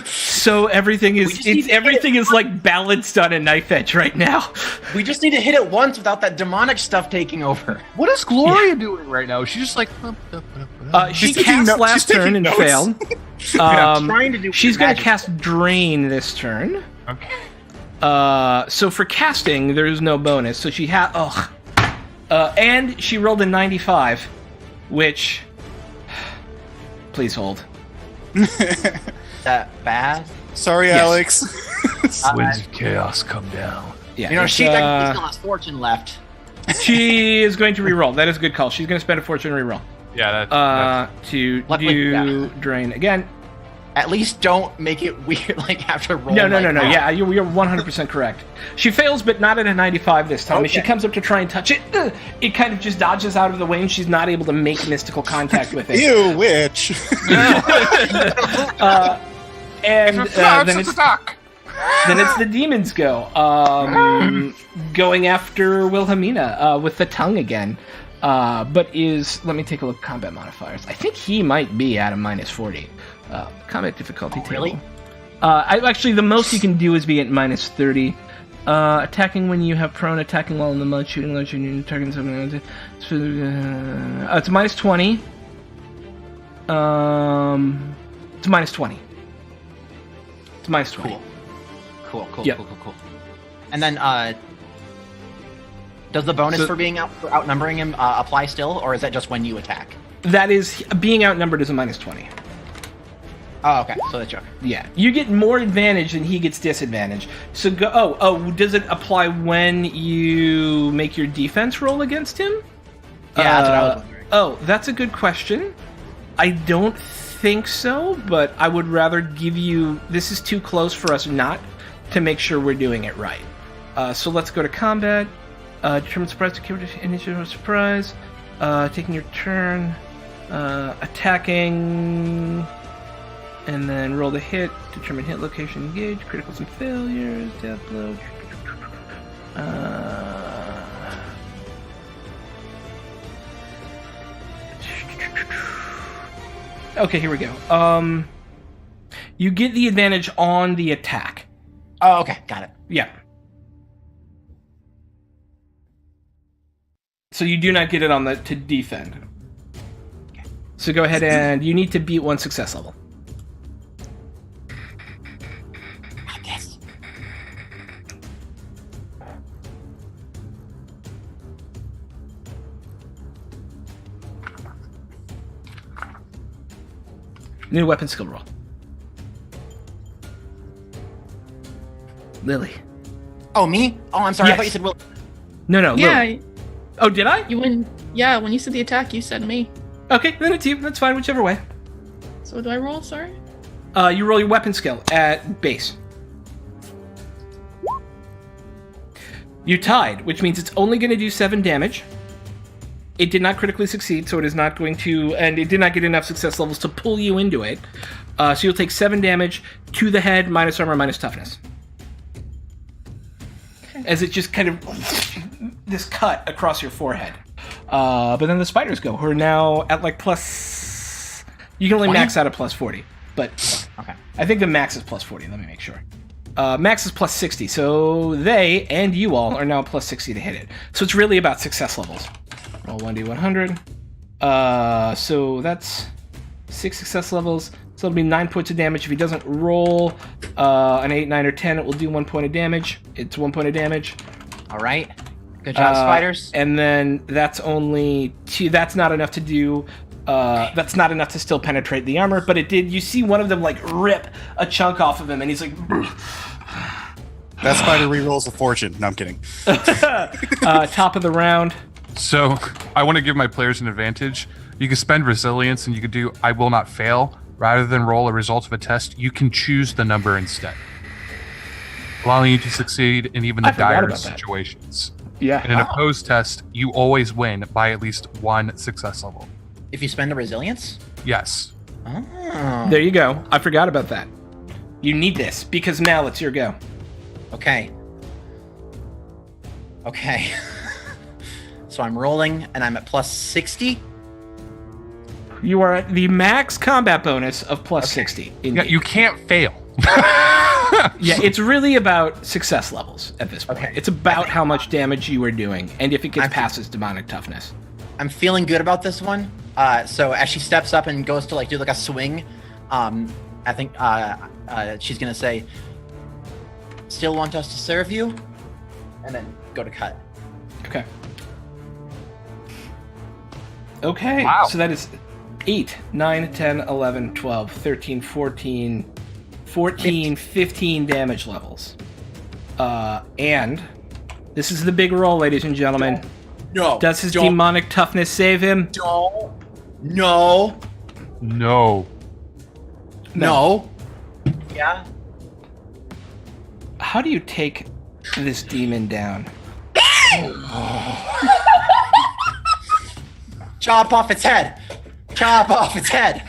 So everything is like balanced on a knife edge right now. We just need to hit it once without that demonic stuff taking over. What is Gloria doing right now? She's just like... She taking cast notes. last She's turn taking and notes. failed. Trying to do She's going to magic. cast Drain this turn. Okay. So for casting, there is no bonus. So she had... and she rolled a 95, which... Please hold. That bad? Sorry, Yes. Alex. Winds of chaos come down. Yeah, You know, it's, she technically still has fortune left. she is going to reroll. That is a good call. She's going to spend a fortune and reroll. Yeah, that's To Luckily, do yeah. Drain again. At least don't make it weird, like have to roll. No. that. Yeah, you're 100% correct. She fails, but not at a 95 this time. As she Okay. comes up to try and touch it, it kind of just dodges out of the way, and she's not able to make mystical contact with it. Ew, witch. And then it's the demons go. Going after Wilhelmina with the tongue again. But let me take a look at combat modifiers. I think he might be at a minus 40. Combat difficulty table. Really? Actually, the most you can do is be at minus 30. Attacking when you have prone, attacking while in the mud, shooting low, shooting, targeting something. It's minus 20. It's minus 20. It's minus 20. Cool. Yep. Cool. And then, does the bonus for outnumbering him apply still, or is that just when you attack? That is, being outnumbered is a minus 20. Oh, okay. So that's okay. Yeah, you get more advantage than he gets disadvantage. So go. Oh, does it apply when you make your defense roll against him? Yeah, that's what I was wondering. Oh, that's a good question. I don't think so, but I would rather give you... This is too close for us not to make sure we're doing it right. So let's go to combat. Determine surprise to cover initiative surprise. Taking your turn. Attacking. And then roll the hit. Determine hit location engage. Criticals and failures. Death blow. Okay, here we go. You get the advantage on the attack. Oh, okay, got it. Yeah. So you do not get it on the to defend. Okay. So go ahead and you need to beat 1 success level. Got this. New weapon skill roll. Lily. Oh, me? Oh, I'm sorry. I Yes. thought you said Will. No, Yeah, Lily. Oh, did I? when you said the attack, you said me. Okay, then it's you. That's fine, whichever way. So what do I roll? Sorry. You roll your weapon skill at base. You tied, which means it's only going to do 7 damage. It did not critically succeed, so it is not going to, and it did not get enough success levels to pull you into it. So you'll take 7 damage to the head, minus armor, minus toughness. As it just kind of this cut across your forehead. But then the spiders go, who are now at like plus. You can only 20? max out at plus 40, but Okay. I think the max is plus 40. Let me make sure. Max is plus 60, so they and you all are now plus 60 to hit it. So it's really about success levels. Roll 1d100. So that's 6 success levels. So it'll be 9 points of damage. If he doesn't roll an 8, 9, or 10, it will do 1 point of damage. It's 1 point of damage. All right. Good job, spiders. And then that's only 2. That's not enough to do. That's not enough to still penetrate the armor, but it did. You see one of them like rip a chunk off of him, and he's like. That spider rerolls a fortune. No, I'm kidding. Top of the round. So I want to give my players an advantage. You can spend resilience and you can do I will not fail. Rather than roll a result of a test, you can choose the number instead, allowing you to succeed in even the I forgot direst about that. situations. Yeah. In an opposed test, you always win by at least 1 success level. If you spend a resilience? Yes. Oh. There you go. I forgot about that. You need this because now it's your go. Okay. Okay. So I'm rolling and I'm at plus 60. You are at the max combat bonus of plus 60. Yeah, Indeed. you can't fail. Yeah, it's really about success levels at this point. Okay. It's about how much damage you are doing and if it gets I'm- past its demonic toughness. I'm feeling good about this one. So as she steps up and goes to like do like a swing, I think she's gonna say, "Still want us to serve you," and then go to cut. Okay. Okay, Wow. so that is 8, 9, 10, 11, 12, 13, 14, 15 damage levels. And this is the big roll, ladies and gentlemen. No. Does his don't, demonic toughness save him? Don't. No. No. No. Yeah. How do you take this demon down? Chop off its head. Chop off its head.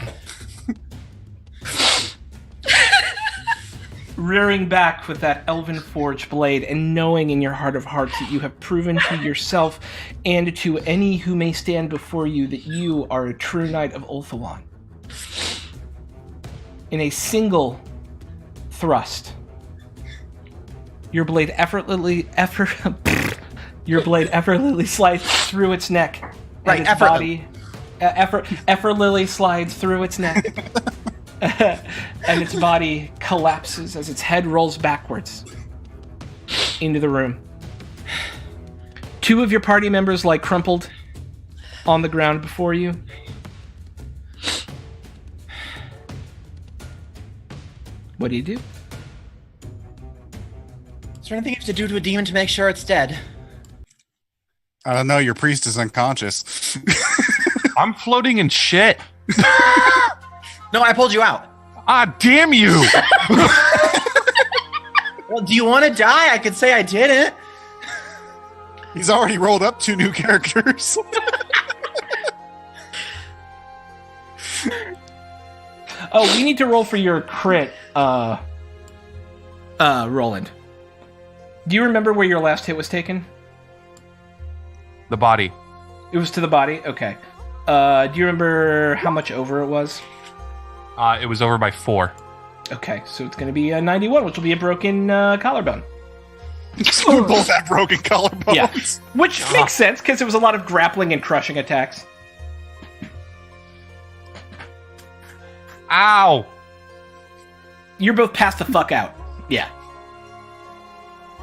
Rearing back with that elven forge blade and knowing in your heart of hearts that you have proven to yourself and to any who may stand before you that you are a true knight of Ulthuan. In a single thrust, your blade effortlessly slides through its neck. And Right, its body effortlessly slides through its neck. And its body collapses as its head rolls backwards into the room. 2 of your party members lie crumpled on the ground before you. What do you do? Is there anything you have to do to a demon to make sure it's dead? I don't know. Your priest is unconscious. I'm floating in shit. No, I pulled you out. Ah, damn you! Well, do you want to die? I could say I didn't. He's already rolled up 2 new characters. Oh, we need to roll for your crit, Roland. Do you remember where your last hit was taken? The body. It was to the body? Okay. Do you remember how much over it was? It was over by 4. Okay, so it's going to be a 91, which will be a broken collarbone. So we both have broken collarbones. Yeah. Which makes sense, because there was a lot of grappling and crushing attacks. Ow! You're both passed the fuck out. Yeah.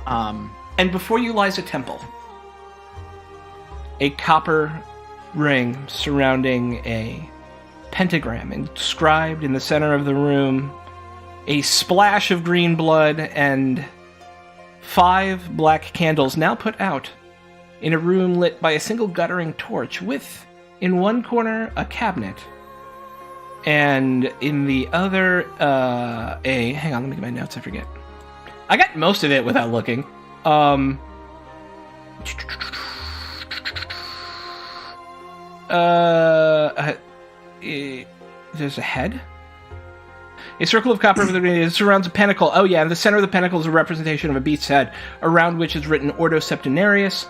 Um, And before you lies a temple. A copper ring surrounding a pentagram inscribed in the center of the room. A splash of green blood and 5 black candles now put out in a room lit by a single guttering torch with, in one corner, a cabinet. And in the other, hang on, let me get my notes, I forget. I got most of it without looking. There's a head? A circle of copper surrounds a pentacle. Oh yeah, in the center of the pentacle is a representation of a beast's head, around which is written Ordo Septenarius.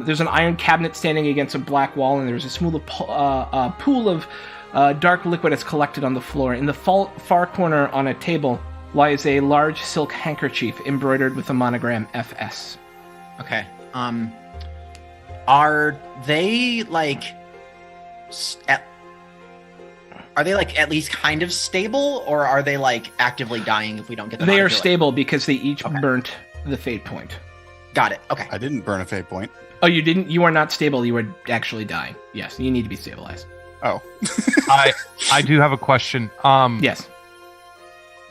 There's an iron cabinet standing against a black wall, and there's a smooth pool of dark liquid that's collected on the floor. In the far corner on a table lies a large silk handkerchief embroidered with the monogram FS. okay. Are they like at least kind of stable, or are they like actively dying if we don't get them? They out are of it? stable because they each Okay. burnt the fate point. Got it. Okay. I didn't burn a fate point. Oh, you didn't? You are not stable. You are actually dying. Yes, you need to be stabilized. Oh. I do have a question. Yes.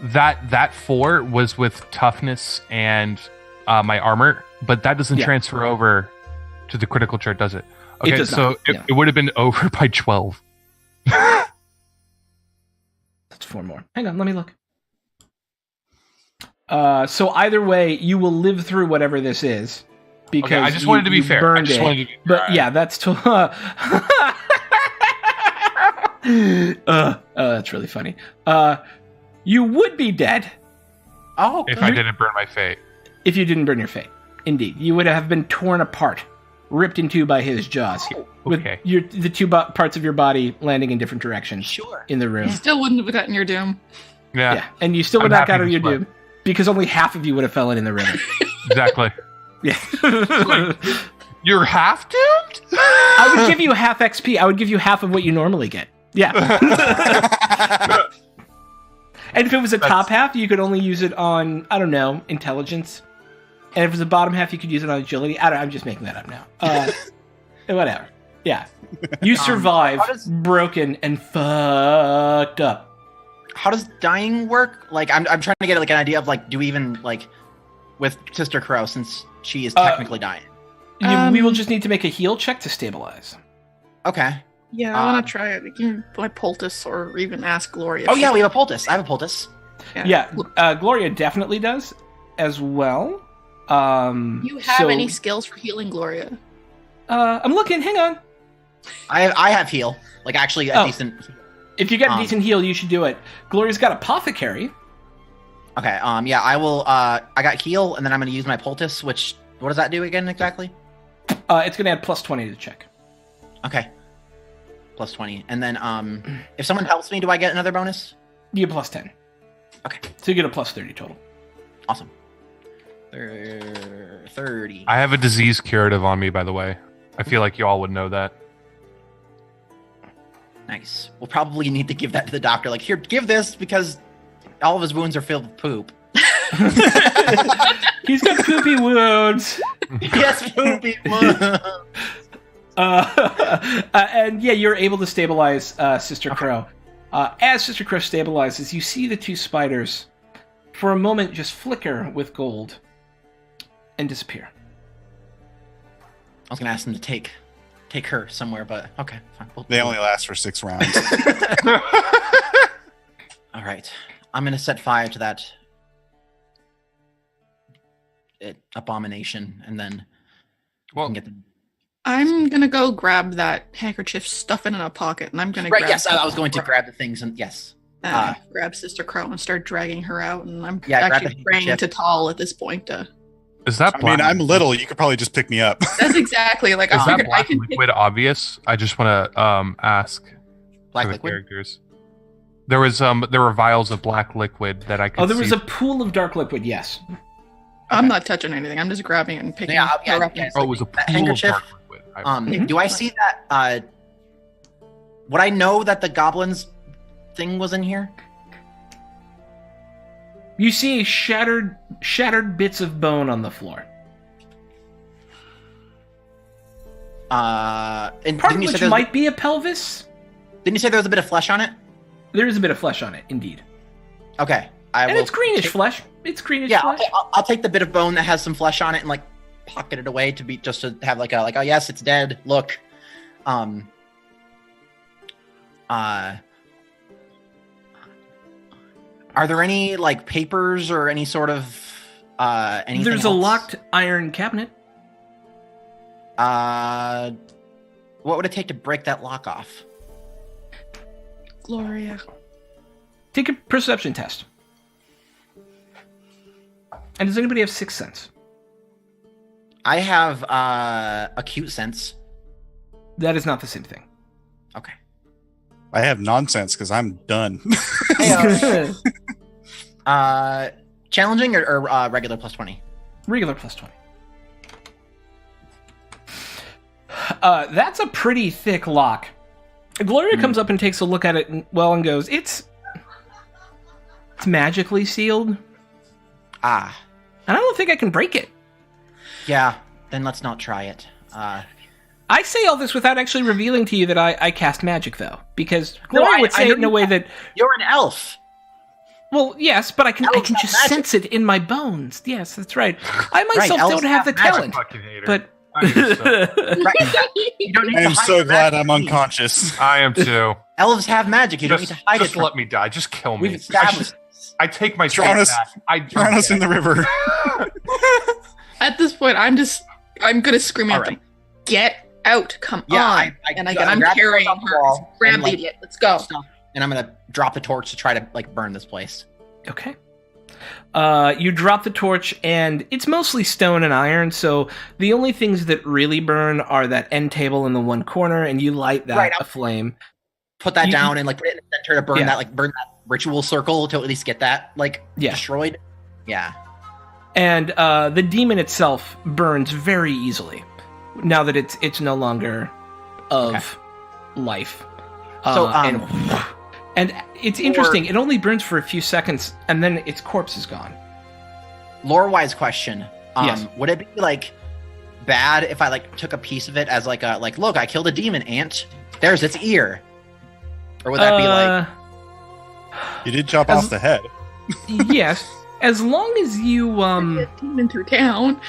That 4 was with toughness and my armor, but that doesn't Yeah. transfer over to the critical chart, does it? It Okay, does so not, yeah. it would have been over by 12. That's 4 more. Hang on, let me look. So either way, you will live through whatever this is. Because Okay, I just wanted to be fair. I burned just it. wanted to be But fair. yeah, that's that's really funny. You would be dead Oh, If good. I didn't burn my fate. if you didn't burn your fate. Indeed, you would have been torn apart, ripped in two by his jaws, with Okay. the two parts of your body landing in different directions Sure. in the room. You still wouldn't have gotten your doom. Yeah, Yeah, and you still would I'm not happy got out of this your way. doom because only half of you would have fallen in the river. exactly. Yeah. You're half doomed? I would give you half XP. I would give you half of what you normally get. Yeah. And if it was a top half, you could only use it on, I don't know, intelligence. And if it was a bottom half, you could use it on agility. I'm just making that up now. Whatever. Yeah. You survive how does- broken and fucked up. How does dying work? Like, I'm trying to get like an idea of like, do we even like with Sister Crow, since she is technically dying? We will just need to make a heal check to stabilize. Okay. Yeah, I want to try it. I can my poultice or even ask Gloria. Oh yeah, we have a poultice. I have a poultice. Yeah, Gloria definitely does as well. You have so, any skills for healing, Gloria? I'm looking. Hang on. I have heal. Like actually a Oh. decent. If you get a decent heal, you should do it. Gloria's got apothecary. Okay. Yeah. I will. I got heal, and then I'm going to use my poultice. Which what does that do again exactly? It's going to add plus 20 to the check. Okay. Plus 20, and then if someone helps me, do I get another bonus? You get plus 10. Okay. So you get a plus 30 total. Awesome. 30. I have a disease curative on me, by the way. I feel like you all would know that. Nice. We'll probably need to give that to the doctor. Like, here, give this because all of his wounds are filled with poop. He's got poopy wounds. Yes, poopy wounds. And yeah, you're able to stabilize Sister Crow. As Sister Crow stabilizes, you see the two spiders for a moment just flicker with gold and disappear. I was gonna ask them to take her somewhere, but okay, fine. They only last for 6 rounds. All right. I'm gonna set fire to that abomination, and then Well, can get them. I'm gonna go grab that handkerchief, stuff it in a pocket, and I'm gonna Right. grab Yes, I was going to grab the things, and yes. grab Sister Crow and start dragging her out. And I'm Yeah, grab actually the praying handkerchief. to Tall at this point. is that I mean, black? I'm little. You could probably just pick me up. That's exactly like Is I that figured I black can. liquid obvious? I just want to ask Black for the liquid. characters. There were vials of black liquid that I could. Oh, there was see. a pool of dark liquid. Yes. I'm not touching anything. I'm just grabbing it and picking Yeah, her up. yeah. Oh, it was a That pool of handkerchief, dark liquid. Do I see that? Would I know that the goblin's thing was in here? You see shattered bits of bone on the floor. And Part of didn't you say which there was, might be a pelvis. didn't you say there was a bit of flesh on it? There is a bit of flesh on it, indeed. Okay, And it's greenish flesh. It's greenish flesh. I'll take the bit of bone that has some flesh on it and like pocket it away just to have like oh yes, it's dead. Look, are there any like papers or any sort of anything? There's a else? locked iron cabinet. What would it take to break that lock off? Gloria. Take a perception test. And does anybody have sixth sense? I have acute sense. That is not the same thing. Okay. I have nonsense because I'm done. Challenging or regular plus 20? Regular plus 20. That's a pretty thick lock. Gloria comes up and takes a look at it and goes, it's magically sealed. Ah. And I don't think I can break it. Yeah, then let's not try it. I say all this without actually revealing to you that I cast magic, though. Because Gloria would say it in a way that... You're an elf! Well, yes, but I can Elves have just magic. sense it in my bones. Yes, that's right. I myself elves don't have the have magic. talent. Fucking hater. But... I am so, Right, you don't need I to am hide so your glad magic. I'm unconscious. I am too. Elves have magic, you don't need Just, to hide just it. from- let me die. Just kill me. We've established I take my Drown state us- back. Drown us in the river. At this point, I'm gonna scream at All them. Get out! Come Yeah, on! And again, I'm grab the carrying torch off the her. wall Grab and, the like, idiot. Let's go. and I'm gonna drop the torch to try to like burn this place. Okay. You drop the torch, and it's mostly stone and iron, so the only things that really burn are that end table in the one corner, and you light that Right, aflame. Put that You- down and like put it in the center to burn Yeah. burn that ritual circle to at least get that like Yeah. destroyed. Yeah. And the demon itself burns very easily now that it's no longer of life. So, and it's interesting. It only burns for a few seconds, and then its corpse is gone. Lore-wise question. Yes. Would it be like bad if I like took a piece of it as like a like look, I killed a demon ant. There's its ear. Or would that be like You did chop As- off the head. Yes, as long as you Demon through town.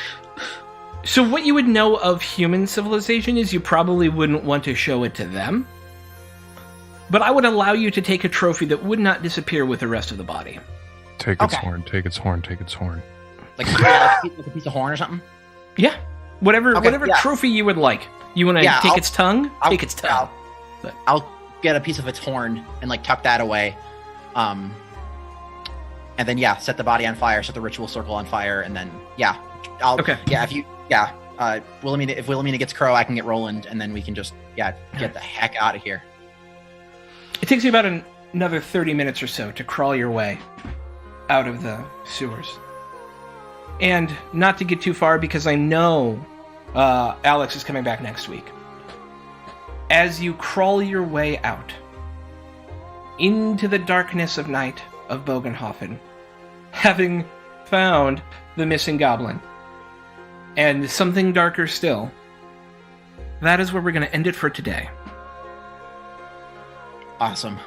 So what you would know of human civilization is you probably wouldn't want to show it to them. But I would allow you to take a trophy that would not disappear with the rest of the body. Take its Okay. horn. Take its horn. Take its horn. like a piece of horn or something? Yeah. Whatever Okay, yeah. trophy you would like. You want to Yeah, take I'll- its tongue? I'll- Take its tongue. I'll get a piece of its horn and like tuck that away. And then set the body on fire, set the ritual circle on fire, and then I'll Okay. if Wilhelmina gets Crow, I can get Roland, and then we can just get the heck out of here. It takes you about another 30 minutes or so to crawl your way out of the sewers. And not to get too far, because I know Alex is coming back next week. As you crawl your way out into the darkness of night of Bogenhofen, having found the missing goblin, and something darker still, that is where we're going to end it for today. Awesome.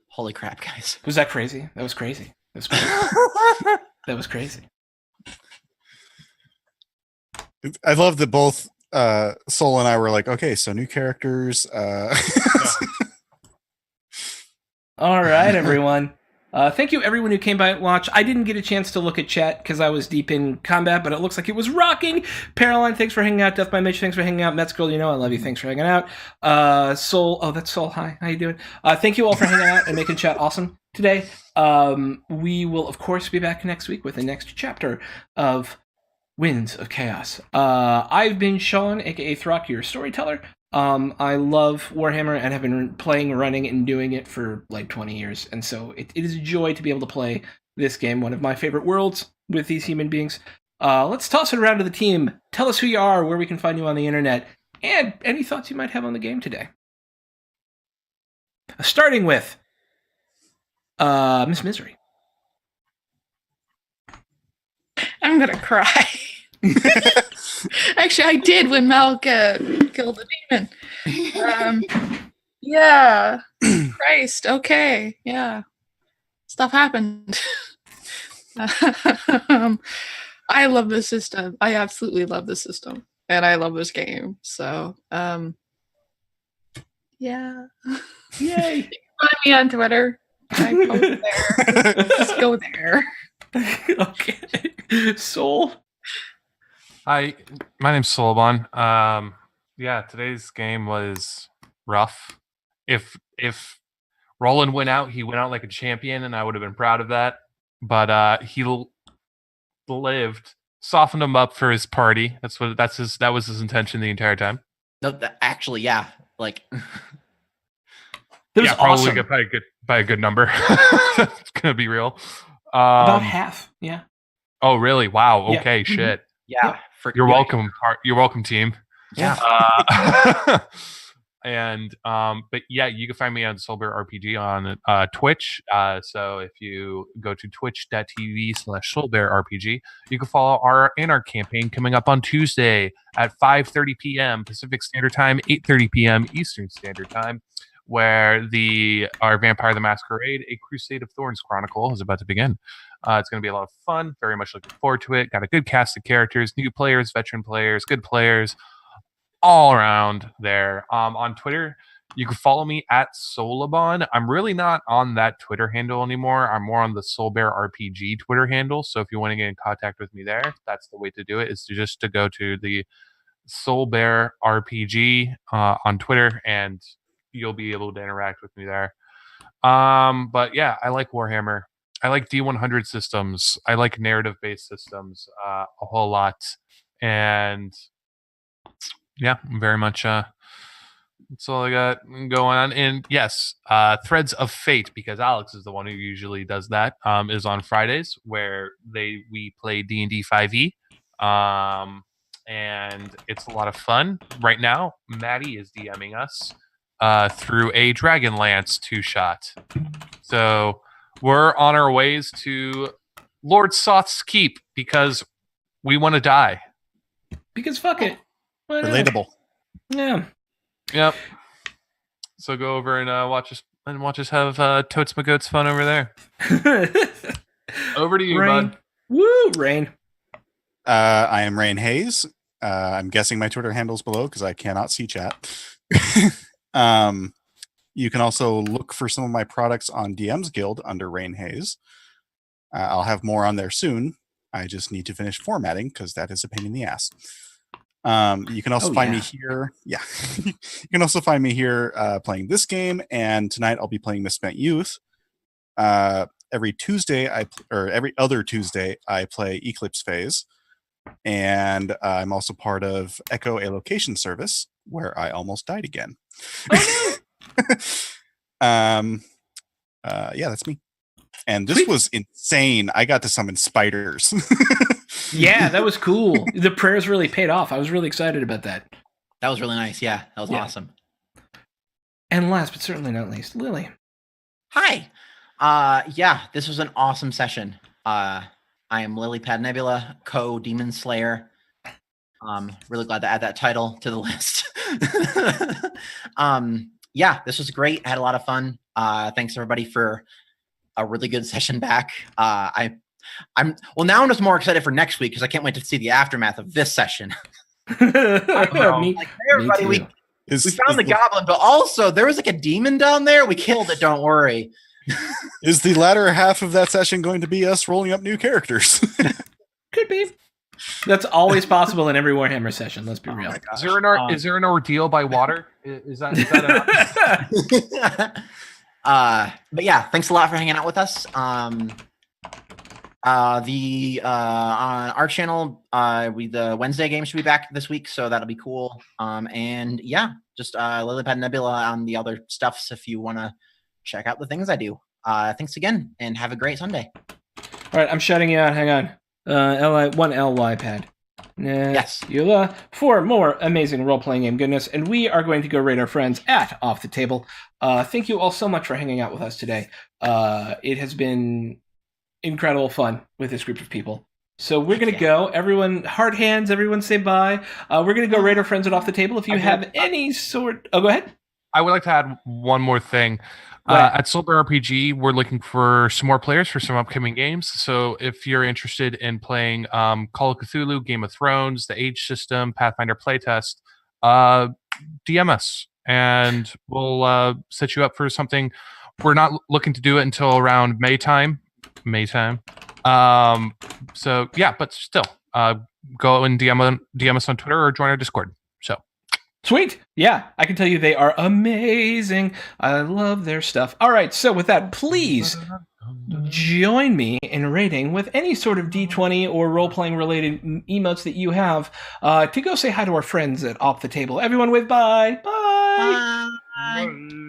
Holy crap, guys. Was that crazy? That was crazy. That was crazy. That was crazy. I love that both Soul and I were like, okay, so new characters. All right, everyone. Thank you, everyone who came by and watched. I didn't get a chance to look at chat because I was deep in combat, but it looks like it was rocking. Paroline, thanks for hanging out. Death by Mitch, thanks for hanging out. Mets Girl, I love you. Thanks for hanging out. Soul, that's Soul. Hi, how you doing? Thank you all for hanging out and making chat awesome today. We will, of course, be back next week with the next chapter of Winds of Chaos. I've been Sean, aka Throck, your storyteller. I love Warhammer and have been playing, running, and doing it for like 20 years. And so it is a joy to be able to play this game, one of my favorite worlds with these human beings. Let's toss it around to the team. Tell us who you are, where we can find you on the internet, and any thoughts you might have on the game today. Starting with Miss Misery. I'm gonna cry. Actually, I did when Malk killed the demon. Yeah. Christ. Okay. Yeah. Stuff happened. I love this system. I absolutely love this system, and I love this game. So, yeah. Yay! Find me on Twitter. I post there. Just go there. Okay. Soul. Hi, my name's Solomon. Yeah, today's game was rough. If Roland went out, he went out like a champion, and I would have been proud of that. But he lived, softened him up for his party. That was his intention the entire time. No, actually, yeah. Like, That was probably awesome. get by a good number. It's gonna be real. About half. Yeah. Oh, really? Wow. Yeah. Okay. Mhm. Shit. yeah. You're welcome. You're welcome, team. Yeah. But yeah, you can find me on Soulbear RPG on Twitch. So if you go to twitch.tv/Soulbear RPG, you can follow our campaign coming up on Tuesday at 5:30 p.m. Pacific Standard Time, 8:30 p.m. Eastern Standard Time, where our Vampire the Masquerade, A Crusade of Thorns Chronicle is about to begin. It's going to be a lot of fun. Very much looking forward to it. Got a good cast of characters, new players, veteran players, good players, all around there. On Twitter, you can follow me at Solabon. I'm really not on that Twitter handle anymore. I'm more on the Soulbear RPG Twitter handle. So if you want to get in contact with me there, that's the way to do it, is to go to the Soulbear RPG on Twitter, and you'll be able to interact with me there. But yeah, I like Warhammer. I like D100 systems. I like narrative-based systems a whole lot. And yeah, very much that's all I got going on. And yes, Threads of Fate, because Alex is the one who usually does that, is on Fridays, where we play D&D 5e. And it's a lot of fun. Right now, Maddie is DMing us through a Dragonlance 2-shot. So we're on our ways to Lord Soth's Keep because we want to die. Because fuck it. Why not? Relatable. Yeah. Yep. So go over and watch us have Totes McGoats fun over there. Over to you, Rain. bud. Woo, Rain. I am Rain Hayes. I'm guessing my Twitter handle's below because I cannot see chat. You can also look for some of my products on DM's Guild under Rain Hayes. I'll have more on there soon. I just need to finish formatting because that is a pain in the ass. You can also find me here. Yeah. You can also find me here playing this game. And tonight I'll be playing Misspent Youth. Every Tuesday, every other Tuesday, I play Eclipse Phase. And I'm also part of Echo, a location service where I almost died again. Oh, Yeah, that's me. And this was insane. I got to summon spiders. Yeah, that was cool. The prayers really paid off. I was really excited about that. That was really nice. Yeah, that was awesome. And last but certainly not least, Lily. Hi. Yeah, this was an awesome session. I am Lily Pad Nebula, co-Demon Slayer. Really glad to add that title to the list. Yeah, this was great. I had a lot of fun. Thanks everybody for a really good session back. I'm just more excited for next week because I can't wait to see the aftermath of this session. Me, Like, hey, everybody, me we too. found the goblin, but also there was like a demon down there. We killed it. Don't worry. Is the latter half of that session going to be us rolling up new characters? Could be. That's always possible in every Warhammer session. Let's be real. my gosh. Is there an ordeal by water? Is that an option? But yeah, thanks a lot for hanging out with us. On our channel, the Wednesday game should be back this week, so that'll be cool. And yeah, just Lillipad Nebula on the other stuffs if you want to check out the things I do. Thanks again, and have a great Sunday. All right, I'm shutting you out. Hang on. One LY pad. Yes. For more amazing role-playing game goodness, and we are going to go raid our friends at Off the Table. Thank you all so much for hanging out with us today. It has been incredible fun with this group of people. So we're going to go. Everyone, hard hands. Everyone say bye. We're going to go raid our friends at Off the Table. If you have any sort... Oh, go ahead. I would like to add one more thing. At Silver RPG, we're looking for some more players for some upcoming games. So if you're interested in playing Call of Cthulhu, Game of Thrones, the Age System, Pathfinder playtest, DM us and we'll set you up for something. We're not looking to do it until around Maytime. So yeah, but still, go and DM us on Twitter or join our Discord. So. Sweet. Yeah, I can tell you they are amazing. I love their stuff. All right, so with that, please join me in rating with any sort of D20 or role-playing related emotes that you have to go say hi to our friends at Off the Table. Everyone wave bye. Bye. Bye.